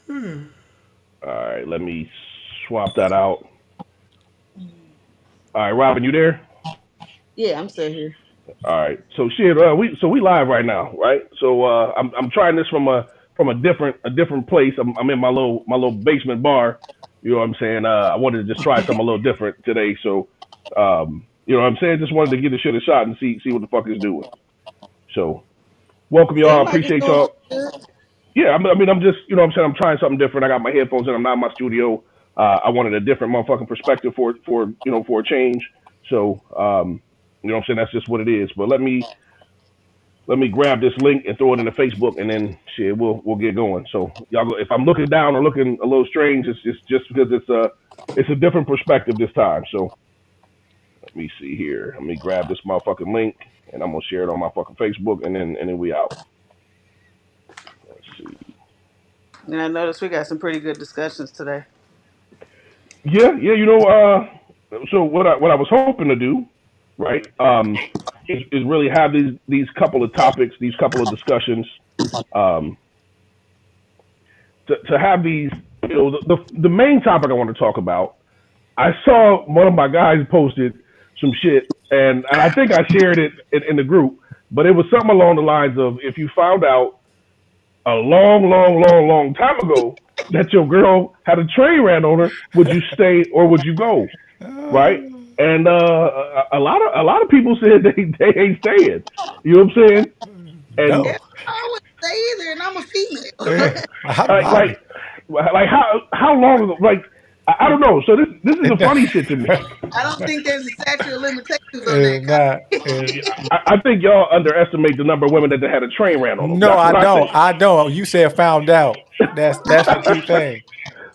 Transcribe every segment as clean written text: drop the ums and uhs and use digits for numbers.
All right, let me swap that out. All right, Robin, you there? Yeah, I'm still here. All right. So shit, we live right now, right? So I'm trying this from a different place. I'm in my little basement bar. You know what I'm saying? I wanted to just try something a little different today. So you know what I'm saying? Just wanted to give the shit a shot and see what the fuck it's doing. So welcome y'all. Seem like it's Appreciate doing y'all. good. Yeah, I mean, I'm just, you know what I'm saying? I'm trying something different. I got my headphones in. I'm not in my studio. I wanted a different motherfucking perspective for a change. So, you know what I'm saying? That's just what it is. But let me grab this link and throw it into Facebook, and then shit, we'll get going. So y'all, if I'm looking down or looking a little strange, it's just because it's a different perspective this time. So let me see here. Let me grab this motherfucking link, and I'm gonna share it on my fucking Facebook, and then we out. Let's see. And I noticed we got some pretty good discussions today. Yeah, yeah. So what I was hoping to do, right, is really have these couple of topics, these couple of discussions, um, to have these. You know, the main topic I want to talk about. I saw one of my guys posted some shit, and I think I shared it in the group, but it was something along the lines of if you found out a long, long, long, long time ago that your girl had a train ran on her, would you stay or would you go? Right? And a lot of people said they ain't staying. You know what I'm saying? And Yeah, No. I wouldn't say either, and I'm a female. Yeah. I'm like not. like like how long ago? Like I don't know. So this is the funny shit to me. I don't think there's a statute of limitations on It's that. not. I think y'all underestimate the number of women that had a train ran on them. No, That's I what I don't. think. I don't. You said found out. That's the key thing.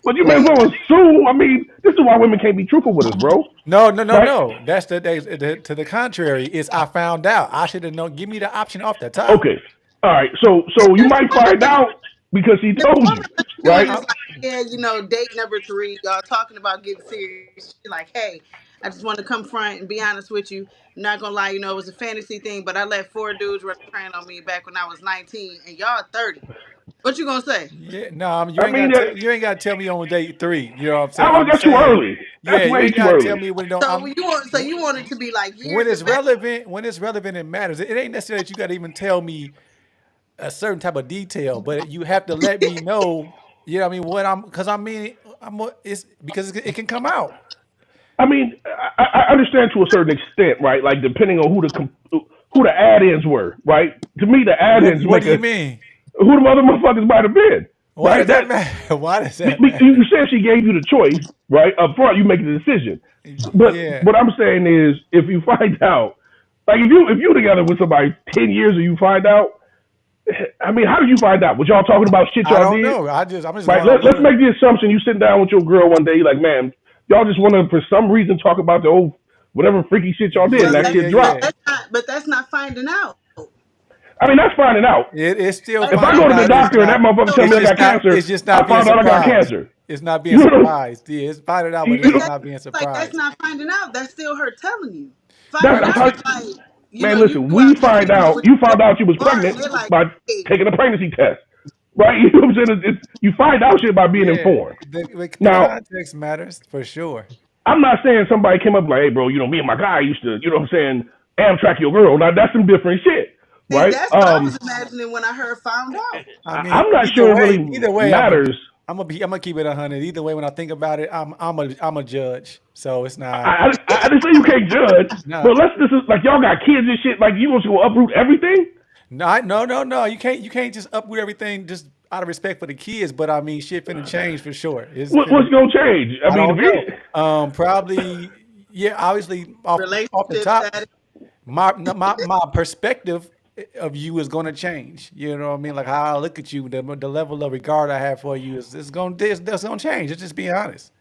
But you may as well assume. I mean, this is why women can't be truthful with us, bro. No, no, no, Right? no. That's to the contrary. Is I found out. I should have known. Give me the option off the top. Okay. All right. So you There's might women find looking, out because he there's told women you, looking doing right? this like, yeah, date number three. Y'all talking about getting serious. She like, hey, I just want to come front and be honest with you. I'm not gonna lie, it was a fantasy thing, but I let four dudes run a train on me back when I was 19, and y'all 30. What you gonna say? Yeah, no, you I ain't mean, got to tell you ain't got to tell me on day three. You know what I'm saying? I was I'm that's too saying, early. That's yeah, you way ain't too got to tell early. me when it don't. So you want it to be like When years it's advanced. relevant. When it's relevant, it matters. It ain't necessarily that you got to even tell me a certain type of detail, but you have to let me know. You know what I mean? What I'm because I mean it's because it can come out. I mean, I understand to a certain extent, right? Like depending on who the add-ins were, right? To me, the What add-ins What make do you a mean? who the other motherfuckers might have been, Why right? does that matter? Why does that You matter? said she gave you the choice, right? Up front, you make the decision. But Yeah, what I'm saying is, if you find out, like if you together with somebody 10 years and you find out, I mean, how did you find out? Was y'all talking about shit I y'all don't did? know. I'm just Right? going off Let's what. make the assumption you sitting down with your girl one day, like, man, y'all just want to for some reason talk about the old whatever freaky shit y'all did, Yeah, and Well, that yeah, shit yeah, but yeah. dropped. that's not finding out. I mean, that's finding out. It's still If I That's go finding to the out. It's doctor and that not. motherfucker tell me I got It's cancer, just I not being found out I got surprised. cancer. It's not being You know, surprised. Yeah, it's finding out, you, but But it's you, that's not being like that's surprised. not finding out. That's still her telling you. Finding that's Right. out how. is like, Man, you listen, go we out to find dinner out, with you your found out you was bar and pregnant they're like, by hey, taking a pregnancy test, right? You know what I'm saying? You find out shit by being Yeah. informed. The Now, context matters for sure. I'm not saying somebody came up like, hey, bro, me and my guy used to, you know what I'm saying, Amtrak your girl. Now, that's some different shit, see, right? that's what I was imagining when I heard found out. I mean, I'm not sure it really either way, matters. I'm gonna keep it 100. Either way, when I think about it, I'm a judge. So it's not. I didn't say you can't judge, No, but this is like y'all got kids and shit. Like, you want to go uproot everything? no. You can't just uproot everything just out of respect for the kids. But I mean, shit finna change for sure. It's What's finna. going to change? I I mean, don't know. Probably. Yeah, obviously off the Relationship top, status. my perspective of you is going to change. You know what I mean? Like how I look at you, the level of regard I have for you is going that's going to change. It's just being honest.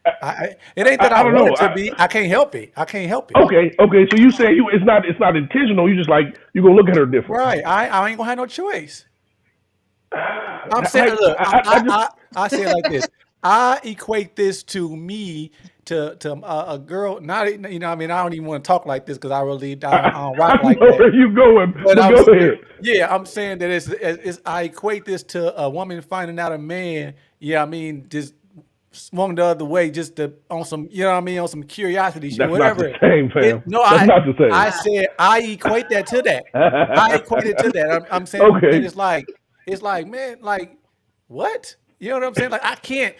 It ain't that I I don't want know. it to be. I can't help it. I can't help it. Okay. So you say it's not intentional. You just like you gonna look at her different. Right. I ain't gonna have no choice. I'm saying, Like look, I just I say it like this. I equate this to me to a girl. Not I mean, I don't even want to talk like this because I really I don't I rock like know that. where you going, But but I'm go ahead. yeah, I'm saying that it's I equate this to a woman finding out a man. Yeah, I mean, just swung the other way, just to on some, I mean, on some curiosity shit, That's not the whatever. same, It fam. no, That's not the I same. said I equate that to that. I equate it to that. I'm saying, and Okay. it's like, man, like what? You know what I'm saying? Like I can't,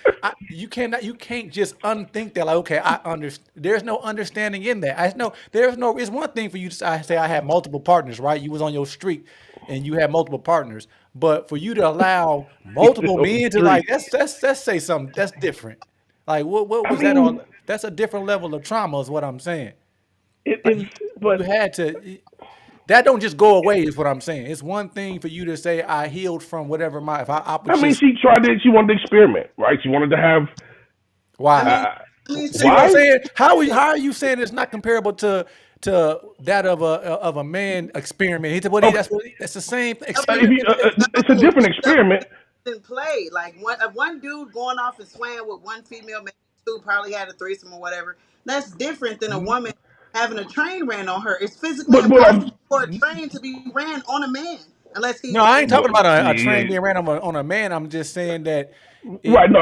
you can't just unthink that. Like, okay, I understand. There's no understanding in that. I know there's no. It's one thing for you to say I had multiple partners, right? You was on your streak, and you had multiple partners. But for you to allow multiple On the men to street. like, let's say something that's different. Like what I was that on? mean, That's a different level of trauma, is what I'm saying. Like it's, you but had to. That don't just go away, is what I'm saying. It's one thing for you to say I healed from whatever my if I I was mean, just she tried it. She wanted to experiment, right? She wanted to have. I why. mean, Uh, See what I'm why? saying? How are you saying it's not comparable to that of a man experiment? He said, Okay. that's the same If you, experiment. it's a no, different experiment. in play. Like one dude going off and swaying with one female, maybe two, probably had a threesome or whatever. That's different than a woman having a train ran on her. It's physically But what impossible I'm for a train to be ran on a man unless No, he's I ain't in. talking but, about a train yeah, being ran on a man. I'm just saying that it. right. No,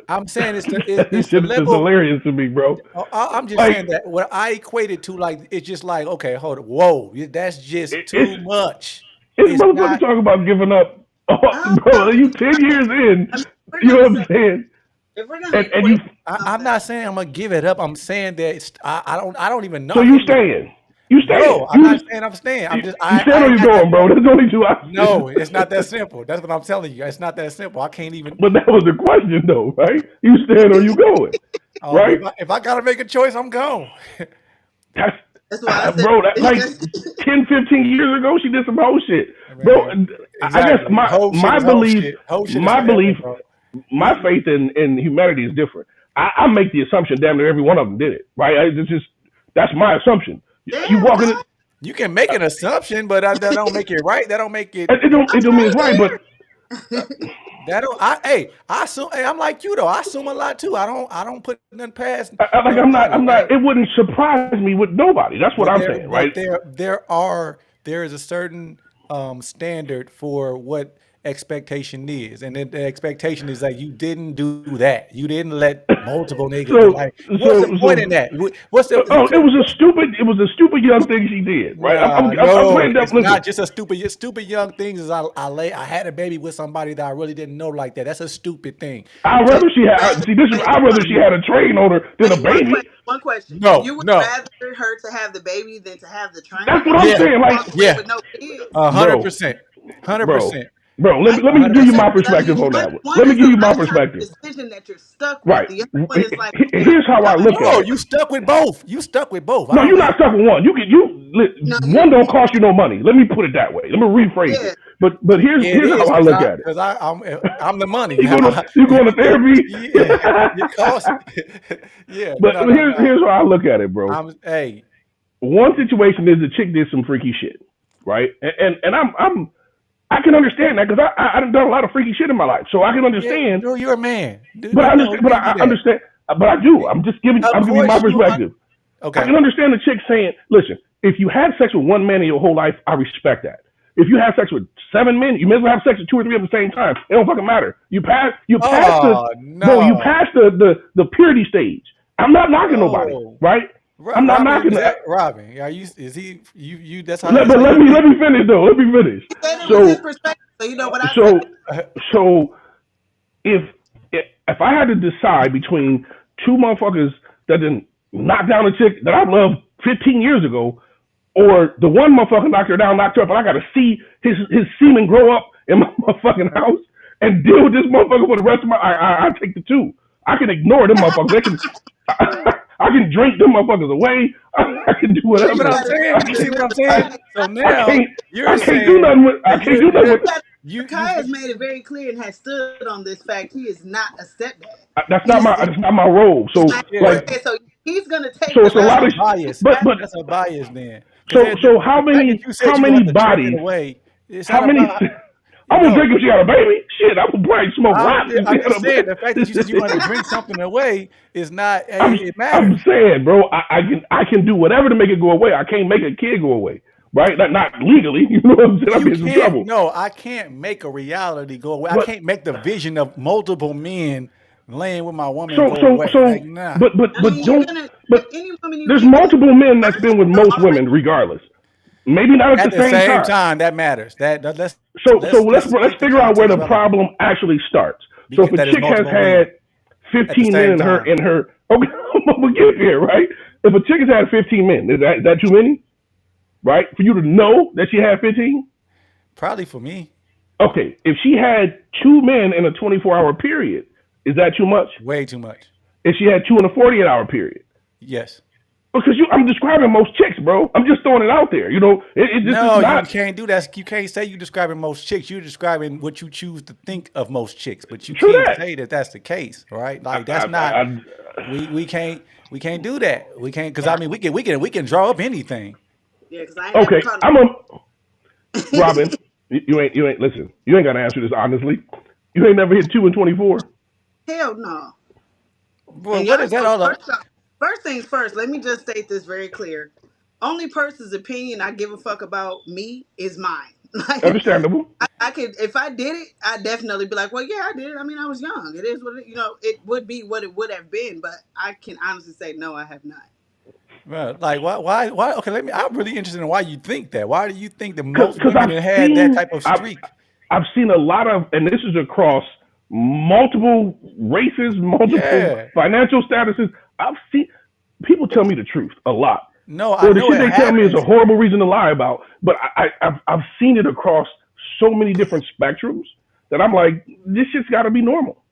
I'm saying this it's the shit is just level. hilarious to me, bro. I'm just Like saying that what I equated to, like, it's just like, okay, hold it, whoa, that's just it's too much. it's It's motherfuckers not. talking about giving up. Oh, I don't bro, know. you 10 years I in. mean, we're You know gonna what I'm say saying? if we're gonna And you. equate I'm something, not saying I'm gonna give it up. I'm saying that I don't even know. So I you can't even. staying? You No, staying? I'm not saying I'm staying. I'm just You stand I or ain't you got that going, bro? far. There's only two options. No, it's not that simple. That's what I'm telling you. It's not that simple. I can't even. But that was the question, though, right? You stand or you going, Oh, but right? if I gotta make a choice, I'm gone. That's that's why I said bro. That it's like just 10, 15 years ago, she did some whole shit, bro. Man, I guess exactly. my Whole shit my is whole belief, shit. Whole shit is my forever, belief, bro. my We faith in humanity is different. I make the assumption, damn near every one of them did it, right? It's just that's my assumption. You damn, walking it, God, You can make an assumption, but that don't make it right. That don't make it. it don't mean it's right, but okay, That don't. I assume. Hey, I'm like you though. I assume a lot too. I don't put nothing past like nobody, I'm right? not. It wouldn't surprise me with nobody. That's what I'm saying, right? There is a certain standard for what expectation is, and the expectation is like you didn't do that. You didn't let multiple niggas do so like. What's the point in so that? What's the oh, because it was a stupid young thing she did, right? Nah, I'm no, playing it's devil. not Listen, just a stupid young thing. Is I had a baby with somebody that I really didn't know like that. That's a stupid thing. I'd Just rather she had. See, this is. wait, I'd rather she had a train on her than a wait, one baby. question, one question. no, You would no, rather her to have the baby than to have the That's train, what and I'm yeah, then saying. Like, walk away yeah, with no kids? hundred bro, percent, hundred bro, percent, bro. I Let me hundred give you because my percent. I mean, perspective on one that one. one Let me is give a you my lifetime perspective. decision that you're stuck with. Right. The other one is like, okay, Here's how I look at No, it. you stuck with both. You stuck with both. I No, don't you're know. not stuck with one. You can no, one don't cost you no money. Let me put it that way. Let me rephrase yeah, it. But Yeah, it here's how is I look at it. because I'm the money. You going to therapy? Yeah, it costs. Yeah, But no, no, no. here's how I look at it, bro. Hey, One situation is the chick did some freaky shit, right? And I can understand that because I done a lot of freaky shit in my life, so I can yeah, understand. no, you're a man. But I No, understand. you But can't be I that. understand. But I do. Of I'm giving you my course perspective. I okay. can understand the chick saying, "Listen, if you had sex with one man in your whole life, I respect that. If you have sex with seven men, you may as well have sex with two or three at the same time. It don't fucking matter. You pass the Oh bro. You no, pass the purity stage. I'm not knocking nobody, no. right? I'm not Robin, knocking. Robin? Are you? Is he? You? But That's how you think? let me finish though. Let me finish. he said it was his So perspective. So you know what I say. so so if if I had to decide between two motherfuckers that didn't knock down a chick that I loved 15 years ago, or the one motherfucker knocked her down, knocked her up, and I got to see his semen grow up in my motherfucking house and deal with this motherfucker for the rest of my, I take the two. I can ignore them motherfuckers. They can, I can drink them motherfuckers away. I can do So See what you I'm whatever. got to saying? You I, see what I'm saying? I, okay. So now I you're can't do saying nothing with, I that can't do nothing with. you Kai has made it very clear and has stood on this fact. He is not a stepdad. That's not my role. So like, yeah. Okay, so he's gonna take so the it's a That's lot a of, leverage. bias. but That's a bias then. Because so the fact that you said how you're gonna many have to drink it bodies, away, it's how not many, about. I won't No, drink if she got a baby. Shit, I would probably smoke rocks if she I'm had just a saying the fact that you said you wanted to baby. drink something away is not. I'm It I'm matters. saying, bro, I can do whatever to make it go away. I can't make a kid go away, right? Not legally. You know what I'm saying? I'm You in some can't. trouble. No, I can't make a reality go away. I But can't make the vision of multiple men laying with my woman so go so away. Like so, nah. I but mean, you're don't. gonna But any woman you there's keep in the multiple men that's first been with will most always women, regardless. Maybe not at At the the same same time. time, that matters. So let's Make the figure out where context the relevant problem actually starts. So if because a that is chick has multiple men had at the 15 men same in her time. okay, we get there, right? If a chick has had 15 men, is that too many, right? For you to know that she had 15. Probably for me, Okay, if she had two men in a 24-hour period, is that too much? way too much. If she had two in a 48-hour period, Yes. because I'm describing most chicks, bro. I'm just throwing it out there. This is No, you not can't do that. You can't say you're describing most chicks. You're describing what you choose to think of most chicks, but you true. can't That say that that's the case, right? I, Like I, that's not. I, We can't do that. We can't because I mean we can draw up anything. yeah, because I ain't never okay, caught I'm a him. Robin. You ain't listen. You ain't got to answer this honestly. You ain't never hit 2 and 24. Hell no. Well, And what y'all is that know, all? first things first, let me just state this very clear. Only person's opinion I give a fuck about me is mine. Like, Understandable. I could, if I did it, I'd definitely be like, well, yeah, I did it. I mean, I was young. It is what it would be what it would have been, but I can honestly say, no, I have not. Well, like why? Okay, let me. I'm really interested in why you think that. Why do you think that most Because women have had that type of streak? I've seen a lot of, and this is across multiple races, multiple Yeah. financial statuses. I've seen people tell me the truth a lot, No, I or the know shit it they tell me is a happens. horrible reason to lie about. But I've seen it across so many different spectrums that I'm like, this shit's got to be normal.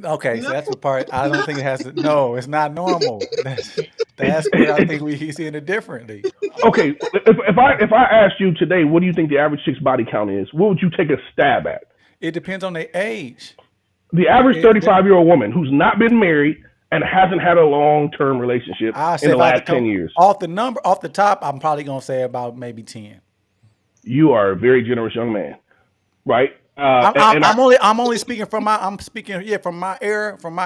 Okay, so No, that's the part I don't think it has to. No, it's not normal. It's That's where I think we seeing it differently. okay. If I asked you today, what do you think the average chick's body count is? What would you take a stab at? It depends on their age. The average 35-year-old woman who's not been married and hasn't had a long-term relationship I in say the if I had to last come 10 years. off the top, I'm probably gonna say about maybe 10. You are a very generous young man, right? And I'm only speaking from I'm speaking from my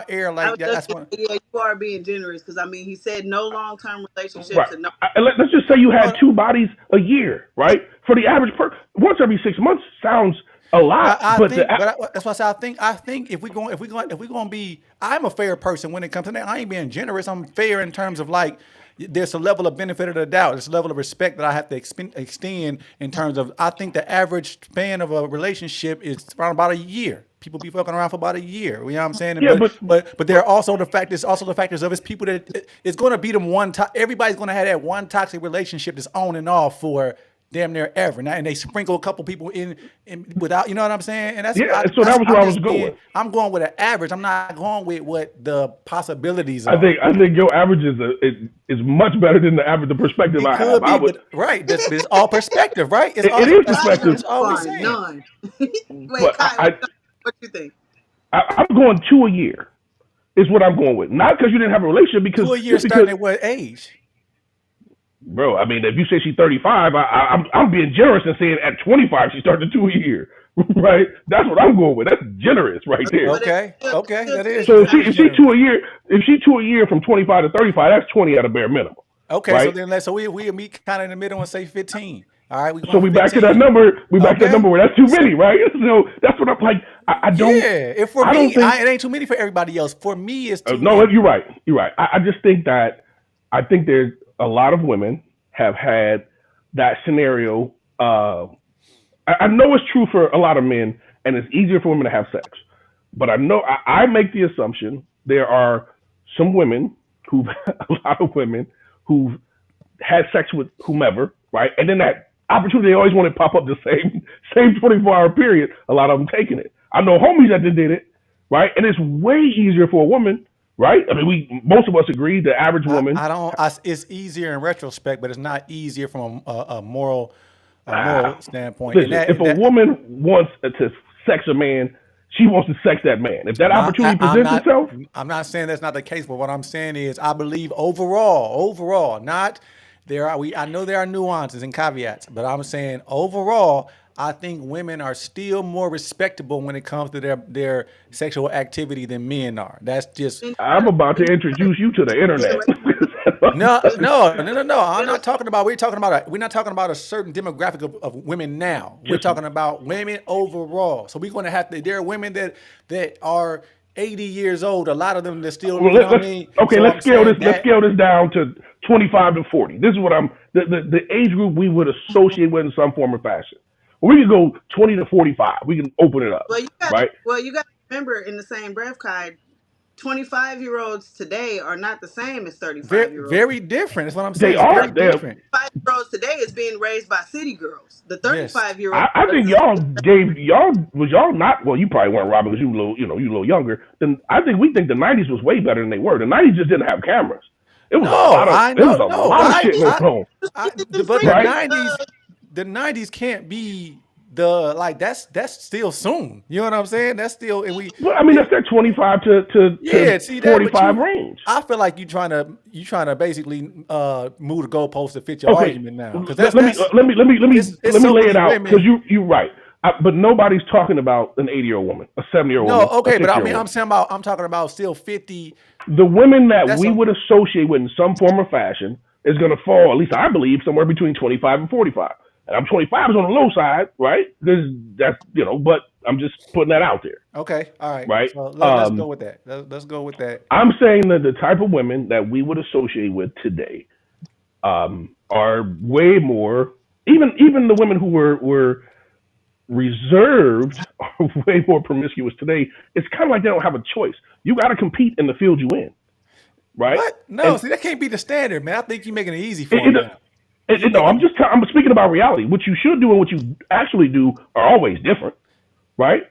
era I like was just that's gonna when say, yeah, you are being generous because I mean, he said no long term right. relationships and no. Let's just say you had no, two bodies a year, right? For the average once every 6 months sounds a lot, I but think, but that's why I say I think if we going to be, I'm a fair person when it comes to that. I ain't being generous. I'm fair in terms of like there's a level of benefit of the doubt. There's a level of respect that I have to extend in terms of I think the average span of a relationship is around about a year. People be fucking around for about a year. You know what I'm saying? yeah, But there are also the factors of it's people that it's going to be them one time. Everybody's going to have that one toxic relationship that's on and off for damn near ever. Now, and they sprinkle a couple people in without, you know what I'm saying? And yeah. So that was where I was going. I'm going with an average. I'm not going with what the possibilities I are. think I think your average is much better than the average, the perspective It I have. could I be, would. but right, but it's all perspective, right? It is Neither perspective, That's all we one, saying. none. Wait, but Kyle, what you think? I'm going two a year is what I'm going with. Not because you didn't have a relationship, because To a year just because, starting at what age? bro. I mean, if you say she's 35, I'm being generous and saying at 25 she started two a year, right? That's what I'm going with. That's generous right there. But it's Okay, okay, still So generous. that is generous. if she two a year from 25 to 35, that's 20 at a bare minimum, Okay, so right? then we meet kind of in the middle and say 15. All right, we So going we back to that 15. number. We back to that Okay, number where that's too so many, right? So that's what I'm like. I don't. yeah, if for I don't me, think. it ain't too many for everybody else. For me, it's too No, many. you're right. You're right. I just think that I think there's a lot of women have had that scenario. I know it's true for a lot of men, and it's easier for women to have sex. But I know I make the assumption there are some women who a lot of women who've had sex with whomever, right? And then that opportunity they always want to pop up the same 24-hour period. A lot of them taking it. I know homies that did it, right? And it's way easier for a woman, right? I mean, we most of us agree the average woman. I don't. It's easier in retrospect, but it's not easier from a moral standpoint. Listen, if a That woman wants to sex a man, she wants to sex that man. If that opportunity presents itself, I'm not saying that's not the case, but what I'm saying is I believe overall, not there are we I know there are nuances and caveats, but I'm saying overall, I think women are still more respectable when it comes to their sexual activity than men are. That's just And I'm about to introduce you to the get internet. away no, with no, no, no, no. I'm middle not talking about. We're not talking about a certain demographic of women now. We're Just talking about women overall. So we're going to have to. There are women that are 80 years old. A lot of them that still, well, you know what I let's mean. okay. So Let's I'm scale this. saying Let's that scale this down to 25 to 40. This is what I'm the age group we would associate with in some form or fashion. We can go 20 to 45. We can open it up, right? you got to remember in the same breath, Kai, 25-year-olds today are not the same as very, 35-year-olds. very different. That's what I'm They saying. It's are. very They're 5-year-olds today is being raised by city girls. The yes. 35-year-olds I are think y'all gave y'all was y'all not well. You probably weren't Robin because you a little you a little younger. Then I think we think the '90s was way better than they were. The '90s just didn't have cameras. It was a No, lot of I it was know. a No, lot of shit going on, them but freaky. right? the '90s can't be the like that's still soon. You know what I'm saying? That's still and we. Well, I mean that's that 25 to Yeah, see that, but 45 range. I feel like you trying to basically move the goalpost to fit your Okay, argument now, because let, that's let me that's let me let me let me it's let me so lay it many out because women. you're right. But nobody's talking about an 80-year-old woman, a 70-year-old No, woman, a okay, but I 60-year-old mean woman. I'm talking about still 50. The women that That's we a would associate with in some form or fashion is going to fall, at least I believe, somewhere between 25 and 45. And I'm 25 is on the low side, right? Because that's but I'm just putting that out there, okay. All right, right? so let's go with that. Let's go with that. I'm saying that the type of women that we would associate with today are way more. Even the women who were reserved are way more promiscuous today. It's kind of like they don't have a choice. You got to compete in the field you in, right? What? No, And see that can't be the standard, man. I think you're making it easy it, for him it, now. You no, making I'm speaking about reality. What you should do and what you actually do are always different, right?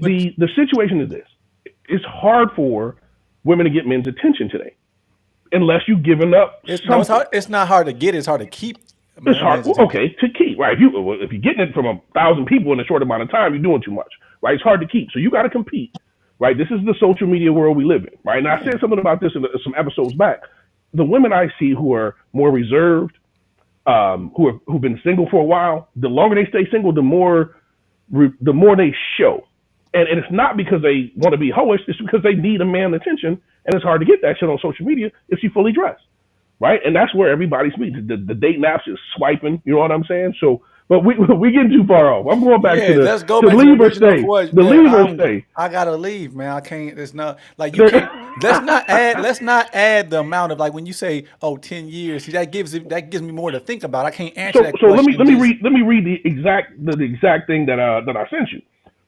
but The situation is this: it's hard for women to get men's attention today unless you've given up it's no, it's something. hard. It's not hard to get. It's hard to keep It's a hard. man's Well, attention. okay, to keep right. If you're getting it from 1,000 people in a short amount of time, you're doing too much, right? It's hard to keep. So you got to compete, right? This is the social media world we live in, right? And I Yeah. said something about this in some episodes back. The women I see who are more reserved, who've been single for a while, the longer they stay single, the more they show, and it's not because they want to be hoish. It's because they need a man's attention, and it's hard to get that shit on social media if she's fully dressed, right? And that's where everybody's meeting. The dating apps is swiping. You know what I'm saying? So, but we getting too far off. I'm going back to Yeah, let's go to back to the leave or original stay. question. The Yeah, leave or stay. I gotta leave, man. I can't. It's not like you There- can't. Let's not add the amount of like when you say 10 years. See, that gives me more to think about. I can't answer that so let me question. Just let me read the exact thing that I sent you.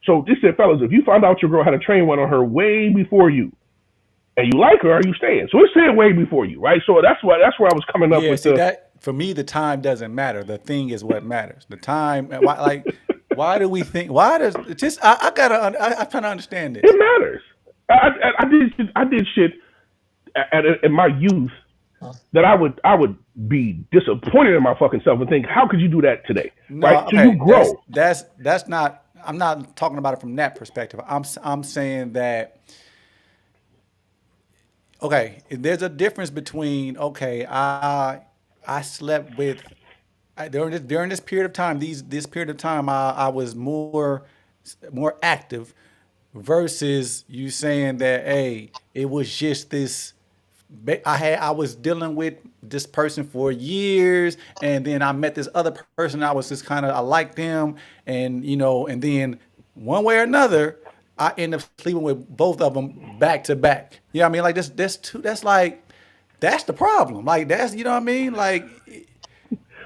So this said, fellas, if you found out your girl had a train went on her way before you, and you like her, are you staying? So it said way before you, right? So that's where I was coming up yeah. with See the. that for me, the time doesn't matter. The thing is what matters. The time. Why like why do we think? Why does it just? I'm trying to understand It this. matters. I did shit in my youth that I would be disappointed in my fucking self and think, how could you do that today, No, right? So you okay, grow. that's not. I'm not talking about it from that perspective. I'm saying that okay, there's a difference between okay, I slept with during this period of time. This period of time, I was more active versus you saying that hey, it was just this. I was dealing with this person for years, and then I met this other person. I was just kind of I liked them, and and then one way or another, I end up sleeping with both of them back to back. You know what I mean? Like this, that's like that's the problem. Like that's you know what I mean? Like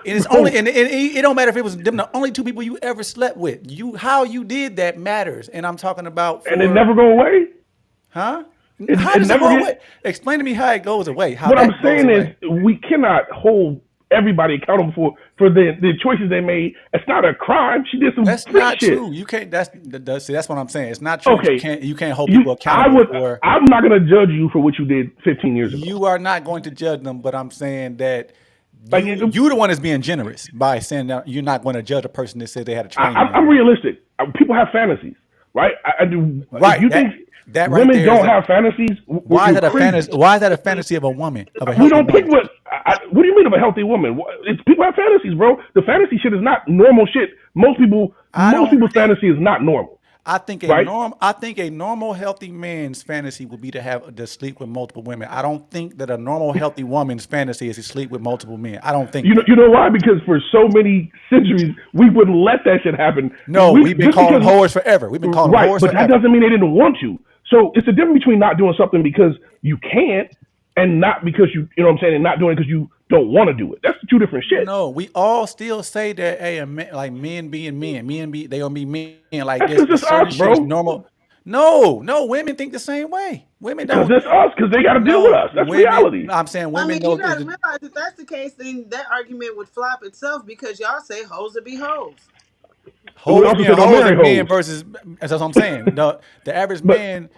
and it's only Bro, and it don't matter if it was them the only two people you ever slept with. How you did that matters, and I'm talking about and it for never go away. huh? How It does it never go get. away? Explain to me how it goes away. How What I'm that goes saying is, away. we cannot hold everybody accountable for the choices they made. It's not a crime. She did some That's freak not shit. true. You can't. See. That's what I'm saying. It's not true that Okay, you can't hold people I accountable would. for. I'm not gonna judge you for what you did 15 years ago. You are not going to judge them, but I'm saying that Like, you the one that's being generous by saying that you're not going to judge a person that said they had a train wreck. I'm realistic. People have fantasies, right? I do. If Right. you think That right women there is don't a. have fantasies, Why is you're that a crazy. fantasy? Why is that a fantasy of a woman, of a We healthy don't pick woman? what what do you mean of a healthy woman? It's people have fantasies, bro. The fantasy shit is not normal shit. I Most don't people's think. fantasy is not normal, right? I think a normal healthy man's fantasy would be to sleep with multiple women. I don't think that a normal healthy woman's fantasy is to sleep with multiple men. I don't think that. You know why? Because for so many centuries we wouldn't let that shit happen. No, we've been calling them whores forever. We've been calling them Right, whores but that forever. doesn't mean they didn't want to. So it's a difference between not doing something because you can't and not because you know what I'm saying, and not doing it because you don't want to do it. That's two different shits. No, we all still say that. Hey, like men being men they gonna be men. Like That's this, because this it's certain us, shit is bro. normal. No, no, women think the same way. Women Because don't. it's us. Because they got to deal with No, us. That's women. reality. I'm saying I women mean, you know. gotta realize if that's the case, then that argument would flop itself because y'all say hoes to be hoes. And we Hoes also being said don't hoes marry and men hoes. versus. That's what I'm saying. The average But man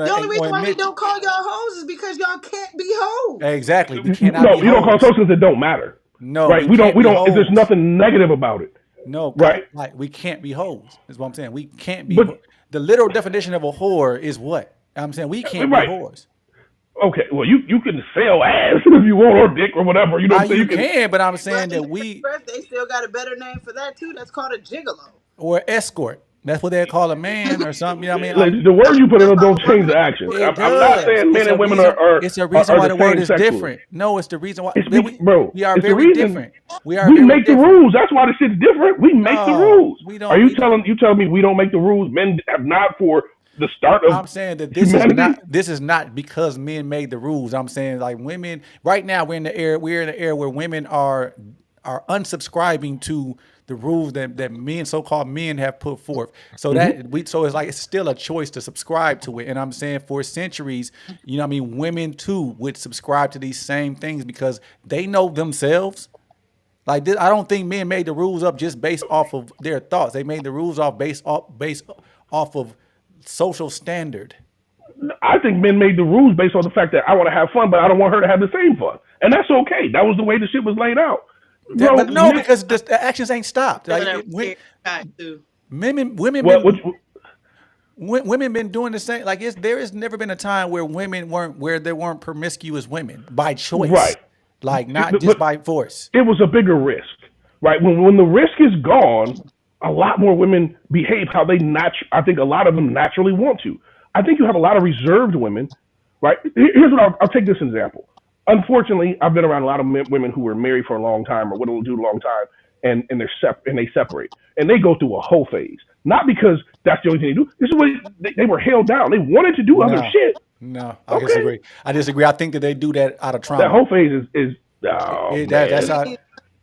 The only ain't gonna reason why he admit. don't call y'all hoes is because y'all can't be hoes. Exactly, we cannot be no, you don't call hoes. substance that don't matter. No, Right? we can't We be don't. There's hoes. nothing negative about it. No, Right? like we can't be hoes. Is what I'm saying. We can't be. But The literal definition of a whore is what I'm saying. We can't be right. whores. Okay. Well, you can sell ass if you want or dick or whatever. You know what I'm saying? You You can. can, but I'm But saying in that the same we breath, they still got a better name for that too. That's called a gigolo. or escort. That's what they call a man or something. You know what I mean? Like, the word you put in That's don't all one change man the action. for It I'm not does. saying men and women are It's a reason why the the word same is sexually. different. No, it's the reason why Bro, we are it's the very reason different. We are we very make the different. rules. That's why the shit's different. We make the No, rules. we Are don't. you We don't. telling me we don't make the rules? Men have not for the start of I'm saying that humanity. this is not because men made the rules. I'm saying like women right now we're in the era where women are unsubscribing to the rules that men so-called men have put forth. So Mm-hmm. so it's like it's still a choice to subscribe to it. And I'm saying for centuries, you know what I mean, women too would subscribe to these same things because they know themselves. Like this, I don't think men made the rules up just based off of their thoughts. They made the rules based off of social standard. I think men made the rules based on the fact that I want to have fun, but I don't want her to have the same fun, and that's okay. That was the way the shit was laid out, bro. But no, because the actions ain't stopped. Tell that weird guy too. What? Women been doing the same. Like there has never been a time where women weren't where there weren't promiscuous women by choice, Right. like not just But by force. it was a bigger risk, right? When the risk is gone, a lot more women behave how they I think a lot of them naturally want to. I think you have a lot of reserved women, right? Here's what I'll take this example. Unfortunately, I've been around a lot of women who were married for a long time or will do a long time, and they separate and they go through a whole phase. Not because that's the only thing they do. This is what they were held down. They wanted to do other No, shit. no, I Okay, disagree. I disagree. I think that they do that out of that trauma. whole phase is oh That's I man. how. mean,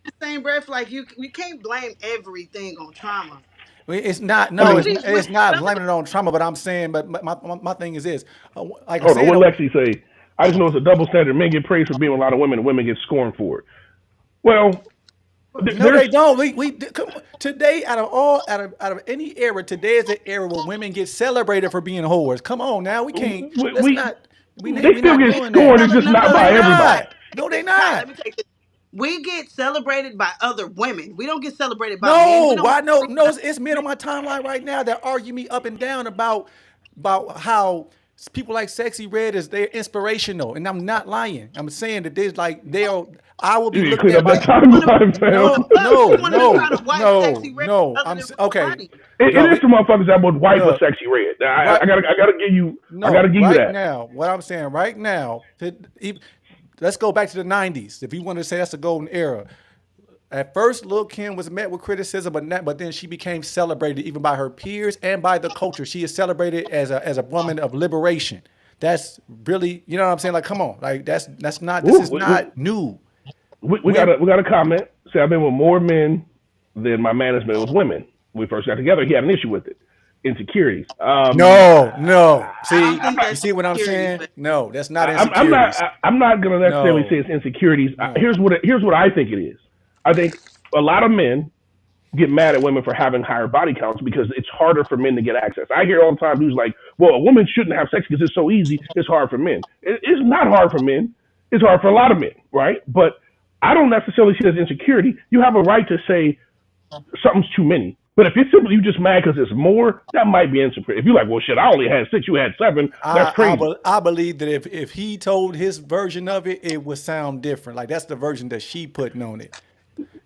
the same breath, like you can't blame everything on trauma. It's not. I No, Some of mean, these women, it's not some of blaming it on trauma. But I'm saying. But my thing is this. Like I hold on, said, what Lexi say? I just know it's a double standard. Men get praised for being with a lot of women, and women get scorned for it. Well, no, there's they don't. Come on. Today, out of any era, today is the era where women get celebrated for being whores. Come on, now we can't. Let's we not. they We still not get doing scorned. that. It's just no, not No, no, they by no, no. everybody. not. No, they Kai, not. let me take this. We get celebrated by other women. We don't get celebrated by men. We No, don't why get no? praised No, by it's men on my timeline right now that argue me up and down about how people like Sexy Red is they're inspirational, and I'm not lying. I'm saying that there's like they are. I will You be need to looked clean at up that by wanna timeline, fam. no, fuck. no, You want to no, try to wipe sexy no, red no. other than with Okay. body. It is Look, the motherfuckers that would wipe a look, sexy red. right. I gotta give you No, right that. now, what I'm saying right now, let's go back to the '90s. If you want to say that's a golden era, at first, Lil' Kim was met with criticism, but then she became celebrated even by her peers and by the culture. She is celebrated as a woman of liberation. That's really, you know what I'm saying? Like, come on, like that's not. This Ooh, is not new. When we got a comment. Say I've been with more men than my man has been with women. When we first got together, he had an issue with it. Insecurities. no. I don't See, think you that's see what I'm insecurities, saying? but No, that's not insecurities. I'm not gonna necessarily say No, it's insecurities. no. Here's what I think it is. I think a lot of men get mad at women for having higher body counts because it's harder for men to get access. I hear all the time dudes like, well, a woman shouldn't have sex because it's so easy. It's hard for men. It's not hard for men. It's hard for a lot of men, right? But I don't necessarily see it as insecurity. You have a right to say something's too many. But if it's simply you just mad because it's more, that might be insecure. If you're like, well, shit, I only had 6, you had 7, that's crazy. I believe that if he told his version of it, it would sound different. Like that's the version that she putting on it.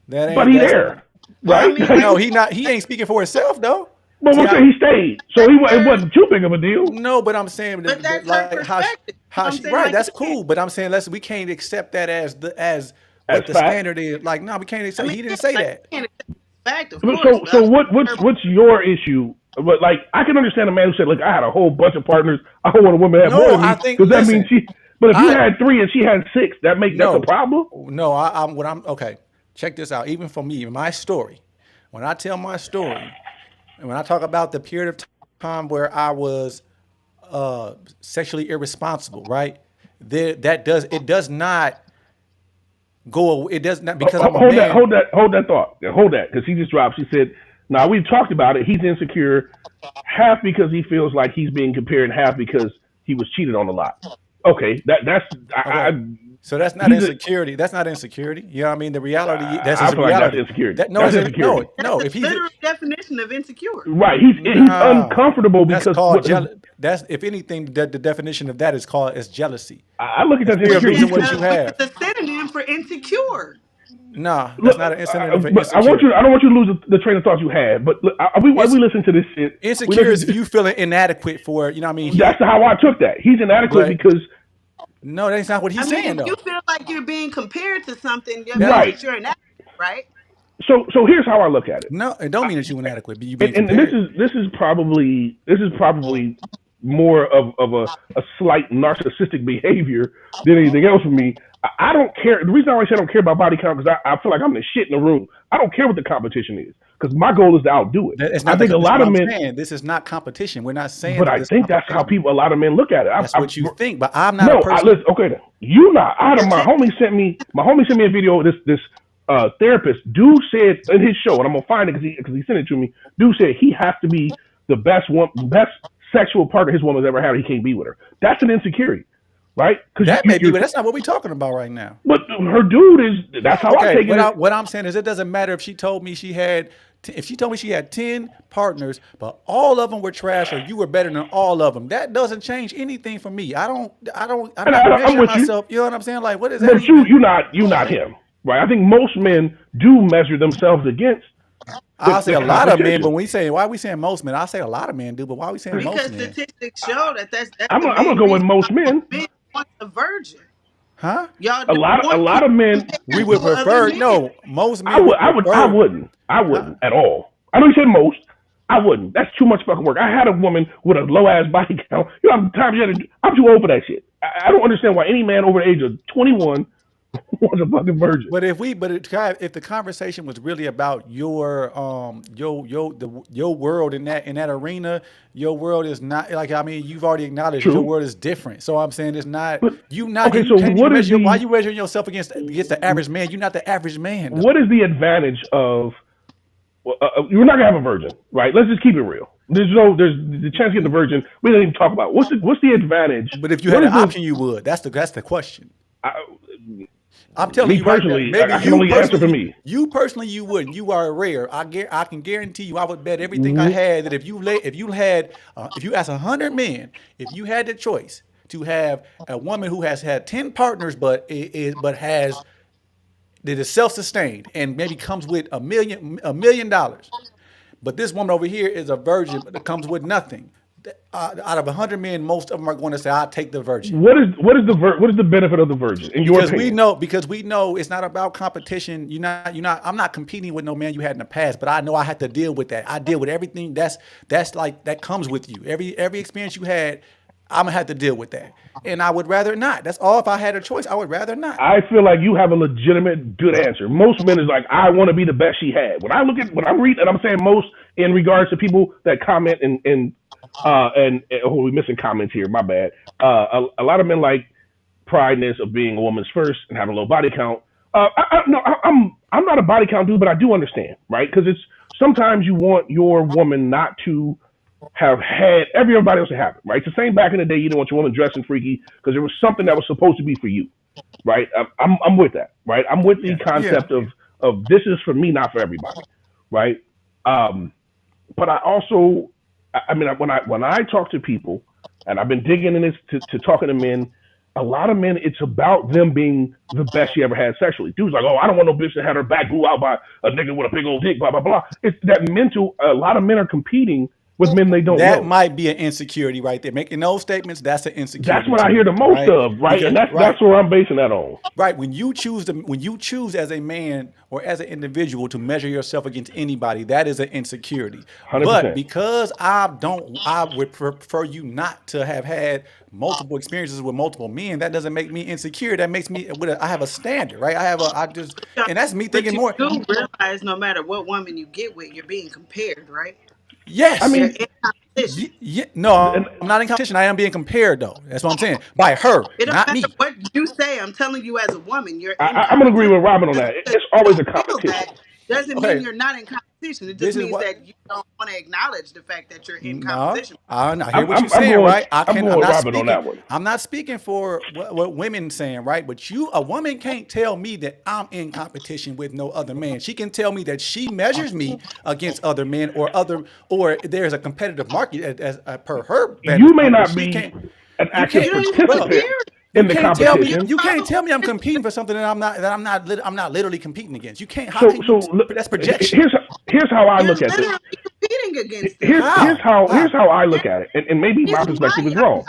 That But ain't he that's there, Well, I right? mean, no. He not. He ain't speaking for himself though. But See, we'll say he stayed, so it wasn't too big of a deal. no, but I'm saying but that's her like perspective. You know how what I'm she saying? right. Like, That's you can't. cool. But I'm saying we can't accept that as As what the fact. standard is. Like no, we can't I accept. mean, He yeah, didn't say like that. you can't accept the fact, of course. So But so I'm saying her, what's your issue? But like I can understand a man who said, look, I had a whole bunch of partners. I don't want a woman to have more No, than I me think. because that means Listen, she. But if you I had 3 and she had 6, that's a no, problem. no. I'm what I'm okay. Check this out. Even for me, my story. When I tell my story, and when I talk about the period of time where I was sexually irresponsible, right? It does not go. It does not because I'm a Hold that, man. hold that thought. Hold that, because he just dropped. She said, "Now we've talked about it. He's insecure, half because he feels like he's being compared, half because he was cheated on a lot." Okay, that's Okay. So that's not he's a. insecurity. That's not insecurity. You know what I mean? The reality. That's I his feel like that's reality. insecurity. That no, That's it's no, insecurity. that's no. the If he's literal definition of insecure. Right. He's no, uncomfortable that's because called what his. jealous. That's if anything, the definition of that is called as jealousy. I look at The that as fear of Which insecurity losing is what because you which have. is a synonym for insecure. Nah, look, that's not an incident for but I want you. insecurity. I don't want you to lose the train of thought you had. But look, we It's listen to this shit. We insecure is listen. if you feeling inadequate for, you know what I mean? That's how I took that. He's inadequate But because no, that's not what I he's mean, saying if you though. feel like you're being compared to something, that means That right. that you're inadequate, right? So here's how I look at it. no, it don't mean that you inadequate, but you being And compared. this is probably more of a slight narcissistic behavior than anything else for me. I don't care. The reason I always say I don't care about body count because I feel like I'm the shit in the room. I don't care what the competition is because my goal is to outdo it. That it's I not the. think a This is lot what of I'm men, saying. This is not competition. We're not saying but that I this think that's how competition. a lot of men look at it. That's what you think, but I'm not a No, person. listen. Okay, then. You not. I had You're my homie sent me a video of this therapist. Dude said in his show, and I'm gonna find it because he sent it to me. Dude said he has to be the best sexual partner his woman's ever had. Or he can't be with her. That's an insecurity, right? Because That may be, but that's not what we're talking about right now. but her dude is. That's how I Okay, take it. what I'm saying is it doesn't matter if she told me she had if she told me she had 10 partners, but all of them were trash or you were better than all of them. That doesn't change anything for me. I'm And not I'm measuring with you. myself. You know what I'm saying? Like what is that But even? you not him, right? I think most men do measure themselves against I'll say the a lot of men, but competition. when we say why are we saying most men? I say a lot of men do, but why are we saying most because men? statistics show that that's I'm the I'm gonna main go with reason why most men. men want a virgin. Huh? Y'all don't A want lot people of men. We would compared to other prefer men. no, most men would I prefer wouldn't. I huh? wouldn't at all. I know you said most. I wouldn't. That's too much fucking work. I had a woman with a low ass body count. You know how many times you had to, I'm too old for that shit. I don't understand why any man over the age of 21 wants a fucking virgin. But if the conversation was really about your world in that arena, your world is not like I mean you've already acknowledged your True. world is different. So I'm saying it's not But okay, you so can't even what is measure why the you measuring yourself against the average man. You're not the average man though. what is the advantage of well, you're not gonna have a virgin, right? Let's just keep it real. There's the chance of getting a virgin. We didn't even talk about what's the advantage? But if you What had is an the option, you would. That's the question. I, I'm telling me you right now. personally? Maybe I can only answer for me. you personally, you wouldn't. You are rare. I can guarantee you. I would bet everything I had that if you ask 100 men, if you had the choice to have a woman who has had 10 partners, but has that is self sustained and maybe comes with $1 million, but this woman over here is a virgin that comes with nothing. Out of 100 men, most of them are going to say, "I'll take the virgin." What is the benefit of the virgin in your opinion? Because we know it's not about competition. I'm not competing with no man you had in the past, but I know I had to deal with that. I deal with everything that's like that comes with you. Every experience you had, I'm gonna have to deal with that. And I would rather not. That's all. If I had a choice, I would rather not. I feel like you have a legitimate good answer. Most men is like, I want to be the best she had. When I'm reading, and I'm saying most in regards to people that comment and oh, we're missing comments here. My bad. A lot of men like prideness of being a woman's first and having a low body count. No, I'm not a body count dude, but I do understand, right? Because it's sometimes you want your woman not to have had everybody else to have it, right? It's the same back in the day. You didn't want your woman dressing freaky because there was something that was supposed to be for you, right? I'm with that, right? I'm with the Yeah, yeah. concept of this is for me, not for everybody, right? but I also, I mean, when I talk to people, and I've been digging in this to talking to men, a lot of men, it's about them being the best she ever had sexually. Dudes like, oh, I don't want no bitch that had her back blew out by a nigga with a big old dick, blah blah blah. It's that mental. A lot of men are competing with men they don't That know. might be an insecurity right there. Making those statements, that's an That's insecurity what to I hear me, the most right? of, right? And Because that's where I'm basing that on. right, when you choose as a man or as an individual to measure yourself against anybody, that is an insecurity. Hundred But percent. because I would prefer you not to have had multiple experiences with multiple men. That doesn't make me insecure. That makes me I have a standard, right? I just, and that's me But thinking you more. do realize no matter what woman you get with, you're being compared, right? I Yes. You're mean, in competition. No, and I'm not in competition. I am being compared though. That's what I'm saying. By her, It don't not matter me. what you say. I'm telling you, as a woman, you're in I'm gonna agree competition. with Robin on Just that. because It's you always don't a feel competition. that doesn't mean Okay, you're not in competition. It just this is means what. that you don't want to acknowledge the fact that you're in No, competition. I hear I'm what you're I'm, I'm saying, going right? I'm going I'm with not Robin on speaking. that one. I'm not speaking for what women saying, right? But a woman can't tell me that I'm in competition with no other man. She can tell me that she measures me against other men or there's a competitive market per her vantage You may point. But not she be can't. an You active You can't, don't even have to bro. participant hear. You in the can't tell me. Your competition. You can't problem tell me I'm is competing for something that I'm not literally competing against. You can't. How So can you? so look, That's projection. here's how I you're look at this. literally competing against them. Here's How? how I look at it, and maybe my Reason why perspective is wrong.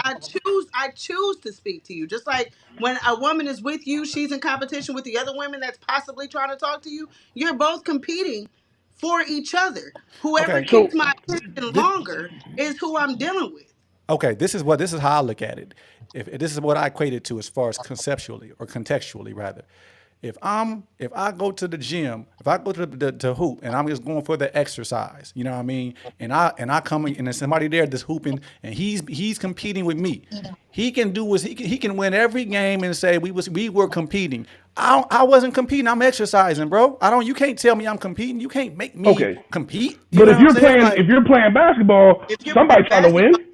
I choose to speak to you. Just like when a woman is with you, she's in competition with the other women that's possibly trying to talk to you. You're both competing for each other. Whoever Okay. keeps So my attention Thi- longer is who I'm dealing with. okay, this is how I look at it. If this is what I equate it to as far as conceptually or contextually rather. If I go to the gym, if I go to hoop and I'm just going for the exercise, you know what I mean, and I come in and there's somebody there that's hooping and he's competing with me. He can do what he can win every game and say we were competing. I wasn't competing. I'm exercising, bro. I don't. You can't tell me I'm competing. You can't make me okay, compete. You but know what I'm saying? if Like, you're playing basketball, If you're somebody playing trying to basketball, win.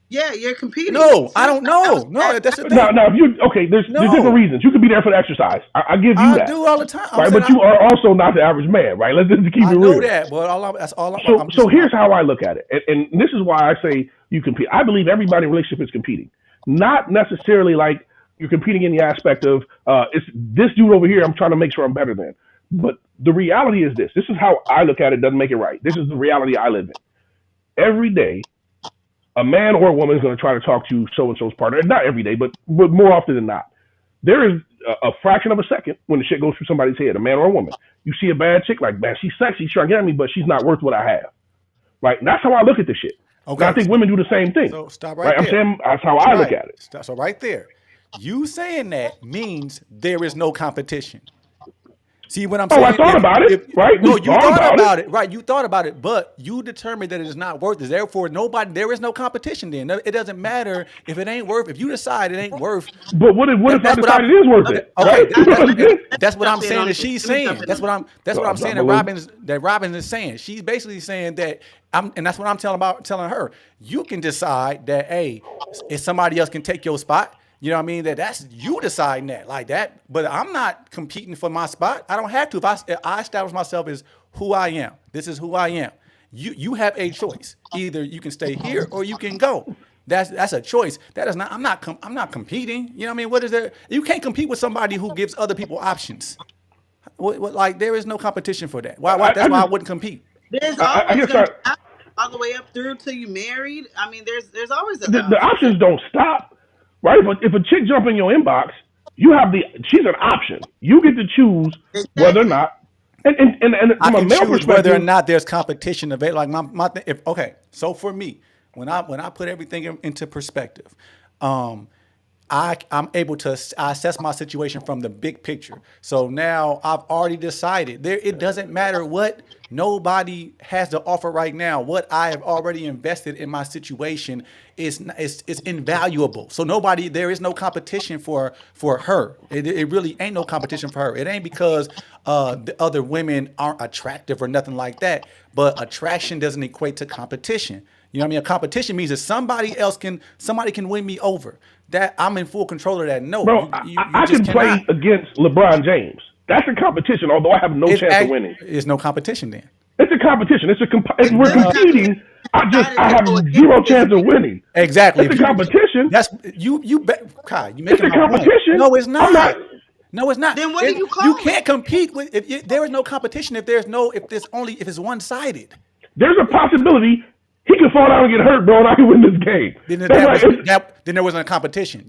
yeah, you're competing. no, I See, don't that was know. bad. No, that's the Now, thing. if you okay, there's different No, reasons. You could be there for the exercise. I give you I that, do all the time. I'm right? saying But you are also not the average man, right? Let's just keep I it know real. that, but that's all So I'm so just here's how I look at it, and this is why I say you compete. I believe everybody in a relationship is competing, not necessarily like you're competing in the aspect of it's this dude over here. I'm trying to make sure I'm better than. But the reality is this. This is how I look at it. Doesn't make it right. This is the reality I live in. Every day, a man or a woman is going to try to talk to so and so's partner. Not every day, but more often than not. There is a fraction of a second when the shit goes through somebody's head, a man or a woman. You see a bad chick, like, man, she's sexy, she's trying to get at me, but she's not worth what I have. Right? And that's how I look at this shit. And I okay. think women do the same thing. So stop Right? right I'm there. saying that's how I look Right. at it. So right there, you saying that means there is no competition. See what I'm Oh, I saying? thought about it, If right? We no, you thought thought about it. about it, right? You thought about it, but you determined that it is not worth it. Therefore, there is no competition. Then it doesn't matter if it ain't worth. If you decide it ain't worth, But what if I that's what I'm. decide it is worth Okay, it, Okay, right? I, You know what I'm saying? let that's me what I'm jump in saying on that this. she's Let me jump saying. in on this. That's what Oh, I'm drop saying my load. that Robin is saying. She's basically saying that and that's what I'm telling her. You can decide that if somebody else can take your spot. You know what I mean? That's you deciding that like that. But I'm not competing for my spot. I don't have to. If I establish myself as who I am, this is who I am. You have a choice. Either you can stay here or you can go. That's a choice. That is not. I'm not competing. You know what I mean? What is there? You can't compete with somebody who gives other people options. Like there is no competition for that. Why? I That's why I just wouldn't compete. There's I always guess going to be options all the way up through till you married. I mean, there's always other the options. options don't stop, right? But if a chick jump in your inbox, you have she's an option. You get to choose whether or Exactly. not. And I from a can male choose whether or perspective, not there's competition available. Like if okay, so for me, when I put everything into perspective, um, I'm able to assess my situation from the big picture. So now I've already decided there. It doesn't matter what nobody has to offer right now. What I have already invested in my situation is invaluable. So there is no competition for her. It really ain't no competition for her. It ain't because the other women aren't attractive or nothing like that. But attraction doesn't equate to competition. You know what I mean? A competition means that somebody can win me over. That I'm in full control of that. No, bro, you I just can play cannot. against LeBron James. That's a competition, although I have no chance of winning. It's no competition then. It's a competition. If It we're doesn't have to competing. decided I to have go against zero this chance of man. winning. Exactly. It's If a you competition. that's Kai, you It's making a my point. competition. No, it's I'm not. not. No, it's not. Then what do you You call can't it? compete with if there is no competition if there's only if it's one sided. There's a possibility he could fall down and get hurt, bro, and I can win this game. Then That's like, then there wasn't a competition.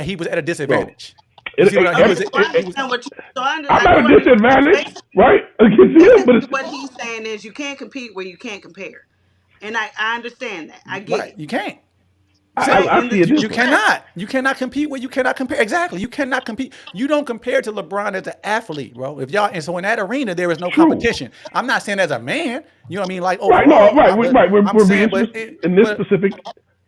He was at a bro. disadvantage. You It, see what it, I, every, So I it, it, understand what you. I'm I at do a understand. disadvantage, Basically, right, against him, but basically, it's what he's saying is you can't compete where you can't compare, and I understand that. I get right. it. You can't. Right, I and the see it two You different. right. cannot. You cannot compete where you cannot compare. Exactly. You cannot compete. You don't compare to LeBron as an athlete, bro. If y'all and so in that arena there is no True. competition. I'm not saying as a man. You know what I mean? Like Right, no, overall, right, right. I'm We're saying, being in this but specific.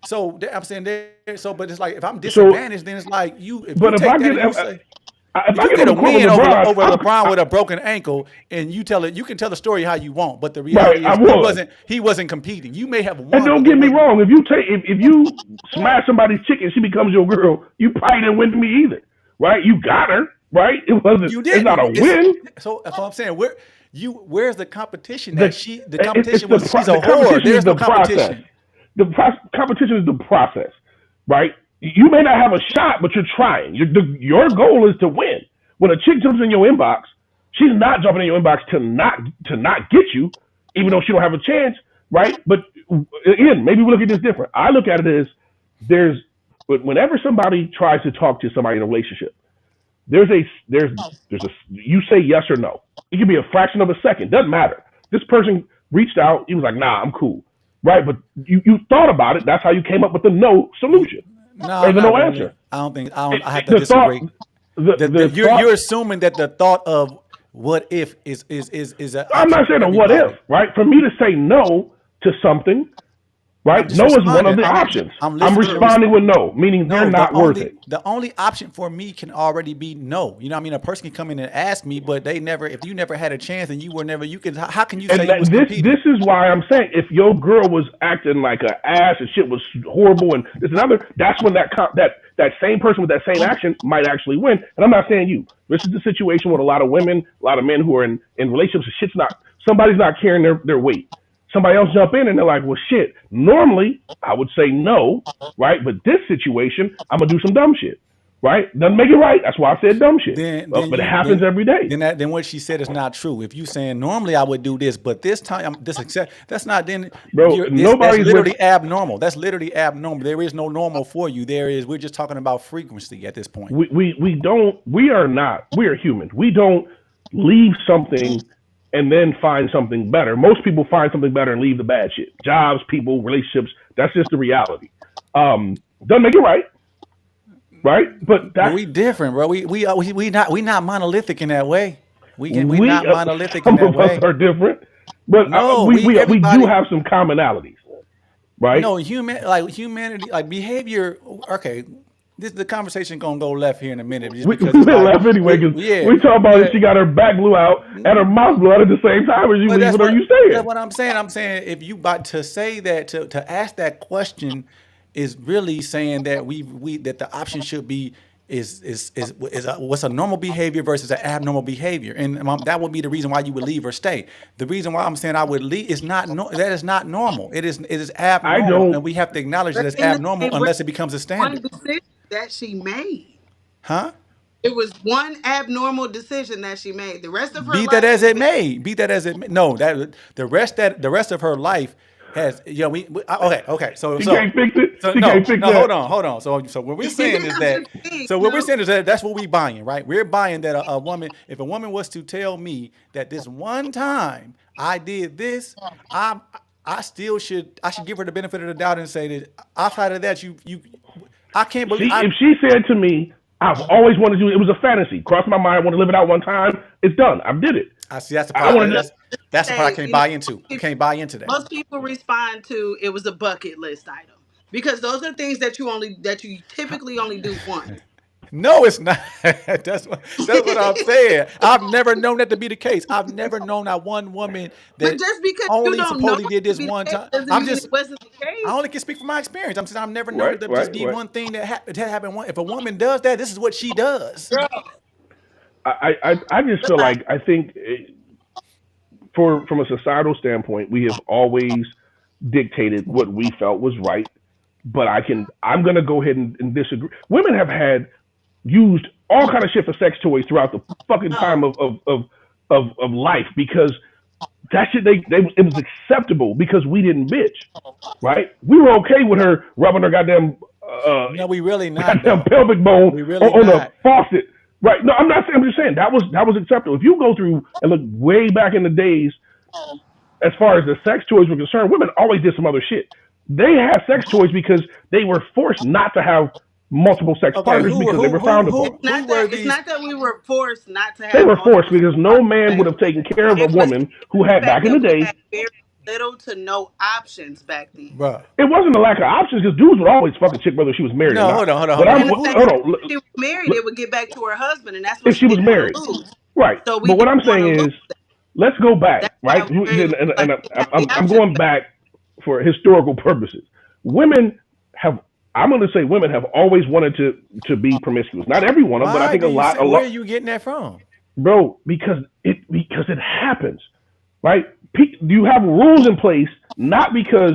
so I'm saying there. So, but it's like if I'm So, disadvantaged, then it's like if you but take that and you say if if I you get on get a the court with win LeBron, over LeBron with a broken ankle, and you tell it, you can tell the story how you want, but the right, reality I is would. he wasn't competing. You may have And won, don't but there get me wasn't. wrong, if you smash somebody's chick and she becomes your girl, you probably didn't win to me either, right? You got her, right? You It's not didn't. a win. So if I'm saying where's the competition The the competition was she's a the whore. competition is There's no the process. competition. Competition is the process, right? You may not have a shot, but you're trying. Your goal is to win. When a chick jumps in your inbox, she's not jumping in your inbox to not get you, even though she don't have a chance, right? But again, maybe we look at this different. I look at it as there's whenever somebody tries to talk to somebody in a relationship, there's a you say yes or no. It can be a fraction of a second. Doesn't matter. This person reached out. He was like, "Nah, I'm cool." Right? But you thought about it. That's how you came up with the no solution No, or the not no really. answer. I don't think. I don't. I have to The thought, disagree. the thought. You're assuming that the thought of what if is an I'm option not for saying a what if. everybody. Right? For me to say no to something, I'm right? just No is one of responding. the options. I'm I'm listening to responding with no, meaning they're No, not worth it. the only option for me can already be no. You know what I mean? A person can come in and ask me, but they never if you never had a chance and you were never you can how can you say And you was this competing? is why I'm saying if your girl was acting like an ass and shit was horrible and this and other, that's when that same person with that same action might actually win. And I'm not saying you. This is the situation with a lot of women, a lot of men who are in relationships. Shit's not somebody's not carrying their weight. Somebody else jump in and they're like, well, shit. Normally I would say no, right? But this situation, I'm gonna do some dumb shit, right? Doesn't make it right. That's why I said dumb shit. But it happens every day. Then what she said is not true. If you saying normally I would do this, but this time that's not then Bro, that's nobody's with literally abnormal. That's literally abnormal. There is no normal for you. We're just talking about frequency at this point. we are humans. We don't leave something and then find something better. Most people find something better and leave the bad shit. Jobs, people, relationships. That's just the reality. Doesn't make it right, right? But But that's we different, bro. We not monolithic in that way. We we. not monolithic in Some that of us way. are different, but No, we do everybody have some commonalities, right? no humanity like behavior. Okay, this the conversation gonna go left here in a minute just We because it's like laugh anyway because yeah, we talk about it. but She got her back blew out and her mouth blew out at the same time as you but leaving her. You that's saying? what I'm saying. I'm saying if you about to say that to ask that question is really saying that we that the option should be what's a normal behavior versus an abnormal behavior, and that would be the reason why you would leave or stay. The reason why I'm saying I would leave is not that is not normal. It is I abnormal, don't. and we have to acknowledge that But it's in the abnormal same way, unless it becomes a one standard, decision that she made. huh? It was one abnormal decision that she made. The rest of her Be that life as has it been may, be that as it may. No, that the rest of her life has okay. She can't fix it. So She can't fix no, that. hold on. So what we're saying is That's that the thing, so what we're saying is that that's what we buying, right? We're buying that a woman, if a woman was to tell me that this one time I did this, I I should give her the benefit of the doubt and say that outside of that I can't believe If she said to me, "I've always wanted to do it. It was a fantasy. Crossed my mind. I want to live it out one time. It's done. I did it. I see that's the I part wanted to." that's the part I say, can't you know, buy into. I can't buy into that. most people respond to it was a bucket list item because those are things that you typically only do once. No, it's not. That's what I'm saying. I've never known that to be the case. I've never known that one woman But that just because you only don't know supposedly it did to this be the one case time. doesn't I'm mean it just wasn't the I case. only can speak from my experience. I'm saying I've never known Right, it to just right, be right. one thing that happened. If a woman does that, this is what she does. Bro, I just feel like like I think for from a societal standpoint, we have always dictated what we felt was right. But I'm gonna go ahead and disagree. Women have had used all kind of shit for sex toys throughout the fucking time Oh, of life because that shit they it was acceptable because we didn't bitch, right? We were okay with her rubbing her No, we really not goddamn though. pelvic bone We really on a not. faucet, right? No, I'm not saying. I'm just saying that was acceptable. If you go through and look way back in the days, as far as the sex toys were concerned, women always did some other shit. They had sex toys because they were forced not to have multiple sex Okay, partners because they were frowned it's upon. not were that it's these? not that we were forced not to They have were forced multiple because no man would partners. have taken care of a It was woman who the had fact back in that the we day. had very little to no options back then. Bruh. It wasn't a lack of options because dudes would always fuck a chick whether she was married or No, not. hold on, hold on, But hold on. And the fact hold that on. if she was married, it would get back to her husband, and that's what If she she was didn't want married, to lose. right? So we But what didn't I'm want saying to lose is, that. let's go back, That's right? why like we have the I'm options going back. back for historical purposes. Women have, I'm going to say, women have always wanted to be promiscuous. Not every one of them, but I Why think do you say? a Where are lot, you getting that from? bro, because it happens, right? You have rules in place not because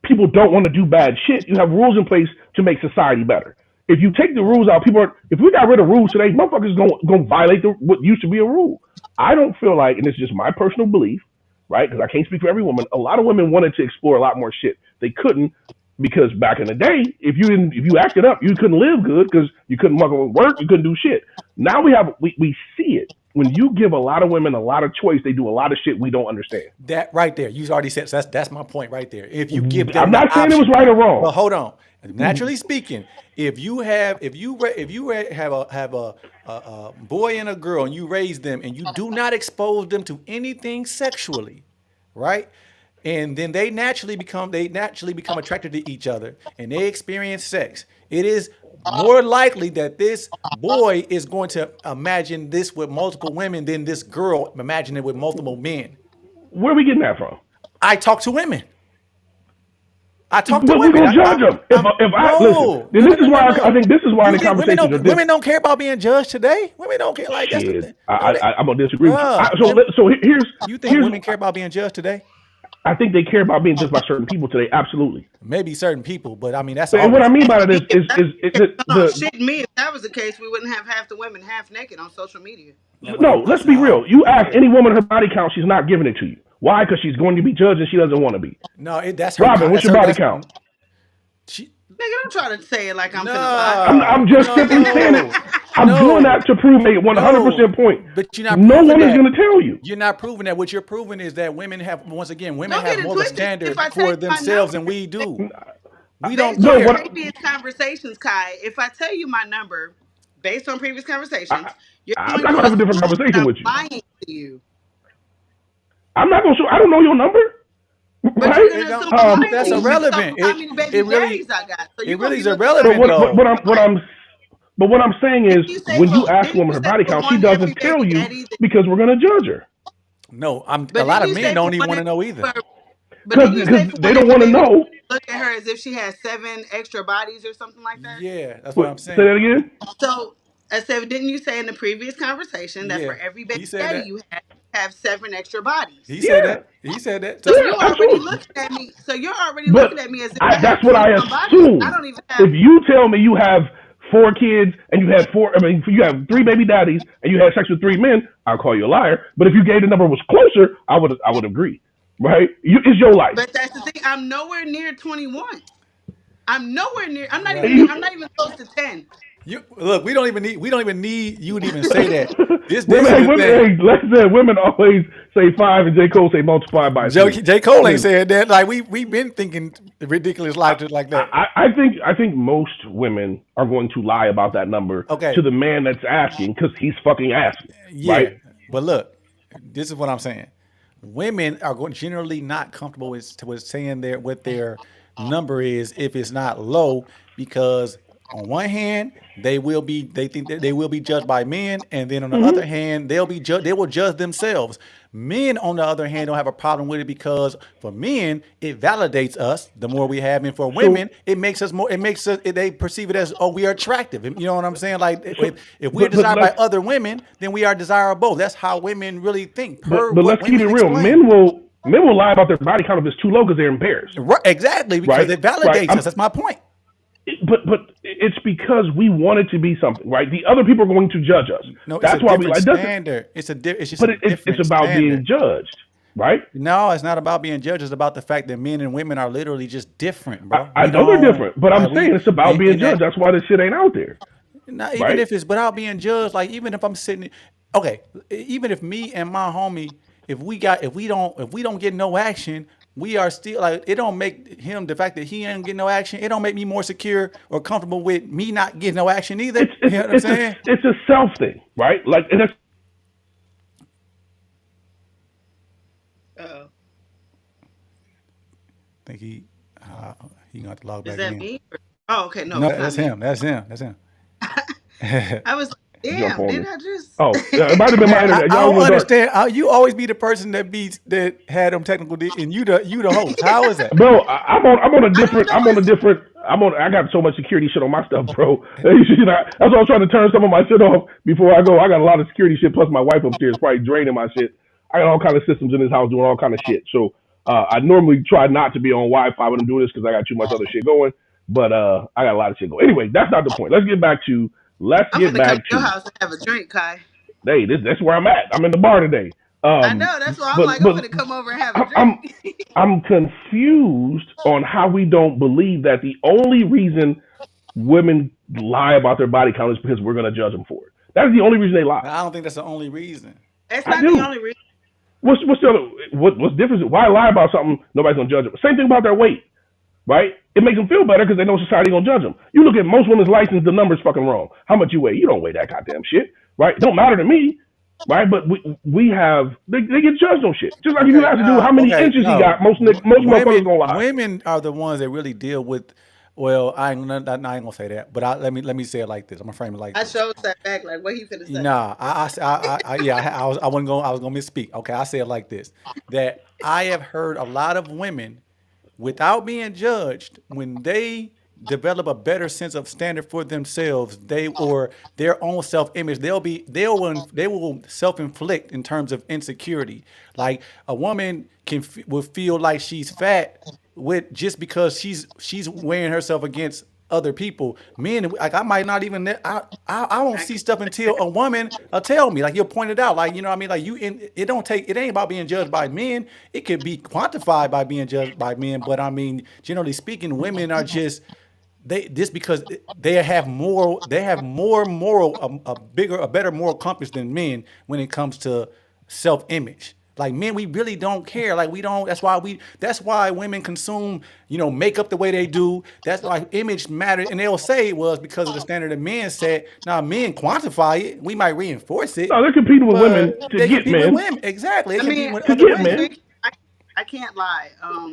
people don't want to do bad shit. You have rules in place to make society better. If you take the rules out, if we got rid of rules today, motherfuckers gonna violate what used to be a rule. I don't feel like, and it's just my personal belief, right? Because I can't speak for every woman. A lot of women wanted to explore a lot more shit. They couldn't because back in the day, if you acted up, you couldn't live good because you couldn't work, you couldn't do shit. Now we see it. When you give a lot of women a lot of choice, they do a lot of shit we don't understand. That right there. You already said so that's my point right there. If you give I'm them the not saying it was option, right or but wrong. hold on. Naturally speaking, if you have a boy and a girl and you raise them and you do not expose them to anything sexually, right? And then they naturally become attracted to each other and they experience sex. It is more likely that this boy is going to imagine this with multiple women than this girl imagine it with multiple men. Where are we getting that from? I talk to women. I talk to But we're women. gonna judge them. If I listen, No, then no, no, this no, is no, why I no. think this is why You the think women conversations are don't different. care about being judged today? Women don't care. Like that's the Shit, thing. No, they, I'm gonna disagree with you. bruh, you think Here's women care about being judged today? I think they care about being judged by certain people today. Absolutely. Maybe certain people, but I mean that's And what I always mean And by that me, if that's is the case, hold on, the shit me. If that was the case, we wouldn't have half the women half naked on social media. no. Let's that's be not real. You ask yeah. any woman her body count, she's not giving it to you. Why? Because she's going to be judged and she doesn't want to be. No, that's her. Robin, what's That's your her. body That's count? she. Nigga, don't try to say it like I'm finna lie. I'm No, just simply saying it. no, I'm doing no, that to prove a no. 100% point. But you're not No proving one is that. going to tell you. You're not proving that. What you're proving is that women have, once again, women Don't have get it more of a twisted. If standard I tell you for my themselves number, than we do. We don't based No, on care. what previous conversations, Kai, if I tell you my number based on previous I, conversations, you're I'm going not to going to have a different assume that conversation I'm with you. lying to you. I'm not going to show. I don't know your number, But you're right? gonna It don't. assume I'm But lying that's to you based off irrelevant. of how many baby It really daddies I got. So it you're gonna really be is looking at my But irrelevant number though. what I'm saying Didn't is you say when you for ask a didn't woman you her say body for count, she one every doesn't tell baby you daddy that, because we're going to judge her. No, a but lot didn't of you men say for don't even one want to know either. for but Because didn't you say for they one don't every want to baby daddy know. look at her as if she has 7 extra bodies or something like that? Yeah, that's what What, I'm say saying. that again. So I said, didn't you say in the previous conversation that for Yeah, every baby he said daddy that. you have 7 extra bodies? He said Yeah, that. He said that So too. you're already absolutely. looking at me. So you're already But looking at me as if I that's have what 20 I some bodies. I assume. don't even have. If you tell me you have 4 kids and you had four, I mean, you have 3 baby daddies and you had sex with 3 men, I'll call you a liar. But if you gave the number was closer, I would agree. Right? It's your life. But that's the thing. I'm nowhere near 21. I'm nowhere near. I'm not even. Right. I'm not even close to 10. You look. We don't even need you to even say that. This is Hey, the thing. hey, like I said, women always say 5, and J. Cole say multiply by three. J. Cole ain't Listen, said that. Like we been thinking ridiculous I, logic like that. I think most women are going to lie about that number to Okay. the man that's asking because he's fucking asking, right? Yeah, but look, this is what I'm saying. Women are generally not comfortable with saying what their number is if it's not low because on one hand, they think that they will be judged by men, and then on the other Mm-hmm. hand, they will judge themselves. Men, on the other hand, don't have a problem with it because for men, it validates us the more we have, and for So women, it makes us more. It makes us. They perceive it as, oh, we are attractive. You know what I'm saying? Like so if we're but desired by let's other women, then we are desirable. That's how women really think, per but what let's keep it women real. explain. Men will lie about their body count if it's too low because they're embarrassed, Right, exactly, because right? it Right. validates us. That's my point. But it's because we want it to be something, right? The other people are going to judge us. No, it's a That's why we different like. It doesn't. standard. It's just a But it's different about being standard. judged, right? No, it's not about being judged. It's about the fact that men and women are literally just different, I, bro. I We know they're don't different, but I'm like we saying it's about being and judged. that That's why this shit ain't out there, not even right? if it's without being judged. Like even if I'm sitting, okay, even if me and my homie, if we don't get no action, we are still like it don't make him the fact that he ain't getting no action. It don't make me more secure or comfortable with me not getting no action either. It's You it's know what I'm it's a saying? it's a self thing, right? Like, and that's Uh-oh. I think he gonna have to log Is back that in. me? Oh, okay. No, No, it's not that's me. him. That's him. That's him. I was like, jump damn, on did me. I just? Oh, yeah, it might have been my internet. I Y'all don't went dark. understand. You always be the person that had them and you the host. How is that? Bro, I'm on a I don't different know. It's I got so much security shit on my stuff, bro. That's why I'm trying to turn some of my shit off before I go. I got a lot of security shit plus my wife upstairs probably draining my shit. I got all kind of systems in this house doing all kind of shit. So I normally try not to be on Wi-Fi when I'm doing this because I got too much other shit going. But I got a lot of shit going. Anyway, that's not the point. Let's I'm get gonna come back to your to house and have a drink, Kai. hey, that's where I'm at. I'm in the bar today. I know. That's why I'm But like, I'm but gonna come over and have a I'm drink. I'm I'm confused on how we don't believe that the only reason women lie about their body count is because we're going to judge them for it. That's the only reason they lie. I don't think that's the only reason. That's I not the do. only reason. What's the other, what's different? Why lie about something nobody's going to judge them? Same thing about their weight, right? It makes them feel better because they know society going to judge them. You look at most women's license, the number's fucking wrong. How much you weigh? You don't weigh that goddamn shit, right? It don't matter to me, right? But we have they get judged on shit. Just like if you Okay, ask a dude no, how many okay, inches he no. got, most motherfuckers gonna lie. Women are the ones that really deal with. Well, I ain't gonna say that, but let me say it like this. I'm gonna frame it like I this. showed that back. Like, what he finna say? Nah, yeah, I wasn't going. I was gonna misspeak. Okay, I say it like this: that I have heard a lot of women, without being judged, when they develop a better sense of standard for themselves, they or their own self image, they will self inflict in terms of insecurity. Like a woman will feel like she's fat with just because she's weighing herself against other people. Men, like I might not even I won't I see can stuff until a woman will tell me. Like you'll point it out. Like you know what I mean. Like it ain't about being judged by men. It could be quantified by being judged by men. But I mean, generally speaking, women are just they just because they have more moral a better moral compass than men when it comes to self image. Like men, we really don't care. Like we don't. That's why women consume, makeup the way they do. That's why image matters. And they'll say it was because of the standard that men set. Now men quantify it. We might reinforce it, No, they're competing with women but to they get compete with men. women. Exactly, they I compete mean, with To other get I women. men. agree. I, I can't lie.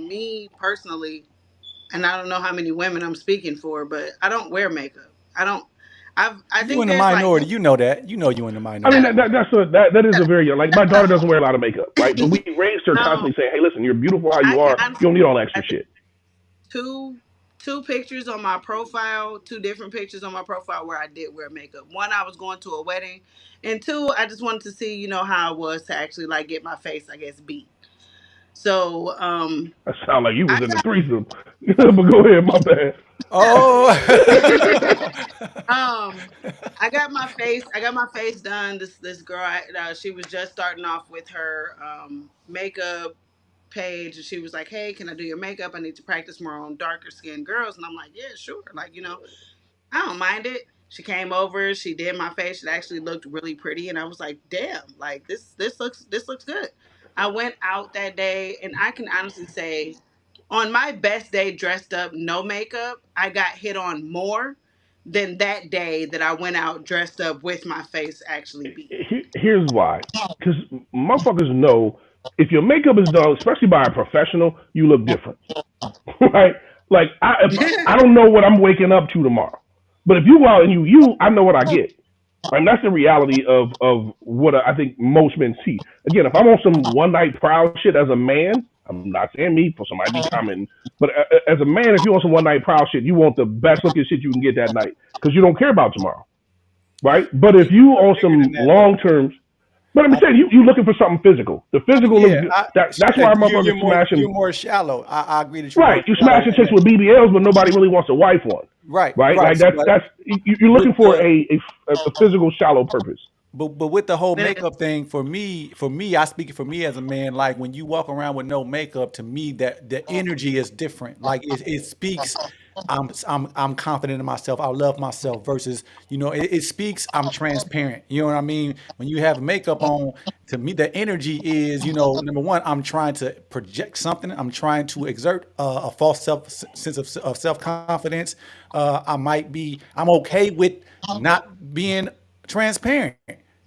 Me personally, and I don't know how many women I'm speaking for, but I don't wear makeup. I don't. I You think in the there's like minority. You know that. You know you in the I mean, minority. that is a very like my daughter doesn't wear a lot of makeup, right? But we raised her no. constantly saying, "Hey, listen, you're beautiful how I you can are. You honestly. don't need all that extra I think shit." two two pictures on my profile, two different pictures on my profile where I did wear makeup. One, I was going to a wedding, and two, I just wanted to see, how it was to actually like get my face, I guess, beat. So, That sound like you I was in the got threesome. But go ahead, my bad. Oh, um, I got my face done. This girl, she was just starting off with her makeup page, and she was like, "Hey, can I do your makeup? I need to practice more on darker skinned girls." And I'm like, "Yeah, sure." Like, I don't mind it. She came over, she did my face. It actually looked really pretty, and I was like, "Damn, like this looks good." I went out that day, and I can honestly say, on my best day dressed up, no makeup, I got hit on more than that day that I went out dressed up with my face actually beat. Here's why. Because motherfuckers know if your makeup is done, especially by a professional, you look different, right? Like I don't know what I'm waking up to tomorrow. But if you go out and you, I know what I get. Right? And that's the reality of what I think most men see. Again, if I'm on some one night proud shit as a man, I'm not saying me for somebody be commenting, but as a man, if you want some one night proud shit, you want the best looking shit you can get that night because you don't care about tomorrow, right? I But if think you you're on bigger than some that, though. long term, but I'm I saying think, you looking for something physical. The physical looks yeah, good. That's why you're motherfuckers more smashing. shallow. I agree that you're more Right, you shallow smashing in chicks that. with BBLs, but nobody really wants a wife one. Right, Right, right. like So, but that's you're with looking for the a physical shallow purpose. but with the whole That makeup thing, for me, I speak for me as a man. Like when you walk around with no makeup, to me that the energy is different. Like it speaks. I'm confident in myself. I love myself. Versus, it speaks. I'm transparent. You know what I mean? When you have makeup on, to me, the energy is, number one, I'm trying to project something. I'm trying to exert a false sense of self confidence. I'm okay with not being transparent.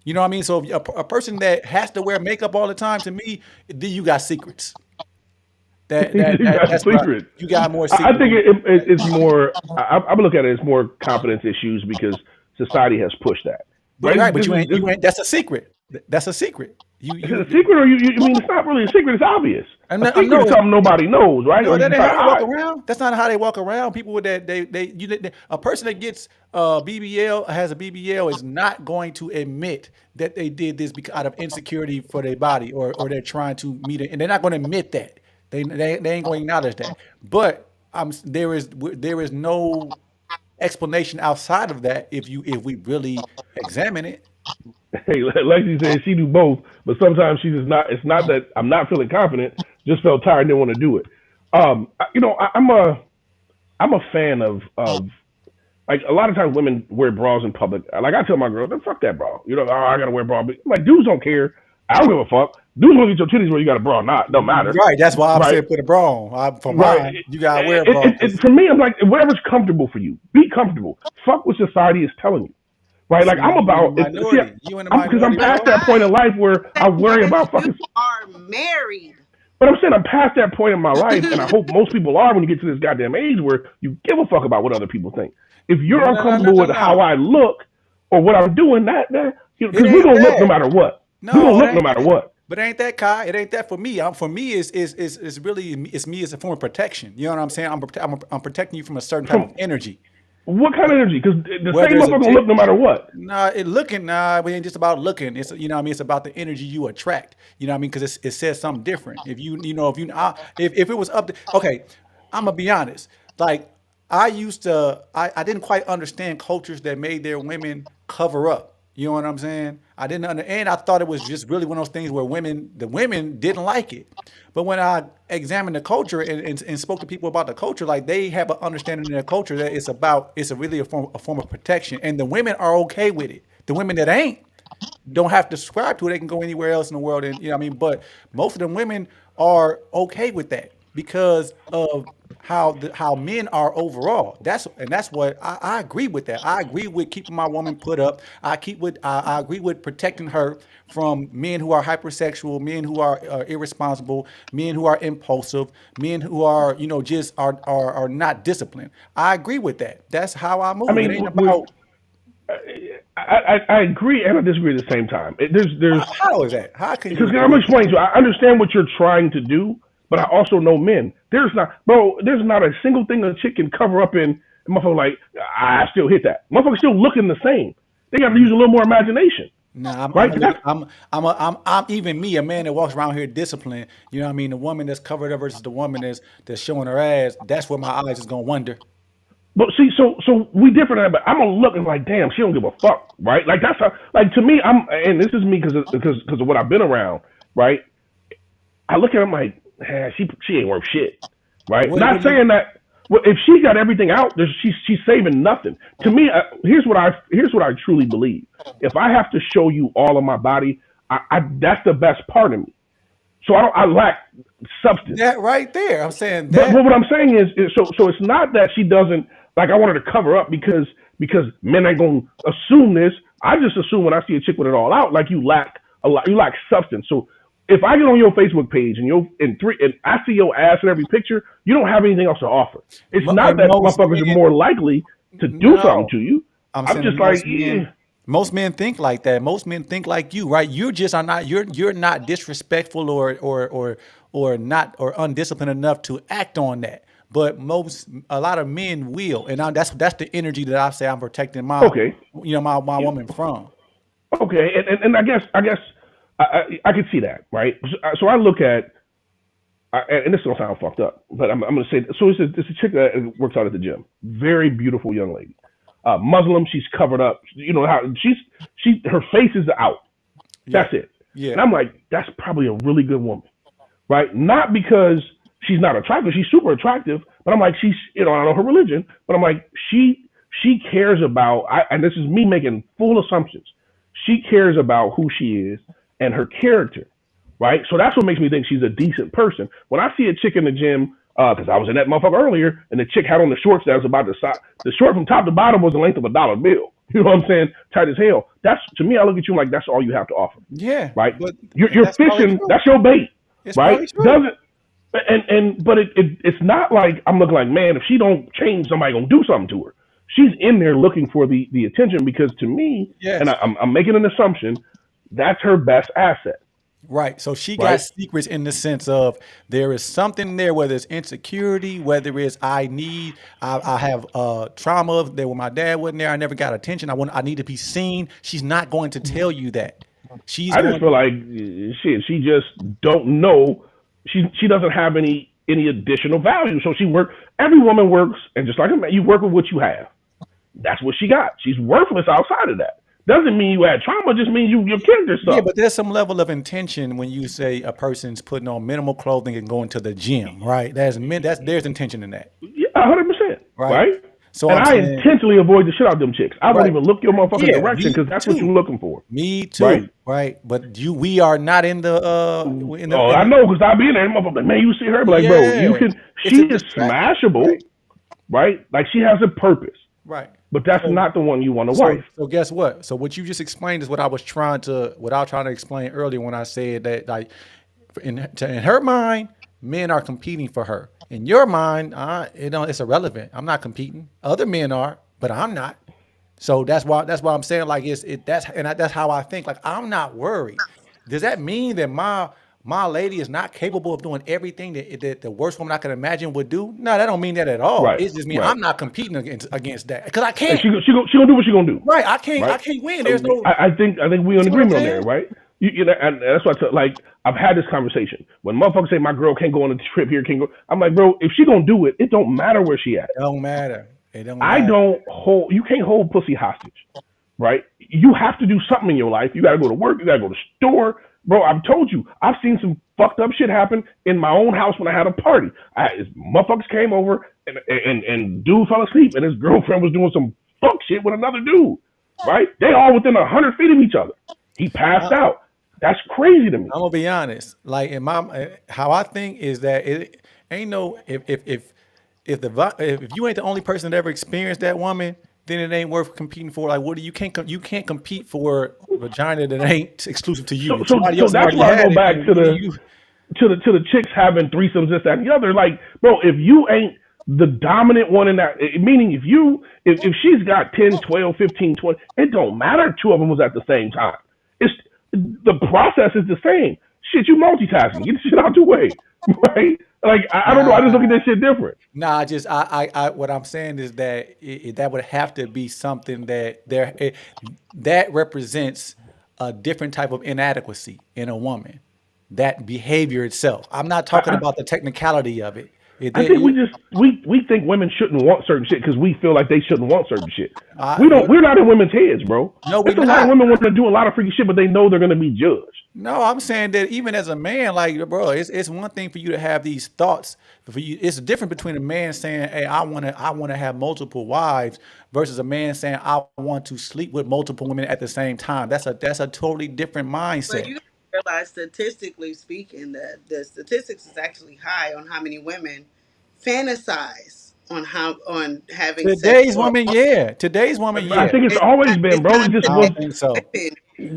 You know what I mean? So if a person that has to wear makeup all the time, to me, then you got secrets. You got That's what secrets. you got more I secrets. think it's more. I look at it as more confidence issues because society has pushed that. But Right? right, but This you ain't. That's a secret. That's a secret. is it a secret, or I mean, it's not really a secret. It's obvious. A I'm secret is no. something nobody knows, right? No, Or you that can ain't try to how they walk hide. around. That's not how they walk around. People with that a person that gets BBL has a BBL is not going to admit that they did this because out of insecurity for their body or they're trying to meet it, and they're not going to admit that. They ain't going to acknowledge that. But there is no explanation outside of that if we really examine it. Hey, Lexi says she do both, but sometimes she's just not. It's not that I'm not feeling confident. Just felt tired and didn't want to do it. I'm a fan of like a lot of times women wear bras in public. Like I tell my girls, fuck that bra. I gotta wear a bra. But I'm like dudes don't care. I don't give a fuck. Dudes gonna get your titties where you got a bra or not. Don't matter. Right. That's why I'm Right. saying put a bra on. For Right. mine, you gotta wear a bra because For me, I'm like whatever's comfortable for you. Be comfortable. Fuck what society is telling you. Right. Like see I'm you in the about. See, minority. You in the I'm because I'm minority, but past bro. that point in life where I worry because about you fucking. are married. But I'm saying I'm past that point in my life, and I hope most people are when you get to this goddamn age where you give a fuck about what other people think. If you're No, no, no, no, uncomfortable no, with how no. I look or what I'm doing, that It because we're ain't gonna look no that. matter what. We're No, gonna it look no ain't matter that. what. But it ain't that, Kai. It ain't that for me. For me, is really it's me as a form of protection. You know what I'm saying? I'm protecting you from a certain type of From energy. what kind of energy? Because the Whether same it's a motherfucker gonna look tit, no matter what. nah, it ain't just about looking. It's you know what I mean. It's about the energy you attract. You know what I mean? Because it says something different. If it was up to okay, I'm gonna be honest. Like I didn't quite understand cultures that made their women cover up. You know what I'm saying? I didn't understand. I thought it was just really one of those things where the women didn't like it. But when I examined the culture and spoke to people about the culture, like they have an understanding in their culture that it's really a form of protection, and the women are okay with it. The women that ain't don't have to subscribe to it. They can go anywhere else in the world, and you know what I mean. But most of the women are okay with that because of how men are overall. That's what I agree with that. I agree with keeping my woman put up. I agree with protecting her from men who are hypersexual, men who are irresponsible, men who are impulsive, men who are just are not disciplined. I agree with that. That's how I I move. It mean, ain't about I agree and I disagree at the same time. There's how is that? How can you because I'm agree? gonna explain to you. I understand what you're trying to do, but I also know men. There's not a single thing a chick can cover up in. Motherfucker, like I still hit that. Motherfucker still looking the same. They got to use a little more imagination, Nah, right? 'Cause that's I'm even me, a man that walks around here disciplined. You know what I mean? The woman that's covered up versus the woman that's showing her ass. That's where my eyes is gonna wonder. but see, so we different. But I'm gonna look and like, damn, she don't give a fuck, right? Like that's how, like to me, and this is me because of what I've been around, right? I look at him like, she ain't worth shit, right? What Not do you? saying that. Well, if she got everything out, she's saving nothing. To me, here's what I truly believe. If I have to show you all of my body, that's the best part of me. So I lack substance. That right there. I'm saying But that. what I'm saying is so it's not that she doesn't like I want her to cover up because men ain't gonna assume this. I just assume when I see a chick with it all out, like you lack a lot, you lack substance. So if I get on your Facebook page and I see your ass in every picture, you don't have anything else to offer. It's not And that most motherfuckers are men more likely. to do something No, to you. I'm I'm saying that just like, yeah, most men think like that. Most men think like you, right? You just are not. You're not disrespectful or not or undisciplined enough to act on that. But a lot of men will, and that's the energy that I say I'm protecting okay, my yeah, woman from. okay, and I guess I could see that, right? So I look at, and this is gonna sound fucked up, but I'm gonna say, so it's a chick that works out at the gym, very beautiful young lady, Muslim. She's covered up. You know how her face is out. Yeah, That's it. yeah, And I'm like, that's probably a really good woman, right? Not because she's not attractive, she's super attractive, but I'm like, she's, I don't know her religion, but I'm like, she cares about, and this is me making full assumptions. She cares about who she is and her character, right? So that's what makes me think she's a decent person. When I see a chick in the gym, because I was in that motherfucker earlier, and the chick had on the shorts that was about the size, the short from top to bottom was the length of a dollar bill. You know what I'm saying? Tight as hell. That's, to me, I look at you like that's all you have to offer, yeah. right? But You're that's probably fishing. true. That's your bait, It's right? probably true. Doesn't but it's not like I'm looking like, man, if she don't change, somebody gonna do something to her. She's in there looking for the attention, because to me, and Yes. I'm making an assumption, that's her best asset, Right. So she got right? secrets in the sense of there is something there, whether it's insecurity, whether it's I have trauma that when my dad wasn't there, I never got attention. I need to be seen. She's not going to tell you that. She's I just going feel to, like shit. She just don't know. She doesn't have any additional value. So she work. Every woman works, and just like a man, you work with what you have. That's what she got. She's worthless outside of that. Doesn't mean you had trauma. Just means your character yeah, sucks. but there's some level of intention when you say a person's putting on minimal clothing and going to the gym, right? There's intention in that, Yeah, 100%. right? Right. So And I'm I saying, intentionally avoid the shit out of them chicks. I won't right. even look your motherfucking Yeah, direction, me because that's what you're too. looking for. Me Right. too, right? But we are not in the Oh, I know, because I be in there, motherfucker. Like, man, you see her, but like, bro, you yeah. can. It's She a is distraction, smashable, right? right? Like she has a purpose, Right. but that's So not the one you want a so wife. so guess what? So what you just explained is what I was trying to explain earlier when I said that like in her mind, men are competing for her. In your mind, it's irrelevant. I'm not competing. Other men are, but I'm not. So that's why I'm saying like that's how I think. Like I'm not worried. Does that mean that my lady is not capable of doing everything that the worst woman I could imagine would do? No, that don't mean that at all. Right, It just means right. I'm not competing against that because I And can't. she gonna do what she gonna do, Right? I right? can't win. There's no. I think we You in see what I'm agreement on there, saying? right? And that's why like I've had this conversation when motherfuckers say my girl can't go on a trip here, can't go. I'm like, bro, if she gonna do it, it don't matter where she at. It don't matter. It don't I matter. don't hold. You can't hold pussy hostage, right? You have to do something in your life. You got to go to work. You got to go to the store, bro. I've told you. I've seen some fucked up shit happen in my own house when I had a party. Motherfuckers came over and dude fell asleep, and his girlfriend was doing some fuck shit with another dude, right? They all within 100 feet of each other. He passed I, out. That's crazy to me. I'm gonna be honest. Like in how I think is that it ain't no if you ain't the only person that ever experienced that woman, then it ain't worth competing for. Like, what do you can't compete for vagina that ain't exclusive to So you. If so somebody so else has that's already why I had go it, back then to what do the you? chicks having threesomes, this, that, and the other. Like, bro, if you ain't the dominant one in that, meaning if she's got 10, 12, 15, 20, it don't matter. Two of them was at the same time. It's the process is the same. Shit, you multitasking. Get the shit out the way, right? Like, I don't know. I just look at Nah, this shit different. nah. What I'm saying is that that would have to be something that represents a different type of inadequacy in a woman. That behavior itself. I'm not I, talking I about the technicality of it. It, I think we it just we think women shouldn't want certain shit because we feel like they shouldn't want certain shit. I, We don't. what, We're not in women's heads, bro. no, we There's a lot of not. women want to do a lot of freaky shit, but they know they're gonna be judged. No, I'm saying that even as a man, like bro, it's one thing for you to have these thoughts. For you, it's different between a man saying, "Hey, I wanna have multiple wives," versus a man saying, "I want to sleep with multiple women at the same time." That's a totally different But mindset. you realize, statistically speaking, that the statistics is actually high on how many women fantasize on having sex Today's for woman, yeah. Today's woman, I yeah. think it's it's always not been, it's bro. not It I just just was. don't think so. women.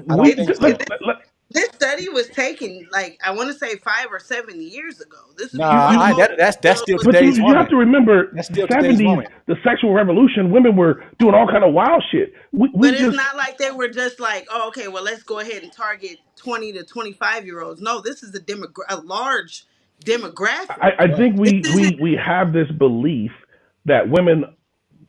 I don't We think It's so. let, let, this study was taken like I want to say 5 or 7 years ago. This is Nah, You before the you whole that's bill still was but today's you have woman. to remember That's the still today's '70s, woman. the sexual revolution. Women were doing all kind of wild shit. We But it's just not like they were just like, oh, okay, well, let's go ahead and target 20 to 25 year olds. No, this is a large demographic. I think This isn't we have this belief that women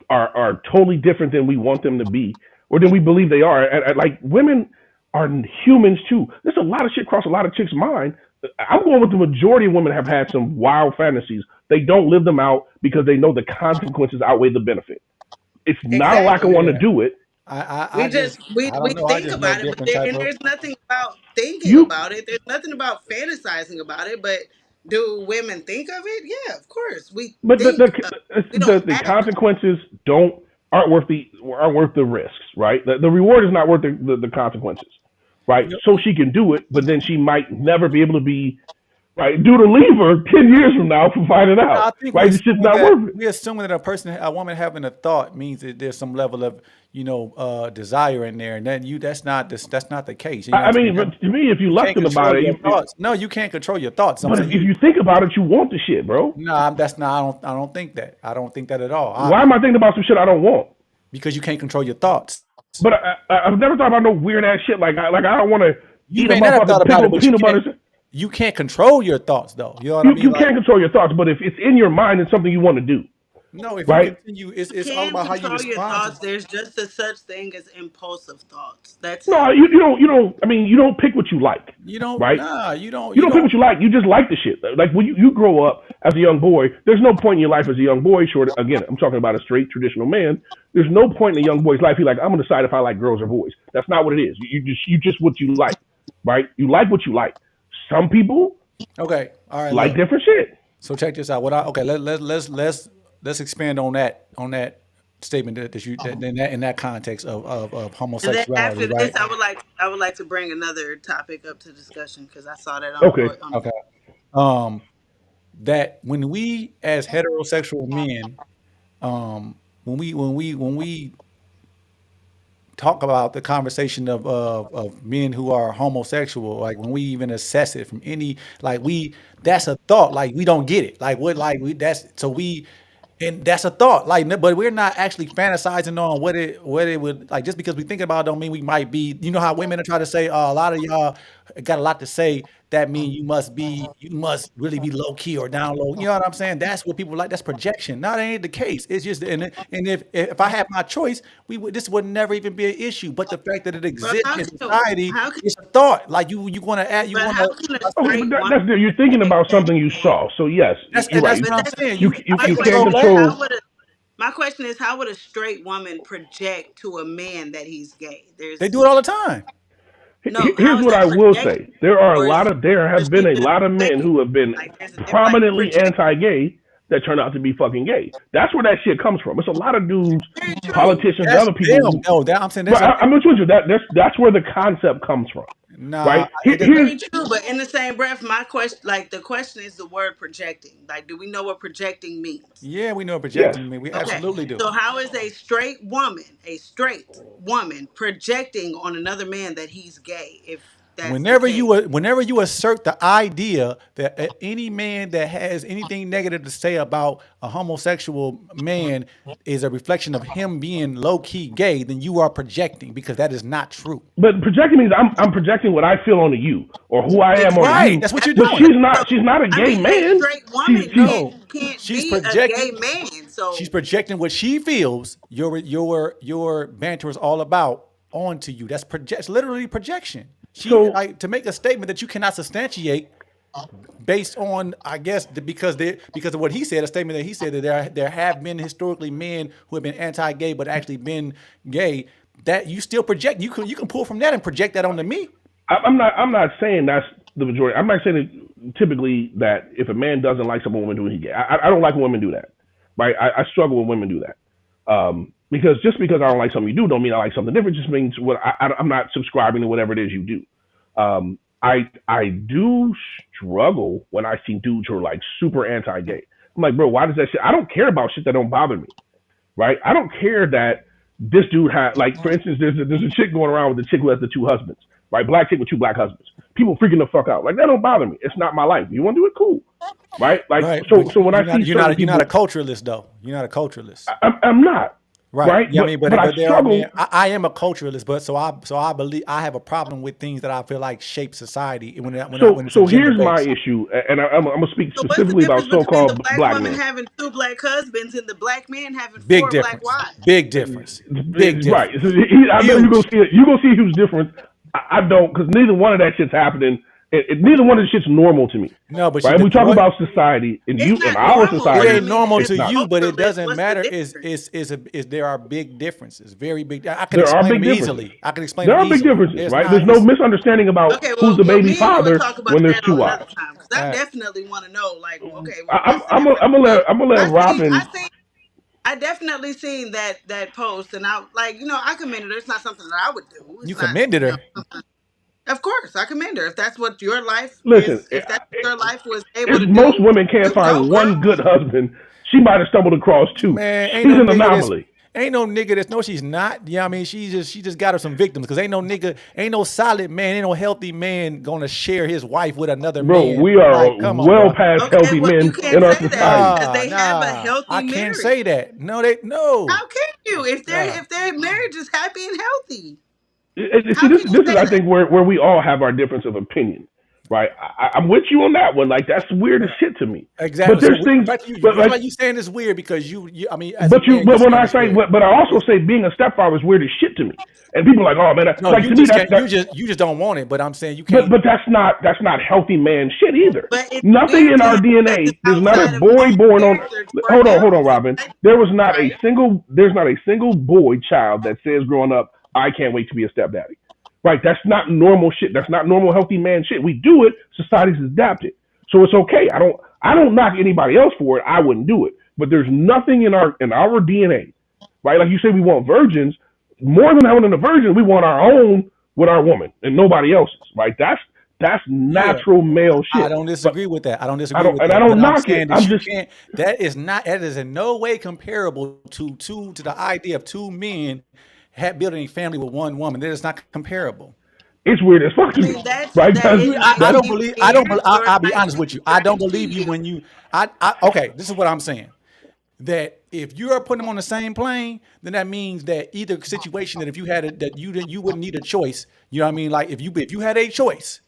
are totally different than we want them to be, or than we believe they are. And like women are humans too. There's a lot of shit across a lot of chicks' mind. I'm going with the majority of women have had some wild fantasies. They don't live them out because they know the consequences outweigh the benefit. It's not a lack Oh of exactly. wanting yeah. to do it. I just I We don't know. I think just know about it, but different type of. there's nothing about thinking You about it. There's nothing about fantasizing about it. But do women think of it? Yeah, of course. We But think. We don't the act. consequences don't aren't worth the risks, right? The reward is not worth the consequences, right? You know, So she can do it, but then she might never be able to be right. Due to leave her 10 years from now for finding no, I out, think right? It's just not worth it. we assuming that a woman having a thought means that there's some level of desire in there, and then that's not the case. You know I what I'm saying? mean, but to me, if you You can't lusting about control it, your thoughts. No, you can't control your thoughts. I'm but saying if you think about it, you want the shit, bro. no, that's not. I don't think that. I don't think that at all. Why am I thinking about some shit I don't want? Because you can't control your thoughts. But I've never thought about no weird ass shit like I don't want to You eat a may not have thought motherfucking about it, pickled but peanut butter. you can't control your thoughts though. You know what I mean? You Like can't control your thoughts, but if it's in your mind, it's something you want to do, no, if you right? continue, it's all Can about how you control your respond to. thoughts. There's just a such thing as impulsive thoughts. That's it. No, you don't. I mean, you don't pick what you like, You don't. right? Nah, You You don't pick don't. what you like. You just like the shit. Like when you grow up as a young boy, there's no point in your life as a young boy. Short again, I'm talking about a straight traditional man. There's no point in a young boy's life. He's like, I'm gonna decide if I like girls or boys. That's not what it is. You just what you like, right? You like what you like. Some people Okay. All right. like Look. different shit. So check this out. Okay. Let's expand on that statement that you that in that context of And then homosexuality, after this, right? I would like to bring another topic up to discussion because I saw that Okay. on Okay. Um, that when we as heterosexual men, when we talk about the conversation of men who are homosexual, like when we even assess it from any, like that's a thought, like we don't get it, like what, like we, that's, so we, and that's a thought, like, but we're not actually fantasizing on what it would, like, just because we think about it don't mean we might be, you know how women are trying to say, a lot of y'all got a lot to say, that mean you must really be low key or down low. You know what I'm saying? That's what people like. That's projection. No, that ain't the case. It's just and if I had my choice, this would never even be an issue. But the fact that it but exists in society, how can it's a thought. Like you want to add, you but want how to. can a Okay, but straight woman that's you're thinking project about that? something you saw. So yes, you're right. That's But what I'm that's saying. You my can't You can't control question is that. control. how would a my question is how would a straight woman project to a man that he's gay? They do it all the time. No, how Here's is what that I will projection? say: there have been Perceived a in a lot of way? men who have been Like there's a like prominently project. anti-gay that turn out to be fucking gay. That's where that shit comes from. It's a lot of dudes, Very true. politicians, and That's other people them. who. No, that I'm saying But there's a I'm not with you. That's where the concept comes from, nah. right? It doesn't. Here's Very true. But in the same breath, my question, like the question is the word projecting. Like, do we know what projecting means? Yeah, we know what yes. projecting mean. We Okay. absolutely do. So how is a straight woman projecting on another man that he's gay if that's the case? Whenever you assert the idea that any man that has anything negative to say about a homosexual man is a reflection of him being low key gay, then you are projecting because that is not true. But projecting means I'm projecting what I feel onto you or who I am onto Right, you. that's what That's you're But what doing. so she's not a I gay mean a man. straight woman She's No, can't she's be a gay projecting. man. She's So projecting what she feels your banter is all about onto you. That's project. Literally projection. She so like to make a statement that you cannot substantiate based on, I guess, because of what he said, a statement that he said that there have been historically men who have been anti-gay but actually been gay. That you still project. You can pull from that and project that onto me. I'm not saying that's the majority. I'm not saying that typically that if a man doesn't like some woman doing he gay. I don't like when women do that. Right? I struggle when women do that. Because just because I don't like something you do, don't mean I like something different. Just means I'm not subscribing to whatever it is you do. I do struggle when I see dudes who are like super anti-gay. I'm like, bro, why does that shit? I don't care about shit that don't bother me, right? I don't care that this dude had, like, for instance, there's a chick going around with the chick who has the two husbands. right? Black chick with two black husbands. People freaking the fuck out. Like that don't bother me. It's not my life. You want to do it, cool, right? Like Right, so. but So when I see certain you're not a people, culturalist though. You're not a culturalist. I'm not, Right. right? Yeah, I mean, But I but there are struggle. men. I am a culturalist, but so I believe I have a problem with things that I feel like shape society when it's So agenda here's my based. issue, and I'm gonna speak So what's the specifically about difference between the so-called black black woman men. having two black husbands and the black man having Big four black difference. wives? Big difference. Big Right. difference. I know you're gonna Huge. see it. You're gonna see a huge difference. I don't, because neither one of that shit's happening. Neither one of the shit's normal to me. No, but Right. the We talk what about society, and It's in not our normal it to society, ain't me normal as it's to a not. you, but it culturalist. doesn't What's the matter. difference? Is there are big differences, very big. I can There are explain big them differences. easily. I can explain There them are big easily. differences, It's right? not. There's no misunderstanding about Okay, who's the well, baby me and you would father talk about when there's that two on another wives. time because I Uh, definitely want to know. Like, okay, well, what's the I'm difference? gonna Because I'm gonna let I Robin. seen, I definitely seen that post, and I like, I commended her. It's not something that I would do. you It's not, commended her. of course, I commend her. If that's what your life Listen, is, if that's what your life was able if to most do, women can't you go, find one girl. good husband, she might have stumbled across two. Man, She's an anomaly. ain't no nigga that's no she's not. Yeah, I mean she just got her some victims because ain't no solid man, ain't no healthy man gonna share his wife with another Bro, man. we are Like, come on, well bro. past Okay, healthy well, you men can't in our say that society. because they have a I healthy can't marriage. say that. No, they no. How can you if Nah. their marriage is happy and healthy? See, How can you this is say I that? think where we all have our difference of opinion, right? I'm with you on that one. Like that's weird as shit to me. But Exactly. So there's things, but but that's like why you saying it's weird because you I mean as a man you but when saying I it's say, weird. but I also It's say being a stepfather is weird as shit to me. And people are like, oh man, no, like you to me just can't that you just don't want it. But I'm saying you but can't. that's not healthy man shit either. But it's Nothing weird in to our have DNA. feelings There's not a outside of boy normal born on. character for Hold on, healthy. Robin. Like, There was not a right. single. There's not a single boy child that says growing up, I can't wait to be a stepdaddy. Right? That's not normal shit. That's not normal healthy man shit. We do it. Society's adapted, so it's okay. I don't knock anybody else for it. I wouldn't do it. But there's nothing in our DNA, right? Like you say, we want virgins. More than having a virgin, we want our own with our woman and nobody else's, right? That's Yeah, natural male I shit. don't But disagree with that. I don't disagree with I that. But don't I'm knock it. saying that I'm you just can't. That is in no way comparable to the idea of two men building a family with one woman. That is not comparable. it's weird as fuck I to me, mean, that's right? that it might I don't be believe. I don't. weird or it I'll be might honest be with you. I don't strange to believe you you. when you. Okay. This is what I'm saying. That if you are putting them on the same plane, then that means that either situation that if you had it that you wouldn't need a choice. You know what I mean? Like if you had a choice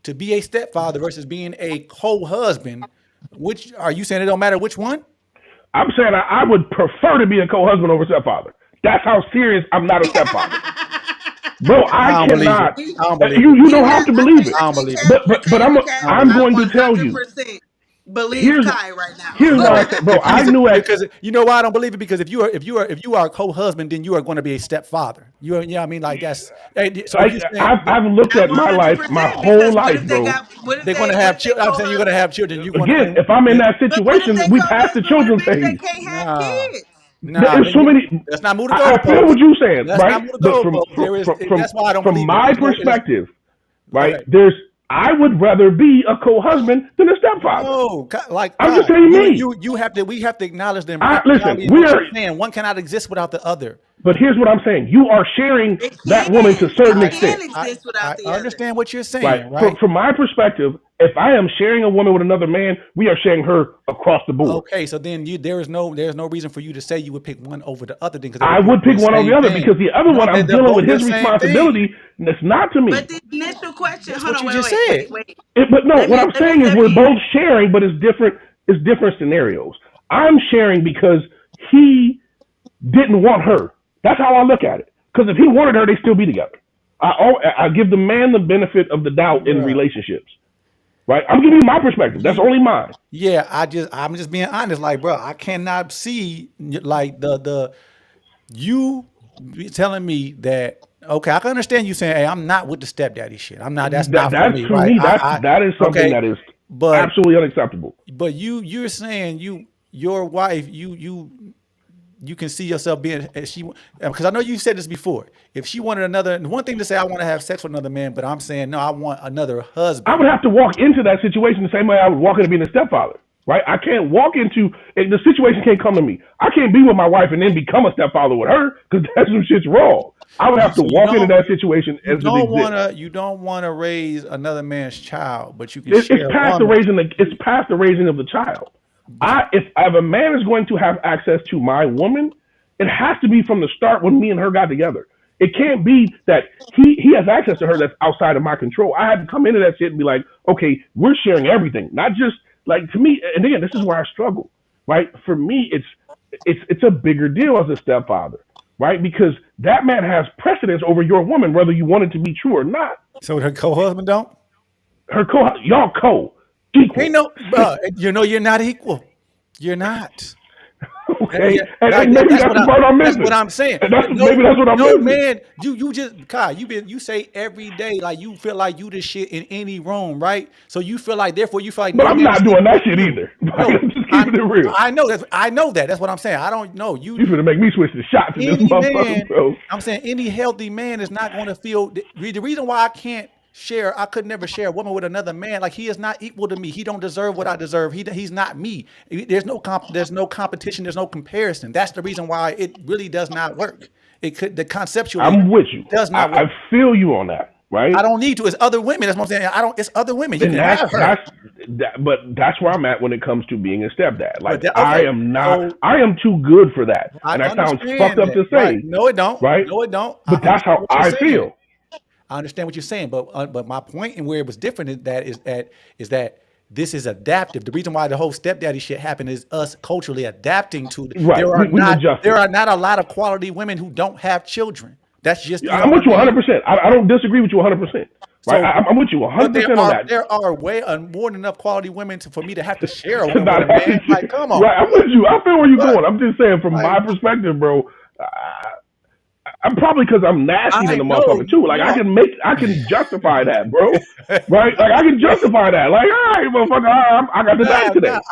to be a stepfather versus being a co-husband, which are you saying it don't matter which one? I'm saying I would prefer to be a co-husband over stepfather. That's how serious I'm not a stepfather, bro. I I don't believe it. cannot. We I don't believe You it. don't have to believe it, I don't believe it. but I don't I'm believe it. going I to tell you. 100% believe Here's Kai right now. here's why I No, say, bro. I knew at because you know why I don't believe it because if you are a co-husband, then you are going to be a stepfather. You know what I mean like that's so like you saying I've looked Not at my life, my 100% whole because what life, if they bro. got they're going to what have if they children. I'm saying you're going to co-husband? have children. You're going Again, to if I'm in that But what if situation, they we passed the co-husband with a children bitch that phase. can't have nah. kids? Nah, There's then so you many. let's not move the I feel what goalposts. you're saying, Let's right? not move the But goalposts. There is that's why I don't from believe it. my It is perspective, right? okay. I would rather be a co-husband than a stepfather. No, like I'm just God, saying me. you have to we have to acknowledge the Listen, impracticality in we what are. you're saying. One cannot exist without the other. But here's what I'm saying: you are sharing It that woman to a can. certain It I extent. can I exist without I the other. understand what you're Right. saying, right? From my perspective, if I am sharing a woman with another man, we are sharing her across the board. Okay, so then there's no reason for you to say you would pick one over the other thing because they I would both would do pick the one over same the other thing. because the other No, one I'm they're dealing with both the his same thing. responsibility, and it's not to But me. the initial question, That's hold what on, you just said. wait. But no, what I'm Let me saying is let we're me both sharing, but it's different. It's different scenarios. I'm sharing because he didn't want her. That's how I look at it. Because if he wanted her, they still be together. I give the man the benefit of the doubt in Bruh. relationships. Right? I'm giving you my perspective. That's You only mine. yeah, I'm just being honest. Like, bro, I cannot see like the you telling me that okay, I can understand you saying, hey, I'm not with the stepdaddy shit. I'm not. That's not for That's me, to right? me. That is something Okay, that is but absolutely unacceptable. you're saying your wife you can see yourself being as she because I know you said this before. If she wanted another, one thing to say I want to have sex with another man, but I'm saying no, I want another I husband. would have to walk into that situation the same way I would walk into being a stepfather. right? I can't walk into the situation. Can't come to me. I can't be with my wife and then become a stepfather with her because that's some shit's wrong. I would have to So you walk into don't that situation you as it don't exists. wanna you don't wanna raise another man's child, but you can It's share a past the woman. raising. It's past the raising of the child. If a man is going to have access to my woman, it has to be from the start when me and her got together. It can't be that he has access to her that's outside of my control. I had to come into that shit and be like, okay, we're sharing everything, not just like to me. And again, this is where I struggle, right? For me, it's a bigger deal as a stepfather, right? Because that man has precedence over your woman, whether you want it to be true or not. So her co-husband don't? Her y'all Ain't equal. no, you know you're not equal. You're not. Okay, Yeah, and maybe that's that's what the part I'm that's what missing. I'm saying. And that's No, maybe that's what I'm no missing. man, you just Kai, you say every day like you feel like you the shit in any room, right? So you feel like therefore you feel like But no I'm man is not doing equal that to shit you. either. No, I'm just I'm keeping it real. I know that. That's what I'm saying. I don't know you. You finna make me switch the shots in this Any motherfucker, man, bro. I'm saying any healthy man is not going to feel the reason why I could never share a woman with another man. Like he is not equal to me. He don't deserve what I deserve. He's not me. There's no competition. There's no comparison. That's the reason why it really does not work. It could the conceptually I'm with you. does not I work. feel you on that, I right? don't need to. It's other women. That's what I'm saying. I don't. It's other women. You And can have her. but that's where I'm at when it comes to being a stepdad. But Like that, okay. So I am too good for that, I and that sounds fucked understand up that. to Right. say, No, it don't. right? No, it don't. I But that's understand how what you're I saying. feel. I understand what you're saying, but my point and where it was different is that this is adaptive. The reason why the whole stepdaddy shit happened is us culturally adapting to. Right? We've There adjusted. are not a lot of quality women who don't have children. That's just I'm with I you mean, 100%. I don't disagree with you 100%. Right? so I'm with you but 100% on that. there are way more than enough quality women for me to have to share a To woman with not a have to man. Like, come on, right. I'm with you. I feel where you're but going. I'm just saying from like my perspective, bro. I'm probably because I'm nasty than I the know motherfucker too. Like you are. I can justify that, bro. Right? Like I can justify that. Like, all right, motherfucker, I got the dice Nah, today.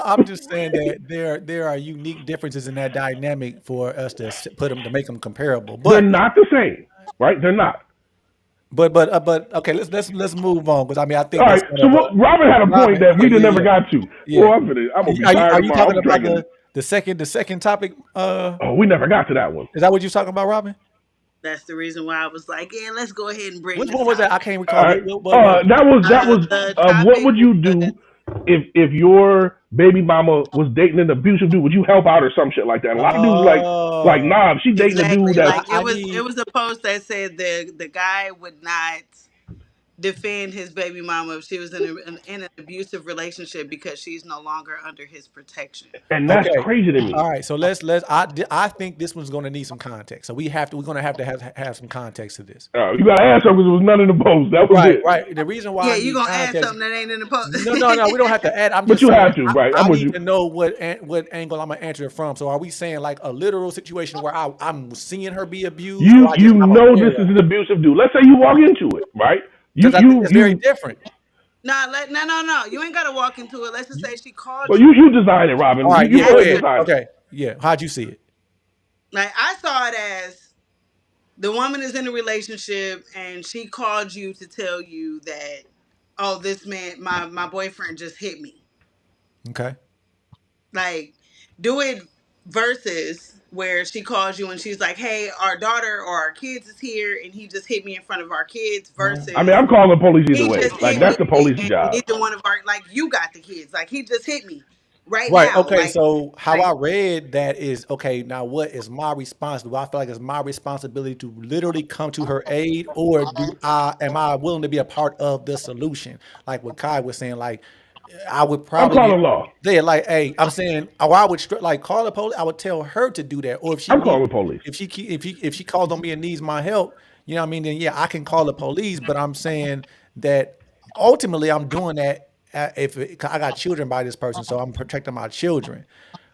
I'm just saying that there are unique differences in that dynamic for us to put them to make them comparable. They're not the same, right? They're not. But okay, let's move on because I mean I All think right. that's kind So of what, Robin had a point Robin. that we Yeah, didn't yeah, never yeah, got to. yeah. Well, I'm gonna be tired Are you tomorrow. talking I'm about drinking. the second topic? Oh, we never got to that one. Is that what you're talking about, Robin? That's the reason why I was like, yeah, let's go ahead and bring Which one this was that? out. I can't All recall. right. What was it? The What topic would you was do if your baby mama was dating an abusive dude? Would you help out or some shit like that? And a lot of dudes like Oh, nah, if she dating a dude exactly that's like I it need. was a post that said the guy would not defend his baby mama if she was in an abusive relationship because she's no longer under his protection. and that's Okay. crazy to me. All right. So I think this one's going to need some context. So we're going to have some context to this. You gotta ask her because there was none in the post. That was Right. it. Right. The reason why Yeah, I you need gonna add context. something that ain't in the post. No. We don't have to add. I'm But just you saying have to, right? I'm I with need you. to know what angle I'm gonna answer it from. So are we saying like a literal situation where I'm seeing her be abused, or I'm This aware is of an it? abusive dude. Let's say you walk into it, right? Because I think that's very different. No. You ain't gotta walk into it. Let's just say she called Well, you you design it, All Robin. right. You Yeah. go Go ahead and ahead. design it. Okay. Yeah. How'd you see it? like I saw it as the woman is in a relationship and she called you to tell you that, oh, this man, my boyfriend just hit me. Okay. Like, do it versus where she calls you and she's like, hey, our daughter or our kids is here and he just hit me in front of our kids I mean, versus I'm calling the police either he way. just Like hit me that's the police's and job. neither one of our, like, you got the kids. Like, he just hit me right Right. now. Okay. So how Like I read that is okay. Now, what is my response? Do I feel like it's my responsibility to literally come to her aid, or am I willing to be a part of the solution? Like what Kai was saying, like I would I'm probably calling law. say like, hey, I'm saying, oh, I would like call the police. I would tell her to do that, or if she I'm need, calling the police. if she calls on me and needs my help, you know what I mean? Then yeah, I can call the police. But I'm saying that ultimately I'm doing that if 'cause I got children by this person, so I'm protecting my children.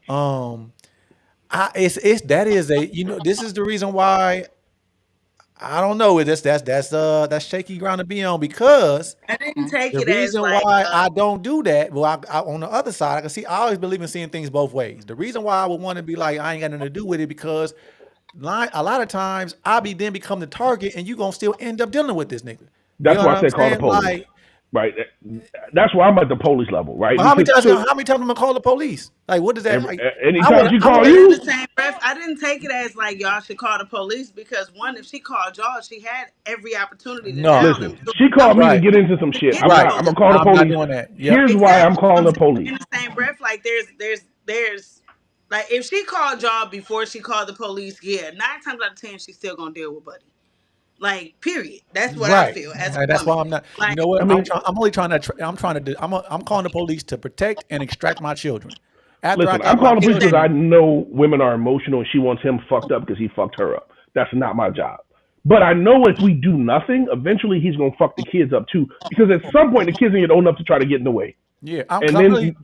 Um, it's that is a this is the reason why I don't know. That's shaky ground to be on because I didn't take the it as reason like why I don't do that, well, on the other side, I can see. I always believe in seeing things both ways. The reason why I would want to be like I ain't got nothing to do with it because a lot of times I then become the target, and you gonna still end up dealing with this nigga. You That's know what why I I'm say call the saying? police. right? That's why I'm at the police level, right? Well, Because so how many times am I call the police? Like, what is that? every, Like, anytime she I call would. But in the you, same breath, I didn't take it as like y'all should call the police because one, if she called y'all, she had every opportunity to No, dial them listen, to she a called me number to right, get into some to shit. get I'm the right. not. I'm gonna police. call the I'm not police. doing that. Yep. Here's why I'm Exactly. calling I'm the saying, but police. in the same breath, like there's like if she called y'all before she called the police, yeah, 9 times out of 10 she's still gonna deal with Buddy. Like, period. That's what I Right. feel as And a that's woman. why I'm not. You Like, know what? I mean, I'm only trying to. I'm trying to do. I'm calling the police to protect and extract my children. After I listen, I'm got my calling the police because I children, know women are emotional and she wants him fucked up because he fucked her up. That's not my job. But I know if we do nothing, eventually he's gonna fuck the kids up too. Because at some point the kids gonna get old enough to try to get in the way, yeah, and I'm really.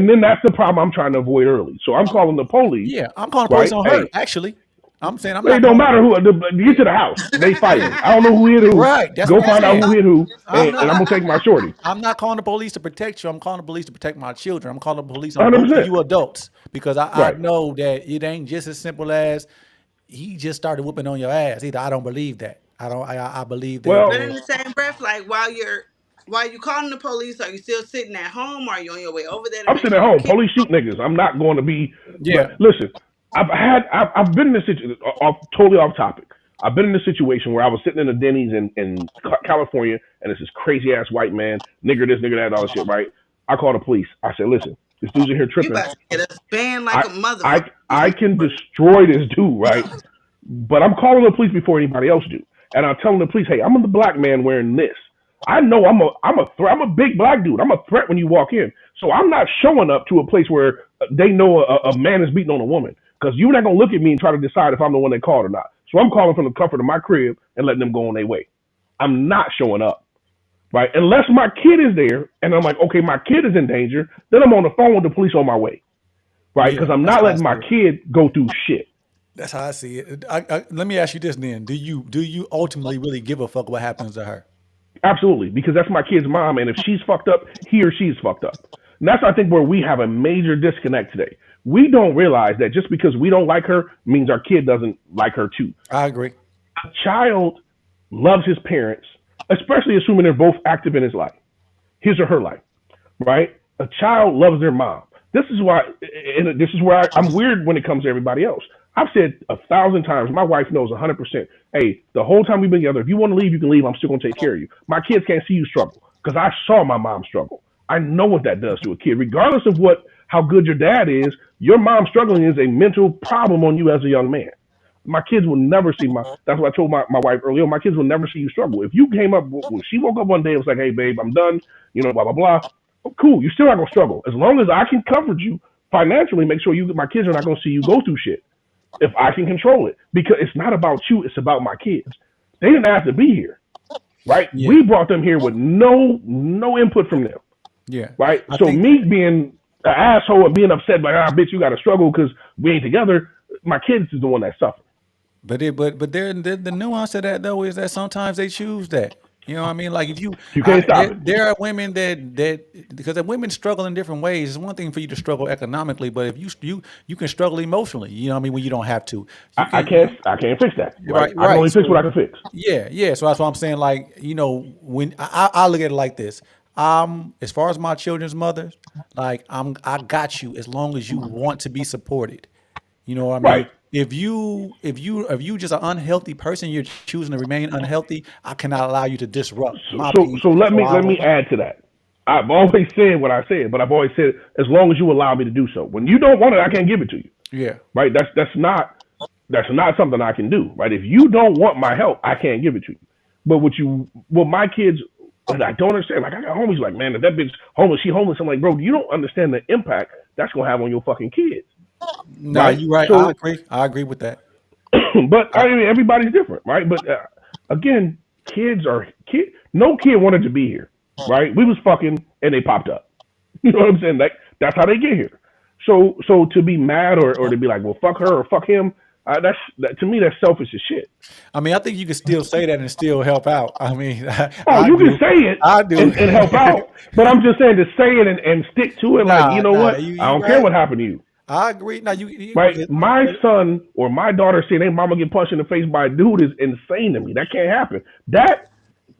then that's the problem I'm trying to avoid early. So I'm calling the police, Yeah, I'm calling the police right? on her. Hey, Actually, I'm saying I'm it not don't calling. matter who. Get to the house. They fighting. I don't know who hit who. Right. That's Go what I'm find out saying. who hit who, I'm and I'm not. gonna take my shorty. I'm not calling the police to protect you. I'm calling the police to protect my children. I'm calling the police on both of 100%. you adults because I Right. know that it ain't just as simple as he just started whooping on your ass. Either I don't believe that. I don't. I believe that. but Well, in the same breath, like while you calling the police, are you still sitting at home? Or are you on your way over there to I'm make sitting sure at your home. kids? Police shoot niggas. I'm not going to be. But Yeah. listen, I've been in this situation. Totally off topic. I've been in a situation where I was sitting in a Denny's in California, and it's this crazy ass white man, nigger this, nigger that, all this shit. Right? I called the police. I said, listen, this dude's in here You tripping. about to get us banned I like a I motherfucker. I can destroy this dude, right? But I'm calling the police before anybody else do, and I'm telling the police, hey, I'm the black man wearing this. I know I'm a threat. I'm a big black dude. I'm a threat when you walk in. So I'm not showing up to a place where they know a man is beating on a woman because you're not gonna look at me and try to decide if I'm the one they called or not. So I'm calling from the comfort of my crib and letting them go on their way. I'm not showing up, right? Unless my kid is there and I'm like, okay, my kid is in danger. Then I'm on the phone with the police on my way, right? Yeah. Because I'm That's not how I letting my see it. kid go through shit. That's how I see it. Let me ask you this then: Do you ultimately really give a fuck what happens to her? Absolutely, because that's my kid's mom, and if she's fucked up, he or she's fucked up. And that's I think where we have a major disconnect today. We don't realize that just because we don't like her means our kid doesn't like her too. I agree. A child loves his parents, especially assuming they're both active in his life, his or her life, right? A child loves their mom. This is why, and this is where I'm weird when it comes to everybody else. I've said 1,000 times, my wife knows 100%. Hey, the whole time we've been together, if you want to leave, you can leave. I'm still going to take care of you. My kids can't see you struggle because I saw my mom struggle. I know what that does to a kid. Regardless of how good your dad is, your mom struggling is a mental problem on you as a young man. My kids will never see my. That's what I told my wife earlier. My kids will never see you struggle. If you came up, when she woke up one day and was like, "Hey, babe, I'm done," blah blah blah. Oh, cool. You're still not gonna struggle as long as I can comfort you financially. Make sure my kids are not gonna see you go through shit if I can control it. Because it's not about you. It's about my kids. They didn't have to be here, right? Yeah. We brought them here with no input from them, Yeah. right? I So think. me being an asshole and being upset like, bitch, you got to struggle because we ain't together. My kids is the one that suffers. But the nuance of that though is that sometimes they choose that. You know what I mean? Like if you, You can't stop it. there are women that because the women struggle in different ways. It's one thing for you to struggle economically, but if you can struggle emotionally. You know what I mean? When you don't have to, you I can. can't fix that, right? Right, I can right. only fix what So I can fix. yeah, yeah. So that's what I'm saying. Like when I look at it like this. As far as my children's mothers, like I got you as long as you want to be supported. You know what I Right. mean? If you just an unhealthy person, you're choosing to remain unhealthy. I cannot allow you to disrupt So my so peace. so let So me I let will. me add to that. I've always said what I said, but I've always said as long as you allow me to do so. When you don't want it, I can't give it to you. Yeah, Right? That's not something I can do. Right? If you don't want my help, I can't give it to you. But my kids, and I don't understand. Like I got homies like, man, if that bitch homeless, she homeless. I'm like, bro, you don't understand the impact that's gonna have on your fucking kids, no, right? you're right. I So, agree. I agree with that. but I, I mean, everybody's different, right? But again, no kid wanted to be here, right? We was fucking and they popped up. You know what I'm saying? Like that's how they get here. So to be mad or to be like, well, fuck her or fuck him, to me that's selfish as shit. I mean, I think you can still say that and still help out. I mean, Oh, I you can do. say it I do. and help out, but I'm just saying to say it and stick to it. Like you know Nah. what? I You don't care right. what happened to you. I agree. Now Right? My son or my daughter seeing their mama get punched in the face by a dude is insane to me. That can't happen. That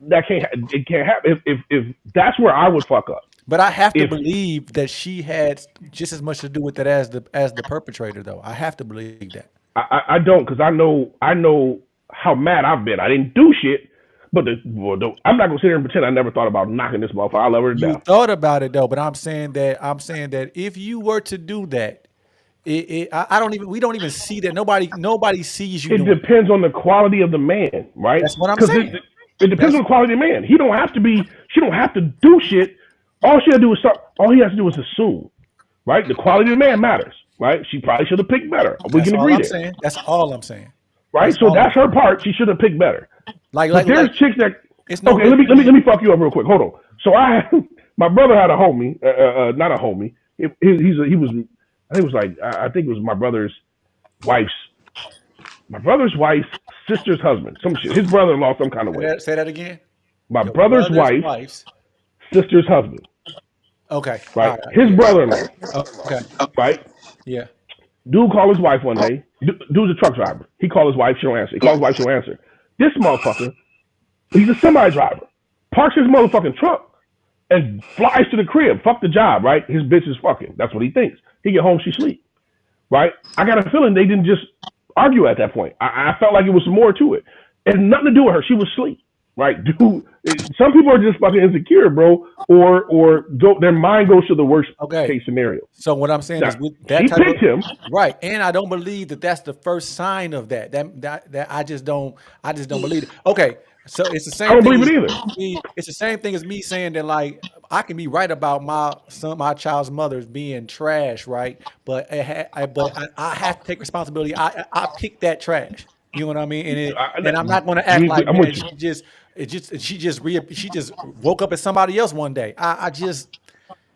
that can't it can't happen. If that's where I would fuck up. But I have to If believe that she had just as much to do with it as the perpetrator, though. I have to believe that. I don't, because I know how mad I've been. I didn't do shit, but I'm not gonna sit here and pretend I never thought about knocking this motherfucker. I love her to You death. thought about it though, but I'm saying that if you were to do that, I don't even we don't even see that. Nobody sees you It doing that. depends on the quality of the man, right? That's what I'm Because saying. it depends That's on the quality of the man. He don't have to be. She don't have to do shit. All she has to do is start. All he has to do is assume, right? The quality of the man matters, right? She probably should have picked better. We that's can all agree I'm there, saying. That's all I'm saying. right? That's So all I'm that's her saying. part. She should have picked better. Like But like there's like chicks that. it's no Okay, let me different let me than let me fuck you up real quick. Hold on. So my brother had a homie, not a homie. He was, I think it was like, I think it was wife's my brother's wife's sister's husband. Some shit. His brother-in-law, some kind of way. say that again. My Your brother's brother's wife's wife's. sister's husband, Okay. All right? right. His Yeah. brother-in-law, Okay. right? Yeah. Dude called his wife one day. Dude's a truck driver. He called his wife. She don't answer. He calls his wife. She don't answer. This motherfucker, he's a semi driver. Parks his motherfucking truck and flies to the crib. Fuck the job, right? His bitch is fucking. That's what he thinks. He get home, she sleep, right? I got a feeling they didn't just argue at that point. I felt like it was more to it. It had nothing to do with her. She was asleep, right? Dude, some people are just fucking insecure, bro, or their mind goes to the worst Okay. case scenario. So what I'm saying Now, is with that she type of picked him. right, and I don't believe that that's the first sign of that. That I just don't believe it. Okay, so it's the I same don't thing believe as it either. me. It's the same thing as me saying that like I can be right about my child's mother's being trash, right? But I have to take responsibility. I picked that trash. You know what I mean? And I'm not going to act like I'm with man, you. she just woke up as somebody else one day. I just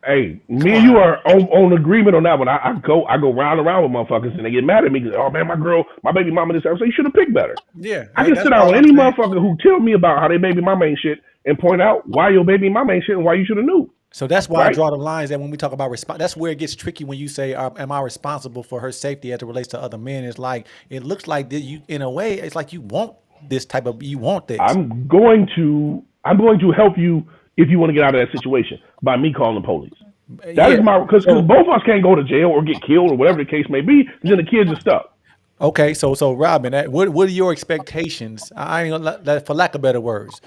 Hey, come me and on you now. are on agreement on that one. I go round and round with motherfuckers and they get mad at me because, oh man, my baby mama this. I say you should have picked better. Yeah, I can that's sit down all with I'm any saying. motherfucker who tell me about how they baby mama ain't shit and point out why your baby mama ain't shit and why you should have knew, So that's why I right? draw the lines that when we talk about response, that's where it gets tricky when you say, "Am I responsible for her safety as it relates to other men?" It's like it looks like that you, in a way, it's like you want this. I'm going to help you if you want to get out of that situation by me calling the police. That is Yeah. my because So both of us can't go to jail or get killed or whatever the case may be. Then the kids are stuck. okay, so Robin, what are your expectations? I ain't gonna for lack of better words,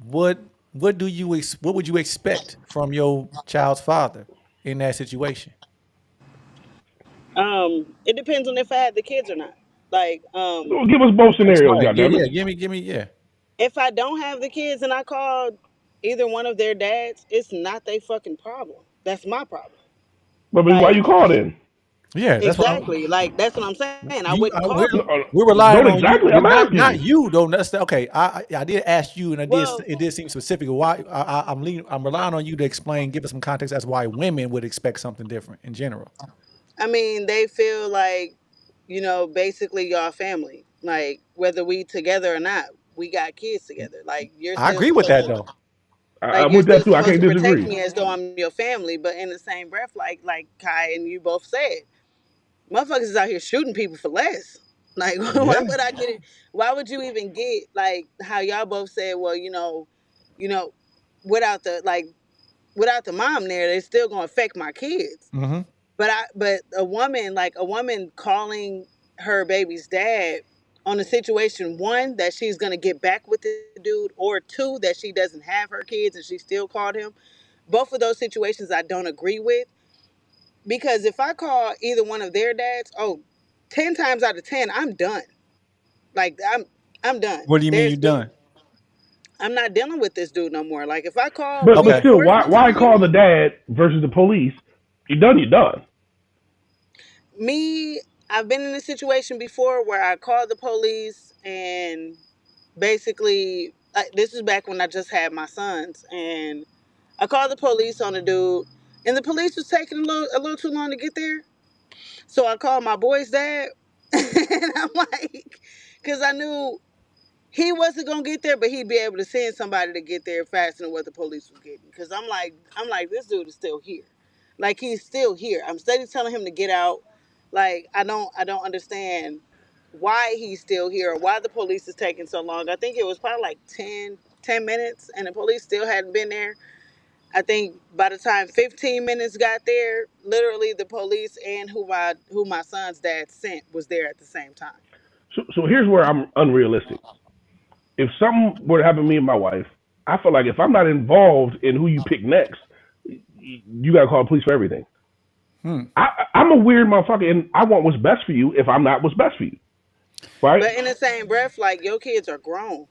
what what would you expect from your child's father in that situation? It depends on if I had the kids or not. Like, Well, give us both scenarios, Explain. Yeah, goddammit. yeah. Give me. Yeah. if I don't have the kids and I called either one of their dads, it's not their fucking problem. That's my problem. But why Like, you call in? Yeah, that's what exactly. Like, that's what I'm saying. I you. wouldn't call them. We're relying Don't on you. exactly. I'm asking Not you. you though. That's okay. I did ask you, and Well, it did seem specific. Why I'm relying on you to explain, give us some context as why women would expect something different in general. I mean, they feel like, basically y'all family. Like, whether we together or not, we got kids together. Like, I agree with that though. I'm you're with that still too. I supposed can't to protect disagree. me as though I'm your family, but in the same breath, like Kai and you both said, motherfuckers is out here shooting people for less. Like, why Yeah. would I get it? Why would you even get like how y'all both said? Well, you know, without the without the mom there, it's still gonna affect my kids. Hmm. But a woman calling her baby's dad on a situation, one, that she's gonna get back with the dude, or two, that she doesn't have her kids and she still called him. Both of those situations I don't agree with, because if I call either one of their dads, 10 times out of 10, I'm done. Like, I'm done. What do you mean you done? I'm not dealing with this dude no more. Like, if I call But Okay. still, why reinforcements why on call you, the dad versus the police? You done. You done. me, I've been in a situation before where I called the police and basically, this is back when I just had my sons, and I called the police on the dude, and the police was taking a little too long to get there. So I called my boy's dad, and I'm like, because I knew he wasn't gonna get there, but he'd be able to send somebody to get there faster than what the police was getting. Because I'm like, this dude is still here. Like, he's still here. I'm steady telling him to get out. Like, I don't understand why he's still here or why the police is taking so long. I think it was probably like 10. 10 minutes, and the police still hadn't been there. I think by the time 15 minutes got there, literally the police and who my son's dad sent was there at the same time. So here's where I'm unrealistic. If something were to happen to me and my wife, I feel like if I'm not involved in who you pick next, you gotta call the police for everything. I'm a weird motherfucker, and I want what's best for you. If I'm not what's best for you, right? But in the same breath, like your kids are grown.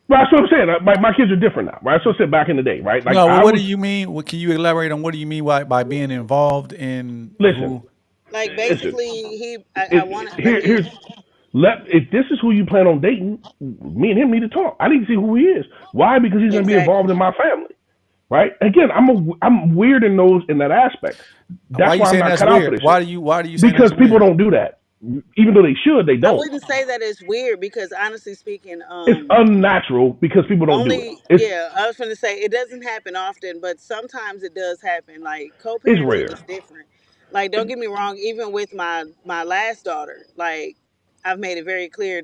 Right, that's what I'm saying. My kids are different now, right? So I said back in the day, right? Like No, well, I what do was you mean? What can you elaborate on? What do you mean by being involved in listen, who? Like listen. basically, I wanted Here's again. let if this is who you plan on dating, me and him need to talk. I need to see who he is. Why? Because he's going to be Exactly. involved in my family, right? Again, I'm weird in that aspect. Why That's you why I'm saying not that's cut out for weird? this shit. Why do you saying Because that's people weird? don't do that, even though they should. They I don't. wouldn't say that it's weird because honestly speaking, It's unnatural because people don't do it. only It's yeah, I was going to say it doesn't happen often, but sometimes it does happen. Like it's co-parenting is rare. different. Like don't get me wrong, even with my last daughter, like I've made it very clear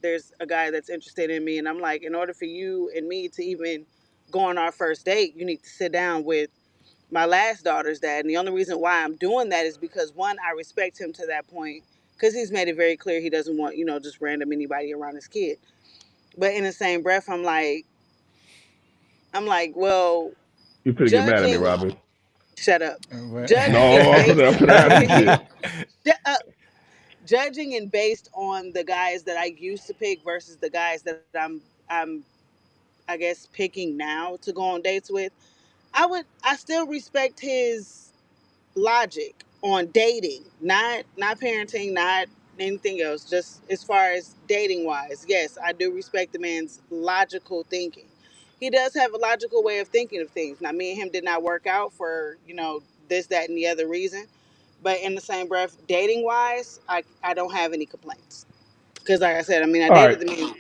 there's a guy that's interested in me, and I'm like, in order for you and me to even go on our first date, you need to sit down with my last daughter's dad. And the only reason why I'm doing that is because one, I respect him to that point because he's made it very clear he doesn't want, just random anybody around his kid. But in the same breath, I'm like, well, You finna get mad at me, judging, Robin. shut up. What? Judging and No, I'm based, finna ask some shit. shut up. Judging and based on the guys that I used to pick versus the guys that I'm, I guess, picking now to go on dates with, I still respect his logic on dating, not parenting, not anything else. Just as far as dating wise, yes, I do respect the man's logical thinking. He does have a logical way of thinking of things. Now, me and him did not work out for this, that, and the other reason. But in the same breath, dating wise, I don't have any complaints because, like I said, I mean, I All right. dated the man.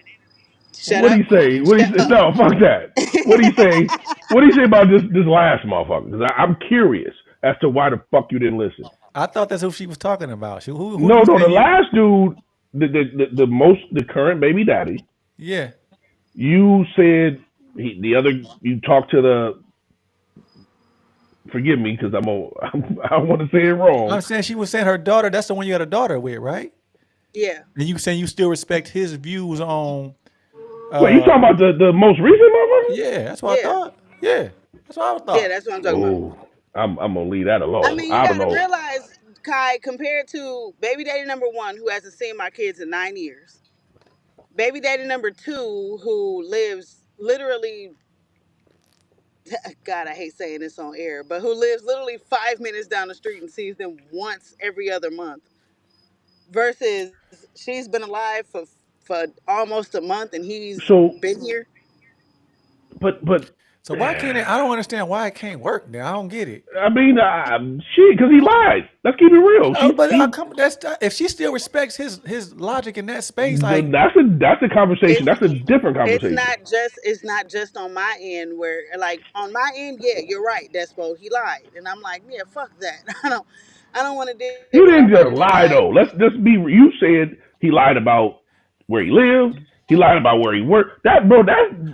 Shut What do up. you say? What do you Shut say? up. No, fuck that. What do you say? What do you say about this last motherfucker? Because I'm curious as to why the fuck you didn't listen. I thought that's who she was talking about. Who No, you no, the saying you? last dude, the current baby daddy. Yeah, You said the other. You talked to the. Forgive me because I want to say it wrong. I'm saying she was saying her daughter. That's the one you had a daughter with, right? Yeah. And you saying you still respect his views on? Wait, you Uh, talking about the most recent motherfucker? yeah, that's what I Yeah. thought. Yeah, that's what I Yeah. thought. That's what I'm talking about. Oh, I'm gonna leave that I alone. mean, you I don't got to know. realize, Kai, compared to baby daddy number one, who hasn't seen my kids in 9 years, baby daddy number two, who lives literally, God, I hate saying this on air, but who lives literally 5 minutes down the street and sees them once every other month, versus she's been alive for almost a month and he's So, been here. but So why can't it? I don't understand why it can't work. Now I don't get it. I mean, shit, because he lied. Let's keep it real. Oh, but I He come. That's if she still respects his logic in that space. Like, that's a conversation. It's That's a different it's conversation. not just on my end where, like, on my end, yeah, you're right, Despo, he lied, and I'm like, yeah, fuck that. I don't want to deal with it. You I'd didn't rather just just lie like, though. Let's just be. You said he lied about where he lived. He lied about where he worked. That bro,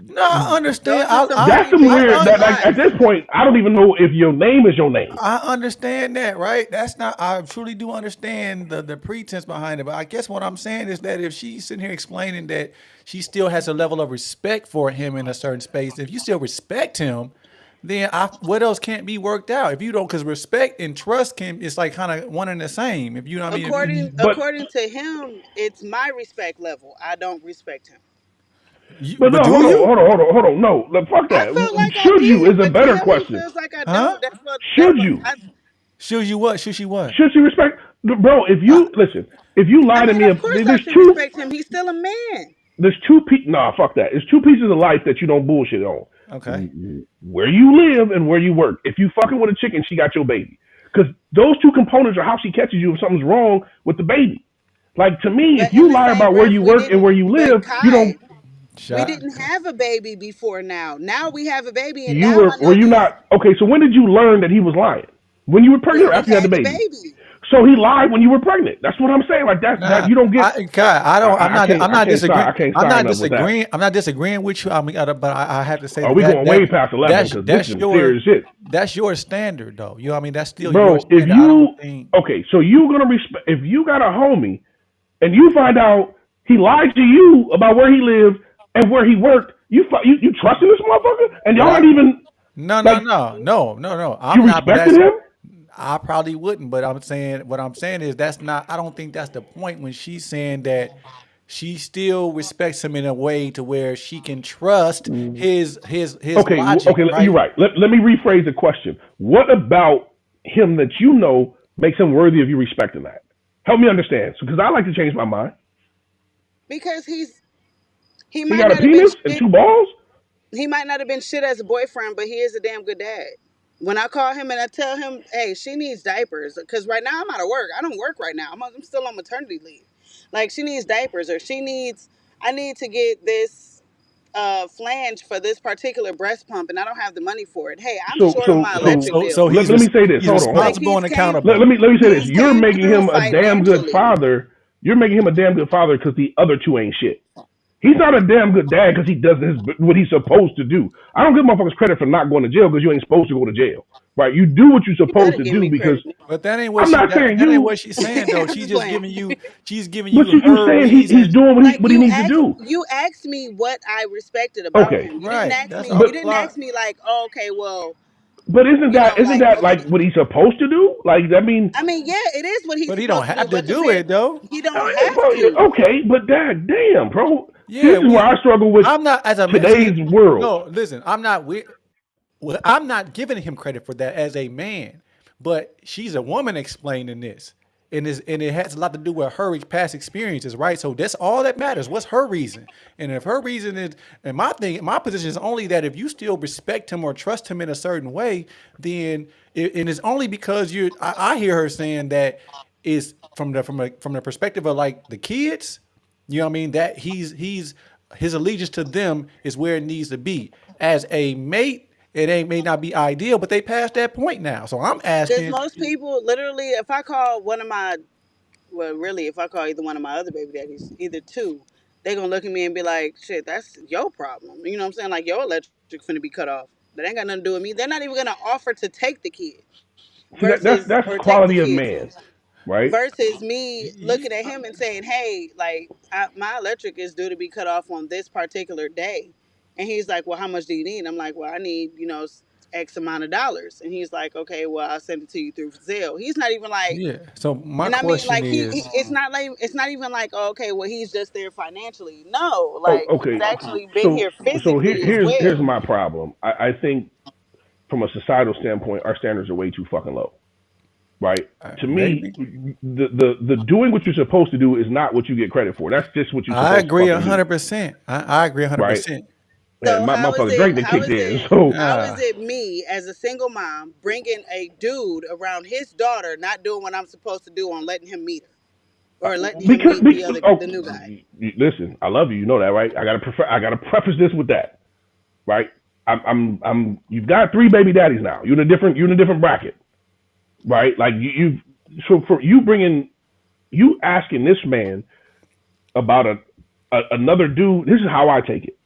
no, I understand. those are some that's pretty some basic weird. That like at lies. this point, I don't even know if your name is your name. I understand that, right? That's not. I truly do understand the pretense behind it. But I guess what I'm saying is that if she's sitting here explaining that she still has a level of respect for him in a certain space, if you still respect him, then what else can't be worked out? If you don't, because respect and trust can, it's like kind of one and the same. If you know what I mean, if you according But according to him, it's my respect level. I don't respect him. but no, but do hold on, you? hold on, hold on, hold on. No, look, fuck I that. felt like I Should you did, is a but to better him he question. feels like I Huh? don't. That's Should what you? Should you what? Should she what? Should she respect, bro? If Uh, you listen, if you I lie to mean, me, of course I there's should two. respect him. He's still a man. There's two pe- Nah, fuck that. There's two pieces of life that you don't bullshit on. okay. Where you live and where you work. If you fucking with a chicken, she got your baby. Because those two components are how she catches you if something's wrong with the baby. Like to me, if But in you the lie same about where breath, you we work and didn't. where you But live, you Kai, don't. we Shot. didn't have a baby before now. Now we have a baby, and You now I were know you he's not okay? So when did you learn that he was lying? When you were when pregnant or we after you had the had the baby? baby. So he lied when you were pregnant. That's what I'm saying. Like that Nah, you don't get. God, I don't. I'm I not. can't. I'm not disagreeing. I can't I'm not sign up with that. disagreeing. I'm not disagreeing with you. I mean, but I have to say Are that we going way past 11? Because this is that's some your serious shit, standard though. You know what I mean? That's still your bro. If standard. I you don't think. okay, so you gonna respect if you got a homie and you find out he lied to you about where he lived and where he worked, you trusting this motherfucker, and But y'all I not even no like no. you I'm not. But respected that's him. I probably wouldn't, but I'm saying what I'm saying is that's not. I don't think that's the point when she's saying that she still respects him in a way to where she can trust his Okay, logic, okay, you're right? right. Let me rephrase the question. What about him that you know makes him worthy of you respecting that? Help me understand, because I like to change my mind. because he He might got a not have been penis and shit. two balls. He might not have been shit as a boyfriend, but he is a damn good dad. When I call him and I tell him, hey, she needs diapers, because right now I'm out of work. I don't work right now. I'm still on maternity leave. Like, she needs diapers, or I need to get this flange for this particular breast pump, and I don't have the money for it. Hey, I'm So short on so my so electric So bill. let me say this. he's Hold on. Like, responsible and Let, accountable. let me say this. he's You're came making through him a damn good financially. father. You're making him a damn good father because the other two ain't shit. He's not a damn good dad because he does what he's supposed to do. I don't give motherfuckers credit for not going to jail because you ain't supposed to go to jail, right? You do what you're You supposed better to give do me because credit. But that ain't what I'm not saying that ain't you, what she's saying though. I'm She's just just playing. giving you but you her saying he's reason. doing Like, what he needs to do. you asked me what I respected about Okay, him. Right. That's but You didn't all. ask me like, oh, okay, well, isn't that like okay. what he's supposed to do? Like I mean, I mean, yeah, it is what he's But he don't supposed to do. have to But to do say it though. he don't have to, okay, but dad, damn, bro. See, Yeah, this is where I struggle with I'm not as a man. See, today's world. no, listen, I'm not. Well, I'm not giving him credit for that as a man, but she's a woman explaining this, and it has a lot to do with her past experiences, right? So that's all that matters. What's her reason? And if her reason is, and my position is only that if you still respect him or trust him in a certain way, then and it's only because I hear her saying that is from the perspective of like the kids. You know what I mean? That he's his allegiance to them is where it needs to be. As a mate, it ain't may not be ideal, but they passed that point now. So I'm because asking, most people literally, if I call one of my, well, really, if I call either one of my other baby daddies, either two, they gonna look at me and be like, shit, that's your problem. You know what I'm saying? Like, your electric finna be cut off. That ain't got nothing to do with me. They're not even gonna offer to take the kid See, versus that's or take the quality of kids man, right? versus me y- looking at him and saying, "Hey, like my electric is due to be cut off on this particular day," and he's like, "Well, how much do you need?" I'm like, "Well, I need X amount of dollars," and he's like, "Okay, well, I'll send it to you through Zelle." He's not even like, yeah. So my and I mean, question like is, it's not even like, oh, okay, well, he's just there financially. No, Oh, like he's okay. actually been So here here, physically as here's well. my problem. I think from a societal standpoint, our standards are way too fucking low, right? To me, maybe the doing what you're supposed to do is not what you get credit for. That's just what you're I supposed to agree fucking do, 100%. I agree right? 100%. And So my fucking Drake that kicked in. So how is Uh, it me as a single mom bringing a dude around his daughter not doing what I'm supposed to do on letting him meet her or letting him meet the new guy? listen, I love you. You know that, right? I gotta preface this with that, right? You've got three baby daddies now. You're in a different bracket, right? Like so for you bringing you asking this man about another dude. This is how I take it.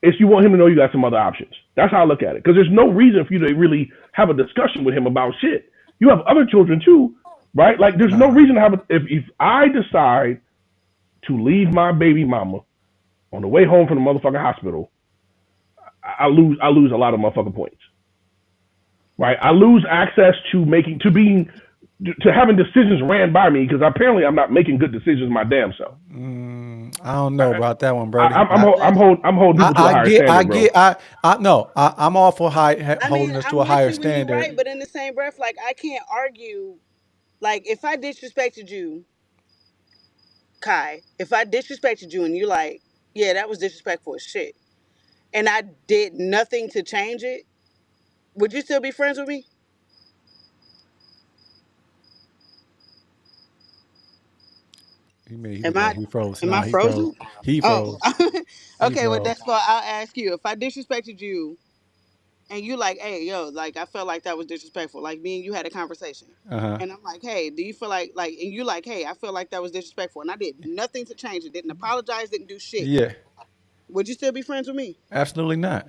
It's you want him to know you got some other options. That's how I look at it. Because there's no reason for you to really have a discussion with him about shit. You have other children too, right? Like there's no nah. reason to have if I decide to leave my baby mama on the way home from the motherfucking hospital, I lose a lot of motherfucking points, right? I lose access to being to having decisions ran by me because apparently I'm not making good decisions my damn self. I don't know I, about that one, Brody. I'm holding people to a higher I standard, bro. get, I no, I'm all for I mean, holding us to I'm a with higher you when you're right, standard. but in the same breath, like I can't argue. Like if I disrespected you, Kai, if I disrespected you and you like, yeah, that was disrespectful as shit, and I did nothing to change it, would you still be friends with me? He Am no, I he froze. am I No, he froze. frozen? He Oh, froze. He okay. Well, froze. that's why I'll ask you. If I disrespected you and you like, hey, yo, like I felt like that was disrespectful. Like me and you had a conversation, Uh huh. and I'm like, hey, do you feel like, and you like, hey, I feel like that was disrespectful, and I did nothing to change it. Didn't apologize. Didn't do shit. Yeah. Would you still be friends with me? Absolutely not.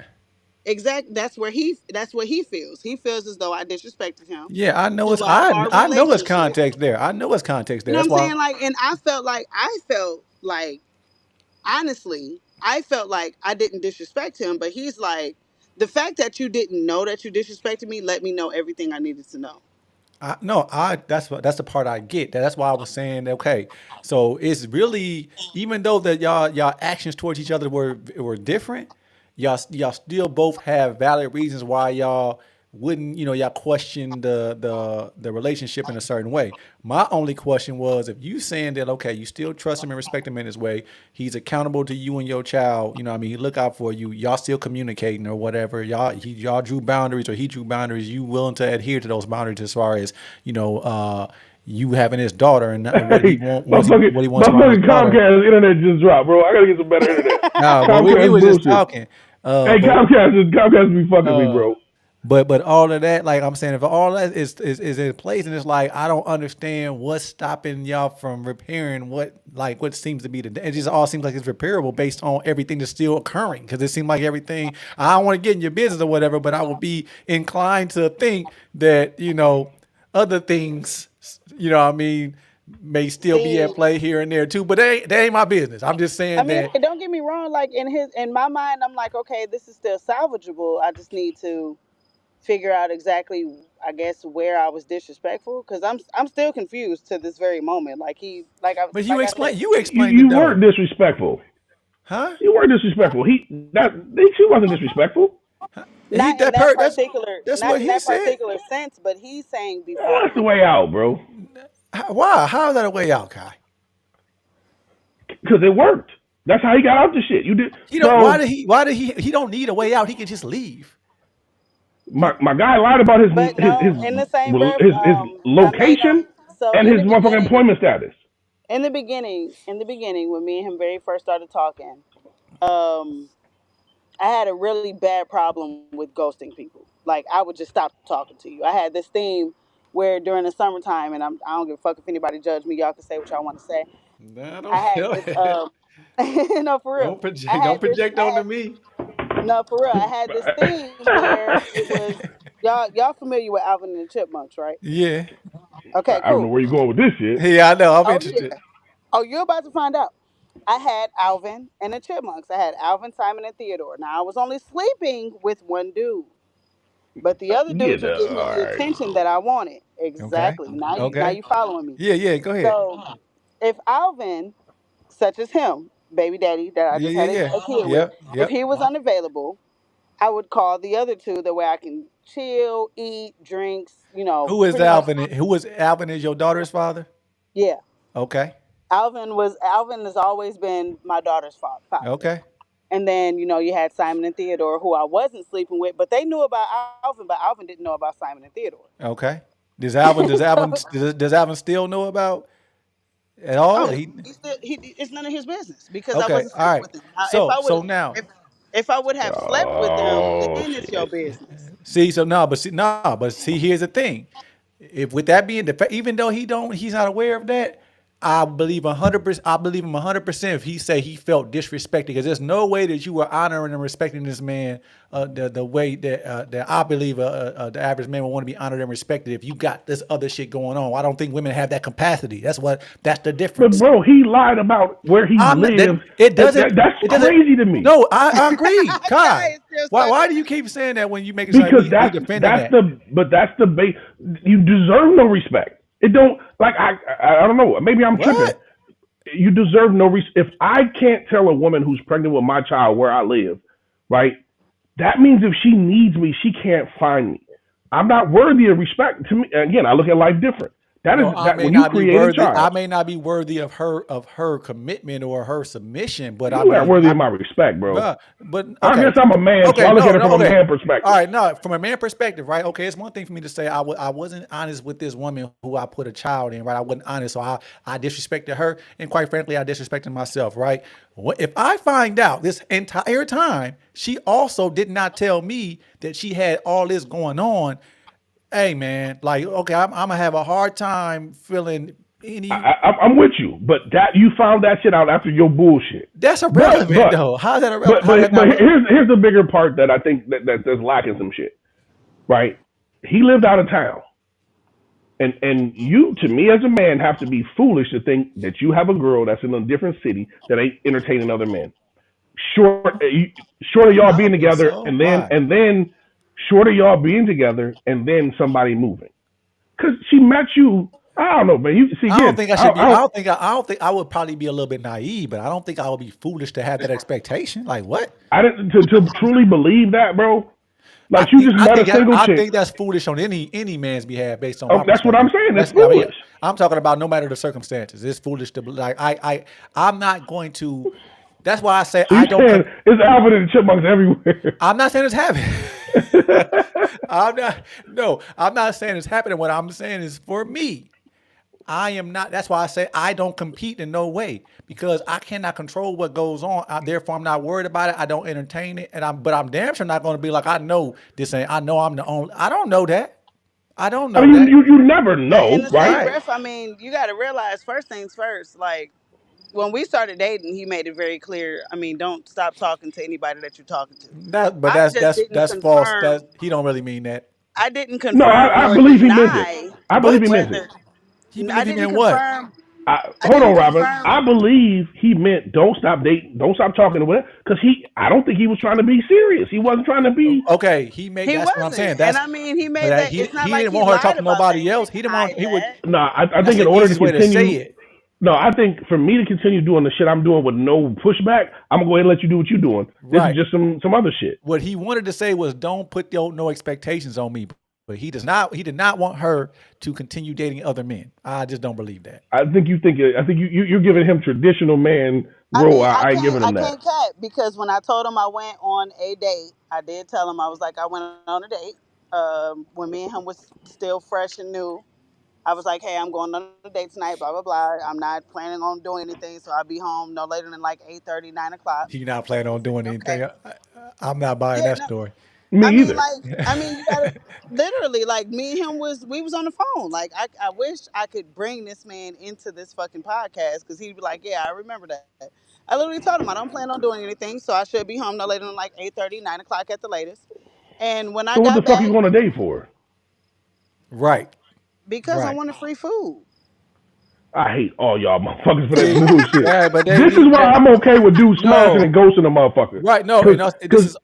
Exact. That's where he. That's what he feels. He feels as though I disrespected him Yeah, I know it's throughout our I know it's relationship. context there. I know it's context You there. know what That's I'm why. saying? Like, and I felt like honestly, I felt like I didn't disrespect him, but he's like, the fact that you didn't know that you disrespected me let me know everything I needed to know. No, I that's the part I get. That's why I was saying okay. So it's really even though that y'all actions towards each other were different, y'all still both have valid reasons why y'all wouldn't y'all question the relationship in a certain way. My only question was if you saying that okay you still trust him and respect him in his way, he's accountable to you and your child. You know what I mean he look out for you. Y'all still communicating or whatever. Y'all drew boundaries or he drew boundaries. You willing to adhere to those boundaries as far as you know. You having his daughter and what he Hey, want what he wants around his motherfucking daughter. Comcast internet just dropped, bro. I gotta get some better internet. No, but we Comcast was just bullshit. talking. Hey, But Comcast be fucking me, uh, bro. but all of that, like I'm saying, if all that is in place, and it's like I don't understand what's stopping y'all from repairing what seems to be the. It just all seems like it's repairable based on everything that's still occurring. Because it seems like everything. I don't want to get in your business or whatever, but I would be inclined to think that other things, what I mean, may still be at See, play here and there too. But they ain't my business. I'm just I saying mean, that. hey, don't get me wrong. Like in my mind, I'm like, okay, this is still salvageable. I just need to figure out exactly, I guess, where I was disrespectful because I'm still confused to this very moment. Like But like I said, you You explained it you weren't though, disrespectful. huh? You weren't disrespectful. She wasn't disrespectful. He not in that that's not what in he that said. particular sense, but he's saying before That's the he way out, bro. Why? How is that a way out, Kai? Because it worked. That's how he got out the shit. You did He don't. so. Why did he? He don't need a way out. He can just leave. My guy lied about but no, in the same breath, his I made him. location So and his motherfucking employment status. in the beginning, when me and him very first started talking, um, I had a really bad problem with ghosting people. Like I would just stop talking to you. I had this theme where during the summertime, and I don't give a fuck if anybody judge me. Y'all can say what y'all want to say. Nah, I had this no, for real. don't project onto me. No, for real. I had this theme where it was y'all familiar with Alvin and the Chipmunks, right? Yeah, Okay, I don't know cool. where you're going with this shit. yeah, I know. I'm Oh yeah. interested. Oh, you're about to find out. I had Alvin and the Chipmunks. I had Alvin, Simon, and Theodore. Now I was only sleeping with one dude, but the other dudes Get were getting me all the right. attention that I wanted. Okay. Exactly. Now Okay. you following me. Yeah. Yeah. Go ahead. So if Alvin, such as him, baby daddy that I Yeah. just Yeah. had Yeah. a kid with, Yep. if Yep. he was unavailable, I would call the other two the way I can chill, eat, drinks, Who is pretty much. Alvin? Who is Alvin? Is your daughter's father? Yeah. Okay. Alvin has always been my daughter's father. Okay. And then, you had Simon and Theodore, who I wasn't sleeping with, but they knew about Alvin, but Alvin didn't know about Simon and Theodore. Okay. Does Alvin still know about at all? Oh, He it's none of his business because I okay. wasn't All sleeping right. with them. So now If I would have slept with them, Oh then it's your shit. business. see, so no, but see, here's the thing. If with that being the even though he's not aware of that, I believe 100%. I believe him 100%. If he say he felt disrespected, because there's no way that you were honoring and respecting this man the way that I believe the average man would want to be honored and respected. If you got this other shit going on, I don't think women have that capacity. That's the But difference. bro, he lied about where he I'm not, that lives. it doesn't That's it doesn't. crazy to me No, I agree, Guy Kai. is still Why stuck do on you it. keep saying that when you make it sound because like we defending that? that's the base. You deserve no respect. It don't like I don't know. Maybe I'm tripping. What? You deserve no respect. If I can't tell a woman who's pregnant with my child where I live, right? That means if she needs me, she can't find me. I'm not worthy of respect. To me, again, I look at life different. That No, is that when you create a I child, may not be worthy of her commitment or her submission, but I you aren't mean, worthy of my respect, bro. but I okay, guess I'm a man, so okay, I look no, at it no, from a okay, man all perspective. right. No, from a man perspective, right? Okay, it's one thing for me to say I wasn't honest with this woman who I put a child in, right? I wasn't honest, so I disrespected her, and quite frankly, I disrespected myself, right? If I find out this entire time she also did not tell me that she had all this going on, hey man, like okay, I'm gonna have a hard time feeling any. I'm with you, but that you found that shit out after your bullshit. That's But irrelevant but though. How's that but irrelevant? How but that but not relevant? here's the bigger part that I think that there's lacking some shit, right? He lived out of town. And you, to me as a man, have to be foolish to think that you have a girl that's in a different city that ain't entertaining other men. Short, short of y'all I being don't think together, so. and then Why? short of y'all being together, and then somebody moving. Cause she met you. I don't know, man. You see I don't again. think I should be. I don't think I would probably be a little bit naive, but I don't think I would be foolish to have that expectation. Like what? I didn't to truly believe that, bro. Like you just met a single I chick. think that's foolish on any man's behalf based on Oh, my that's what I'm perspective. saying. It's That's I mean, foolish. I'm talking about no matter the circumstances. It's foolish to like I'm not going to. That's why I say So you I don't. saying it's Alvin and the Chipmunks everywhere? I'm not saying it's happening. I'm not. No, I'm not saying it's happening. What I'm saying is for me. I am not. That's why I say I don't compete in no way because I cannot control what goes on. Therefore, I'm not worried about it. I don't entertain it, but I'm damn sure not going to be like I know this ain't. I know I'm the only. I don't know that. I don't I know mean, that. you never But in know, the right? same Right. breath, I mean, you got to realize first things first. Like when we started dating, he made it very clear. I mean, don't stop talking to anybody that you're talking to. But I just didn't that's false. confirm. That he don't really mean that. I didn't No, confirm I nor believe he meant it. deny I believe he What? meant it. whether He I believing didn't in what? confirm. I Hold didn't on, Robin. confirm. I believe he meant don't stop dating, don't stop talking to women, because I don't think he was trying to be serious. He wasn't trying to be. Okay, he made. He That's what I'm saying. wasn't, and That's I mean, he but made that. It's not he like didn't he want her to talk lied to about that. nobody He else. didn't He didn't want. hide He would. that. No, I That's think in the order to easiest way to say continue, it. no, I think for me to continue doing the shit I'm doing with no pushback, I'm gonna go ahead and let you do what you're doing. This is Right. just some other shit. What he wanted to say was don't put no expectations on me. But he did not want her to continue dating other men. I just don't believe that. I think you're giving him traditional man I role. mean, I I ain't can't giving I him that. can't cat because when I told him I went on a date, I did tell him I was like I went on a date. When me and him was still fresh and new, I was like, hey, I'm going on a date tonight. Blah blah blah. I'm not planning on doing anything, so I'll be home no later than like 8:30, 9 o'clock. He not planning on He said, doing okay. anything. I'm not buying Yeah, that no. story. Me either. I mean, you gotta literally like me and him we was on the phone. Like I wish I could bring this man into this fucking podcast because he'd be like, yeah, I remember that. I literally told him I don't plan on doing anything, so I should be home no later than like 8:30, 9 o'clock at the latest. And when I So what the got fuck you back, going on a date for? Right. because I Right. wanted free food. I hate all y'all motherfuckers for that See, bullshit. yeah, but This is why I'm okay with dudes smashing no, and ghosting a motherfucker. right. No, Cause, and cause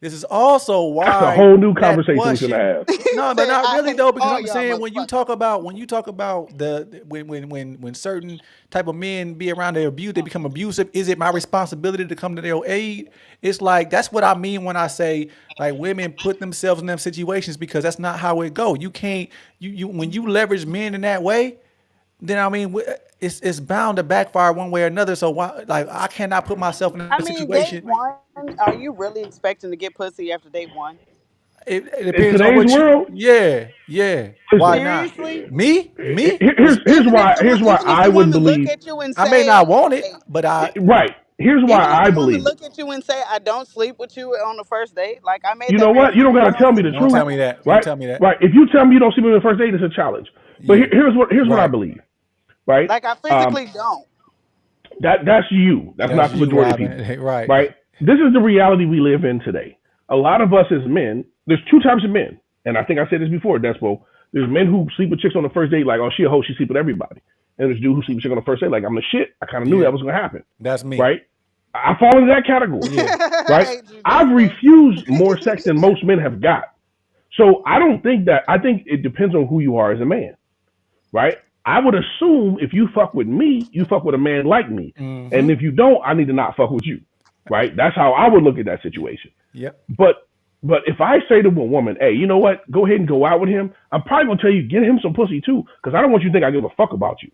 this is also that's a why whole new that conversation we should question. have. He No, but said, not I really hate though, because all I'm y'all saying motherfuckers. when you talk about the when certain type of men be around their abuse, they become abusive. Is it my responsibility to come to their aid? It's like that's what I mean when I say like women put themselves in them situations because that's not how it go. You can't you when you leverage men in that way, then I mean it's bound to backfire one way or another. So why like I cannot put myself in a I mean, situation. date one. Are you really expecting to get pussy after date one? It In depends on today's what you. world, Yeah, yeah. Why listen. not? Seriously? Me? Was Here's why Even if I the wouldn't woman look believe. at you and I may say, not want it, hey, but I. Right. Here's why even if I the woman believe it. look at you and say, I don't sleep with you on the first date, like I made You that know very what? You clear. don't I gotta don't tell me sleep the with Don't truth, tell me nobody. that. Don't right? tell me that. Right. If you tell me you don't see me on the first date, it's a challenge. But Yeah. here's what I Right. believe, right? Like I Um, physically don't. that's you. That's That's not the you, majority of Robin. people, Right. right? This is the reality we live in today. A lot of us as men, there's two types of men, and I think I said this before, Despo. There's men who sleep with chicks on the first date, like, oh, she a hoe, she sleep with everybody. And there's dude who sleep with chick on the first date, like, I'm the shit. I kind of knew Yeah. that was gonna happen, That's me. right? I fall into that category, Yeah. I right? hate you, I've Despo. refused more sex than most men have got. So I don't think that. I think it depends on who you are as a man, right? I would assume if you fuck with me, you fuck with a man like me, and Mm-hmm. if you don't, I need to not fuck with you, right? That's how I would look at that situation. Yep. But But if I say to a woman, hey, you know what? Go ahead and go out with him. I'm probably gonna tell you get him some pussy too, because I don't want you to think I give a fuck about you.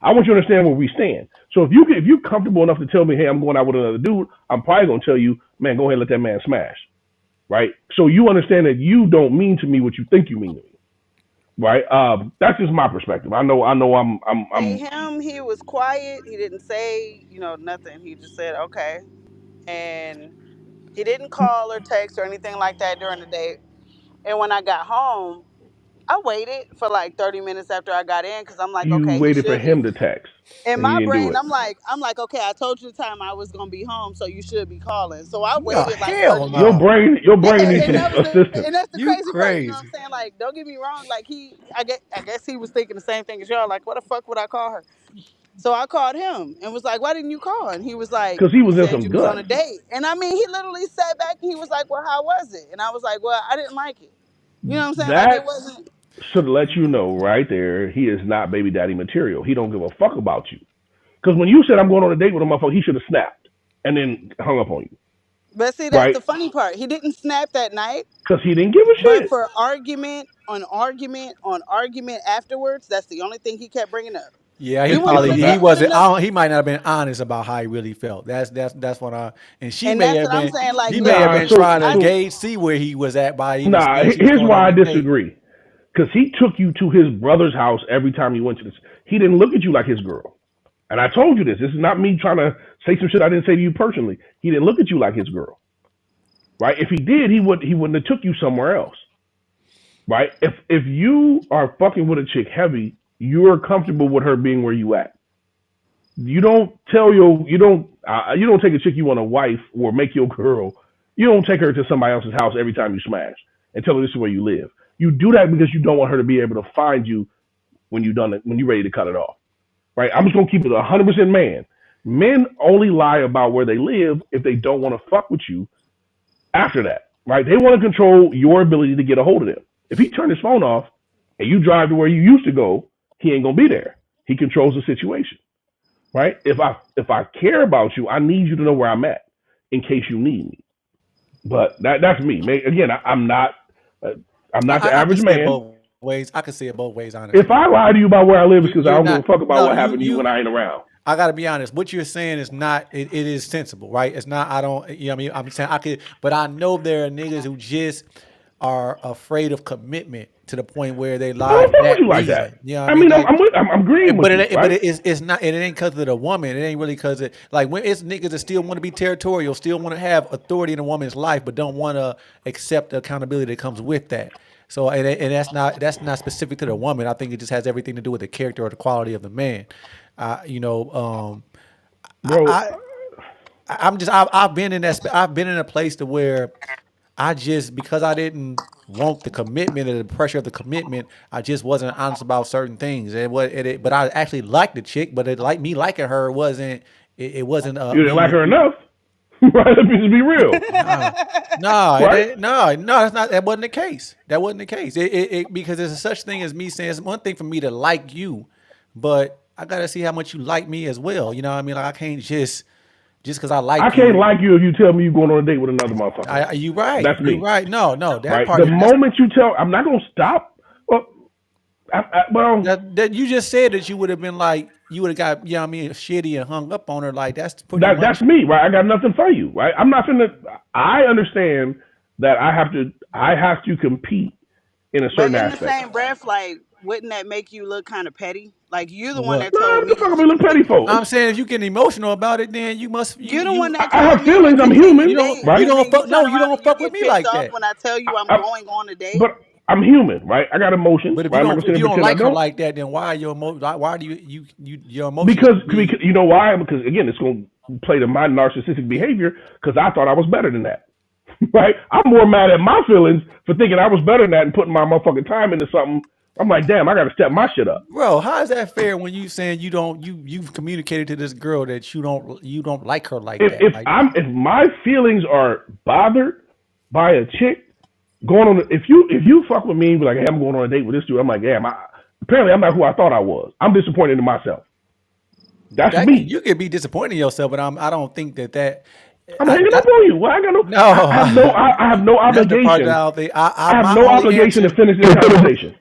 I want you to understand where we stand. So if you're comfortable enough to tell me, hey, I'm going out with another dude, I'm probably gonna tell you, man, go ahead and let that man smash, right? So you understand that you don't mean to me what you think you mean to me, right? That's just my perspective. I'm. See him, he was quiet. He didn't say, nothing. He just said, okay. And he didn't call or text or anything like that during the day. And when I got home, I waited for like 30 minutes after I got in because I'm like, You okay, he waited for should be. him to text, In and he my didn't do brain, it. I'm like, okay, I told you the time I was gonna be home, so you should be calling. So I No, waited like hell 30 Your minutes. no. brain needs And some that was assistance. and that's the You crazy part, you know what I'm crazy. saying? Like, don't get me wrong, like I guess he was thinking the same thing as y'all, like, what the fuck would I call her? So I called him and was like, why didn't you call? And he was like, Because he you was in said some you was on guts. a date. And I mean, he literally sat back and he was like, well, how was it? And I was like, well, I didn't like it. You know what I'm saying? Like, it That wasn't. should let you know right there he is not baby daddy material. He don't give a fuck about you. Because when you said I'm going on a date with a motherfucker, he should have snapped and then hung up on you, But see, that's right? the funny part. He didn't snap that night. Because he didn't give a But shit. for argument on argument on argument afterwards, that's the only thing he kept bringing up. Yeah, We he went on probably a he date with wasn't. another, He might not have been honest about how he really felt. That's what I. And she and may that's have what I'm been. saying. Like, He may look, have Nah, been so trying to I so gauge, see where he was at by even nah. saying she was Here's going why on I a date. disagree. Because he took you to his brother's house every time you went to this. He didn't look at you like his girl. And I told you this. This is not me trying to say some shit I didn't say to you personally. He didn't look at you like his girl, right? If he did, he wouldn't have took you somewhere else, right? If you are fucking with a chick heavy, you're comfortable with her being where you at. You don't tell your you don't take a chick you want a wife or make your girl. You don't take her to somebody else's house every time you smash and tell her this is where you live. You do that because you don't want her to be able to find you when you done it when you're ready to cut it off. Right? I'm just gonna keep it 100% man. Men only lie about where they live if they don't want to fuck with you after that. Right? They want to control your ability to get a hold of them. If he turned his phone off and you drive to where you used to go, he ain't gonna be there. He controls the situation. Right? If I care about you, I need you to know where I'm at in case you need me. But that's me. Again, uh, I'm not the I can average see it man. both ways. I can see it both ways, honestly. If I lie to you about where I live, it's because I You're don't give not. a fuck about No, what happened to you when you. I ain't around. I gotta be honest. What you're saying is not. It is sensible, right? It's not. I don't. You know what I mean? I'm saying I could, but I know there are niggas who just are afraid of commitment to the point where they I lie don't for fuck with that you like that. reason. You know what I I mean? mean, Like, I'm agreeing with but you, but right? it's not. It ain't because of the woman. It ain't really because it. Like when it's niggas that still want to be territorial, still want to have authority in a woman's life, but don't want to accept the accountability that comes with that. So and that's not specific to the woman. I think it just has everything to do with the character or the quality of the man. You know, Bro, I I've been in that I've been in a place to where I just because I didn't want the commitment or the pressure of the commitment, I just wasn't honest about certain things. But I actually liked the chick, but it like me liking her wasn't it wasn't you didn't like me. her enough, right? Let me just be real, Nah, no, it right? ain't, no, that's not. That wasn't the case. That wasn't the case. Because there's a such thing as me saying it's one thing for me to like you, but I gotta see how much you like me as well. You know what I mean? Like I can't just because I I like can't you. like you if you tell me you're going on a date with another motherfucker. You right. That's You me, right. No, no, that right? part The is that's moment you tell, I'm not gonna stop. Well, well, that you just said that you would have been like you would have got you know what I mean shitty and hung up on her like that's pretty that's much me, right? I got nothing for you, right? I'm not gonna. I understand that I have to compete in a but certain in the aspect. same breath, like, wouldn't that make you look kind of petty? Like, you the one what that No, told what the fuck me am I look petty for? I'm saying. If you get emotional about it, then you must you the one that I told have me to feelings. I'm continue you human, don't dating, you right? and don't then you fuck turn no you around don't and you fuck with get me pissed like off that. when I tell you I'm I, going on a date. but I'm human, right? I got emotions, But if right? you I'm not don't gonna sit if and you don't pretend I like her don't. like that, then why why do your emotions Because, should be you know why? Because again, it's gonna play to my narcissistic behavior. Because I thought I was better than that, right? I'm more mad at my feelings for thinking I was better than that and putting my motherfucking time into something. I'm like, damn, I got to step my shit up. bro, how is that fair when you saying you don't you've communicated to this girl that you don't like her like If that? if Like I'm if my feelings are bothered by a chick going on, if you fuck with me and be like, hey, I'm going on a date with this dude, I'm like, damn, apparently I'm not who I thought I was. I'm disappointed in myself. That's that me. you could be disappointed in yourself, but I don't think that I'm hanging up That on you. Well, I got no. no, I have no that's the part that I obligation. don't think. I have My no only obligation to answer, finish this conversation.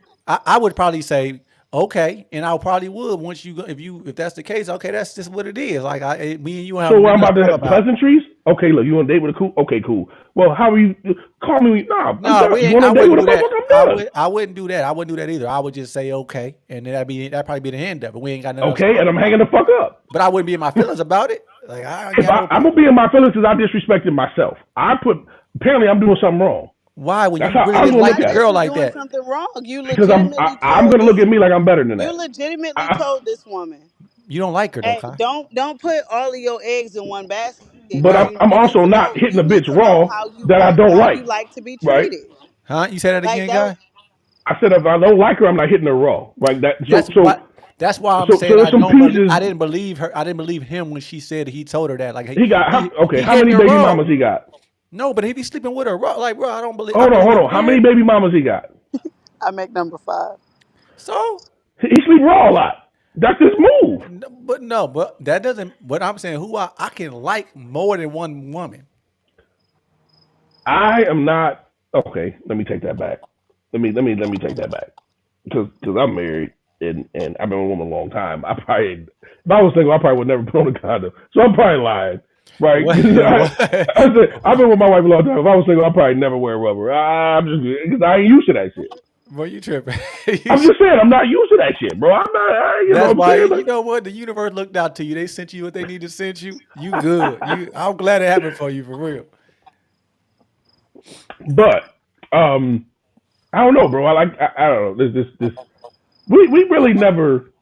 I would probably say okay, and I probably would once you go, if that's the case. Okay, that's just what it is. Like me and you have So what, I'm nothing to about to talk have about. pleasantries? Okay, look, you on a date with a cool? Okay, cool. Well, how are you? Call me. Nah, I'm No, done. we You ain't. want I a date wouldn't with a do that. motherfucker? I'm done. I wouldn't do that. I wouldn't do that either. I would just say okay, and then that probably be the end of it. We ain't got nothing else to Okay, talk and I'm about. hanging the fuck up. But I wouldn't be in my feelings about it. Like I ain't If got no I'm gonna problem. be in my feelings because I disrespected myself. I put apparently I'm doing something wrong. Why, when That's you how really I'm didn't gonna like look the Why at is it girl you like doing that? something wrong? You because legitimately I'm told gonna look this. at me like I'm better than You that. legitimately I, told this woman, You don't like her though, "Hey, Kai. don't put all of your eggs in one basket because but Right? I'm you need also to not know hitting a bitch raw how you that I want don't like. to be Right? treated." Huh? You say that Like again, that. guy? I said if I don't like her, I'm not hitting her raw. Right? That That's what. That's why I'm so saying there's some I pieces didn't believe her. I didn't believe him when she said he told her that. Like he got. Okay, he how hitting many her baby wrong. mamas he got? No, but if he's sleeping with her, like bro, I don't believe. I Hold on, believe hold it's on. How many weird. baby mamas he got? I make number five. So, He sleep raw a lot. That's his move. but no, but that doesn't. What I'm saying, who I can like more than one woman. I am not okay. Let me take that back. Let me take that back because I'm married and I've been with a woman a long time. If I was single, I probably would never put on a condom. So I'm probably lying, right? What? What? I've been with my wife a long time. If I was single, I'd probably never wear rubber. I'm just because I ain't used to that shit. Boy, you tripping? I'm just saying I'm not used to that shit, bro. I'm not. You know That's what I'm why saying? you know what the universe looked out to you. They sent you what they need to send you. You good. I'm glad it happened for you for real. But I don't know, bro. I don't know. This we really never.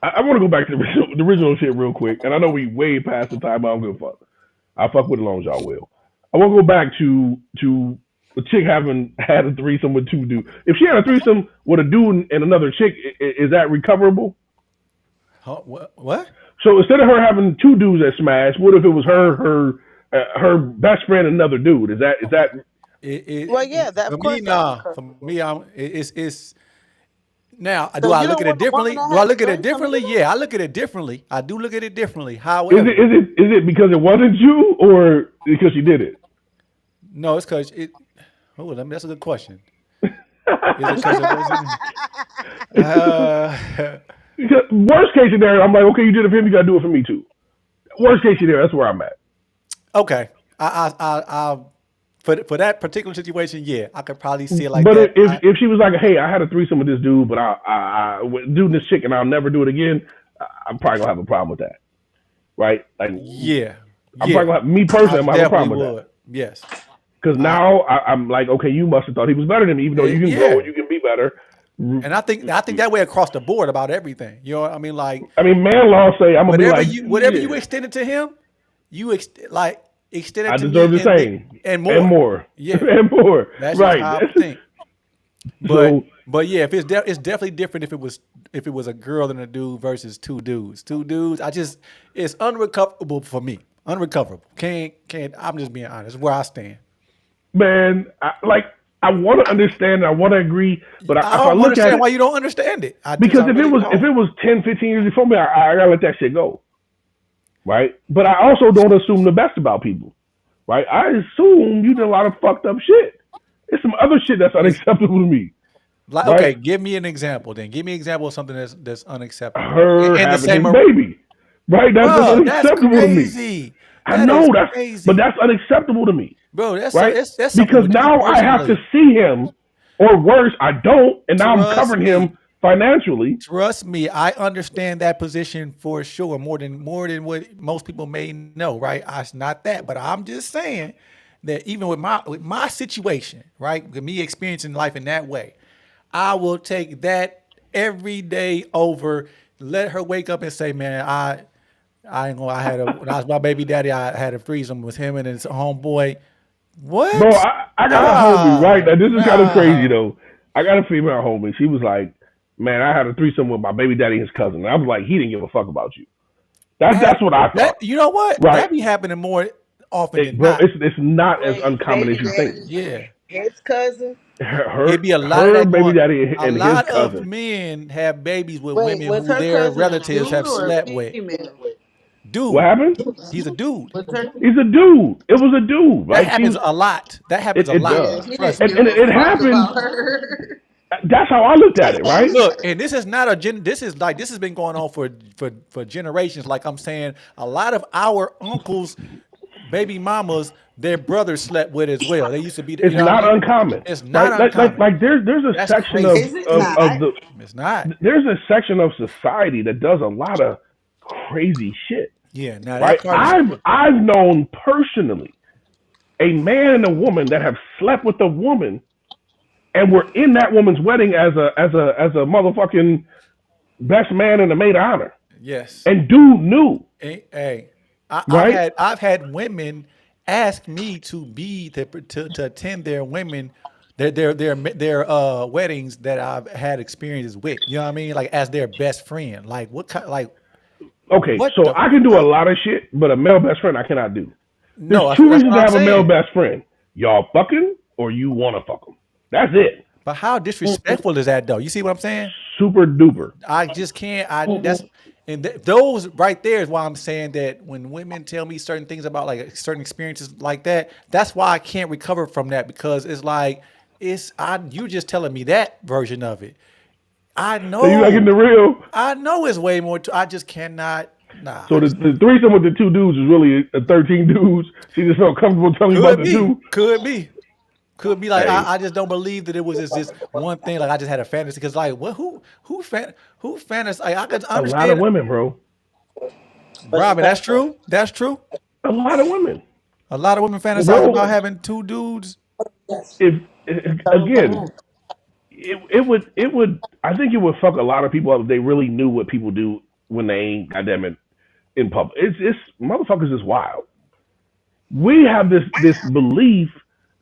I want to go back to the original shit real quick, and I know we way past the time. I don't give a fuck. I fuck with it as long as y'all will. I want to go back to the chick having had a threesome with two dudes. If she had a threesome with a dude and another chick, is that recoverable? Huh, what? What? So instead of her having two dudes that smash, what if it was her best friend and another dude? Is that Well, yeah, that For of me, course that's nah. For recoverable. me, it's now. So Do I you look don't at it want a woman differently? that Do I has a look at it threesome differently? either. Yeah, I look at it differently. I do look at it differently. is it However, is it is it because it wasn't you or because she did it? no, it's because it. Oh, that's a good question. Is it because it wasn't? Uh, Worst case scenario, I'm like, okay, you did it for him, you gotta do it for me too. Worst case scenario, that's where I'm at. okay. I for that particular situation, yeah, I could probably see it like But that. if she was like, hey, I had a threesome with this dude, but I doing this chick and I'll never do it again, I'm probably gonna have a problem with that, right? Like, Yeah, I'm probably yeah, gonna have me I personally, I'm gonna have a definitely problem with that would. Yes, because I now I'm like, okay, you must have thought he was better than me, even though you can grow yeah. and you can be better. And I think that way across the board about everything. You know what I mean? Like I mean, man, law say I'm gonna be like, whatever you yeah, extend it to him, like extend it I to me deserve the same and and more. more Yeah, and more, that's just right? how I think. So But yeah, if it's definitely different if it was a girl and a dude versus two dudes. Two dudes, it's unrecoverable for me. Unrecoverable. Can't. I'm just being honest. Where I stand. man, I want to understand, I want to agree, but I if I don't look at understand it, why you don't understand it. because I if it really was if don't. it was 10, 15 years before me, I gotta let that shit go, right? But I also don't assume the best about people, right? I assume you did a lot of fucked up shit. There's some other shit that's It's unacceptable to me, like right? okay, give me an example then. Give me an example of something that's unacceptable. Her In the having same, his baby, right? That's bro. That's unacceptable to me. crazy. I That know is but crazy, that's unacceptable to me, bro. right? That's something Because with you now I have to personally. see him, or worse, I don't, and now I'm Trust covering me. him financially. Trust me, I understand that position for sure more than what most people may know, right? It's not that, but I'm just saying that even with my situation, right, with me experiencing life in that way, I will take that every day over. Let her wake up and say, "Man, I ain't gonna. I had a when I was my baby daddy. I had a threesome with him and his homeboy. Bro, What? I got a homie, right? Nah, Now, this is kind of crazy, nah. though. I got a female homie. She was like, man, I had a threesome with my baby daddy and his cousin. And I was like, he didn't give a fuck about you. That's what I That thought, you know what? right? That be happening more often than Bro, not. it's not as Wait, uncommon as baby you think. daddy, Yeah. his cousin. It be a lot of Her that baby going. daddy A and his lot of cousin. men have babies with Wait, women was who her their cousin a relatives dude have or a slept with. female? What Dude. happened? He's a dude. What's her? He's a dude. It was a dude. That Like she happens was. a lot. That happens a It lot. Yeah, does, he Trust didn't me. give a and it fuck happens. about her. That's how I looked at it, right? Look, and this is not a this is like this has been going on for generations. Like I'm saying, a lot of our uncles, baby mamas, their brothers slept with as well. They used to be, you It's know what I not mean? uncommon, It's not right? uncommon. There's a That's section crazy. Is it of not? the It's not. there's a section of society that does a lot of crazy shit, Yeah. Now that right? part is I've known personally a man and a woman that have slept with a woman and were in that woman's wedding as a motherfucking best man and a maid of honor, yes. and dude knew, Hey, right? I've had women ask me to be to attend their women their weddings that I've had experiences with. You know what I mean? Like as their best friend. Like what kind? Like Okay, what so the? I can do a lot of shit, but a male best friend I cannot do. There's No, two that's reasons what to I'm have a male saying. best friend: y'all fucking or you want to fuck them. That's it. But how disrespectful is that though? You see what I'm saying? Super duper. I just can't. I that's and those right there is why I'm saying that when women tell me certain things about like certain experiences like that, that's why I can't recover from that because it's like you just telling me that version of it. I So you like in know, the real. I know it's way more. I just cannot. Nah, So the threesome with the two dudes is really a 13 dudes. She just felt comfortable telling you about could the be, two. could be. Could be like Hey, I just don't believe that it was just this one thing. Like I just had a fantasy because like what who fantasy? Like, I could a lot of understand. women, bro. Robin, that's true. That's true. A lot of women, A lot of women fantasize about bro. having two dudes. If again, it would. I think it would fuck a lot of people up if they really knew what people do when they ain't goddamn it in public. It's motherfuckers is wild. We have this belief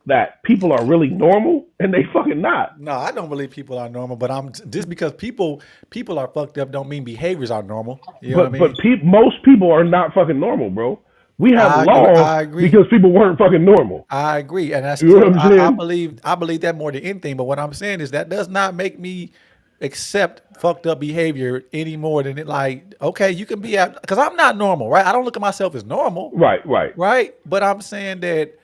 that people are really normal and they fucking not. No, I don't believe people are normal, but I'm just because people are fucked up don't mean behaviors are normal. You know what I But mean? most people are not fucking normal, bro. We have I agree. laws I agree. because people weren't fucking normal. I agree, and that's You know still what I'm saying? I believe that more than anything. But what I'm saying is that does not make me accept fucked up behavior any more than it. Like, okay, you can be out because I'm not normal, right? I don't look at myself as normal, Right, right. right? But I'm saying that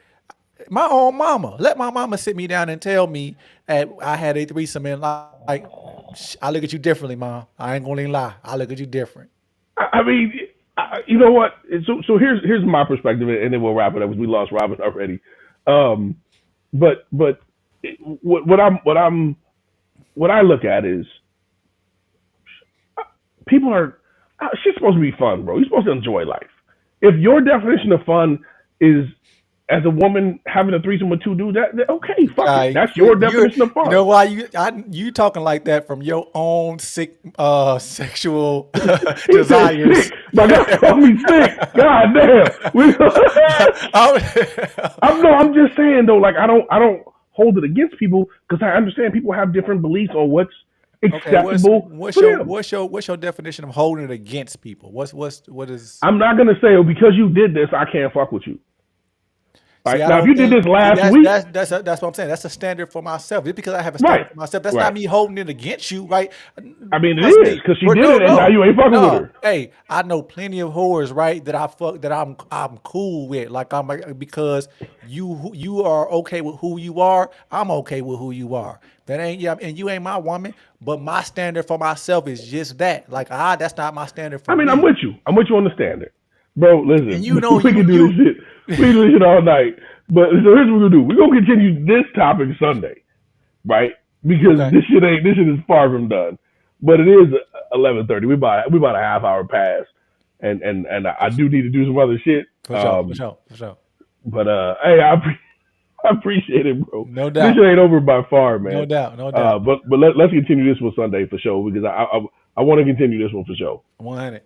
my own mama, let my mama sit me down and tell me I had a threesome and like I look at you differently, mom. I ain't gonna even lie. I look at you different. I mean, you know what? So here's my perspective, and then we'll wrap it up because we lost Robin already. Um, but what I look at is people are shit's supposed to be fun, bro. You're supposed to enjoy life. If your definition of fun is as a woman having a threesome with two dudes, okay, fuck it. That's your definition of You know fun. why you talking like that from your own sick sexual He said desires. sick. My God, called me sick. God damn. I'm- I'm just saying though, like I don't hold it against people because I understand people have different beliefs on what's okay, acceptable what's for your them. what's your definition of holding it against people? What is I'm not gonna say, oh, because you did this, I can't fuck with you. See, Right I now, if don't you did think this see last week, that's what I'm saying. That's a standard for myself. Just because I have a right, standard for myself, that's not right. me holding it against you, right? I mean, it Trust is me. because she We're, did no, it, and now no, you ain't fucking with no. her. Hey, I know plenty of whores, right? That I'm cool with. Like I'm like, because you are okay with who you are. I'm okay with who you are. That ain't yeah, and you ain't my woman. But my standard for myself is just that. Like that's not my standard I for mean, I'm me. with you. I'm with you on the standard, bro. And Listen, you know, we can do this shit. We can do this shit all night. But so here's what we're gonna do. We're gonna continue this topic Sunday, right? Because okay. this shit is far from done. But it is 11:30. We about a half hour past, and I do need to do some other shit. For sure, for sure, for sure. But hey, I appreciate it, bro. No This doubt. shit ain't over by far, No man. doubt. No doubt. But let's continue this one Sunday for sure because I want to continue this one for sure. 100.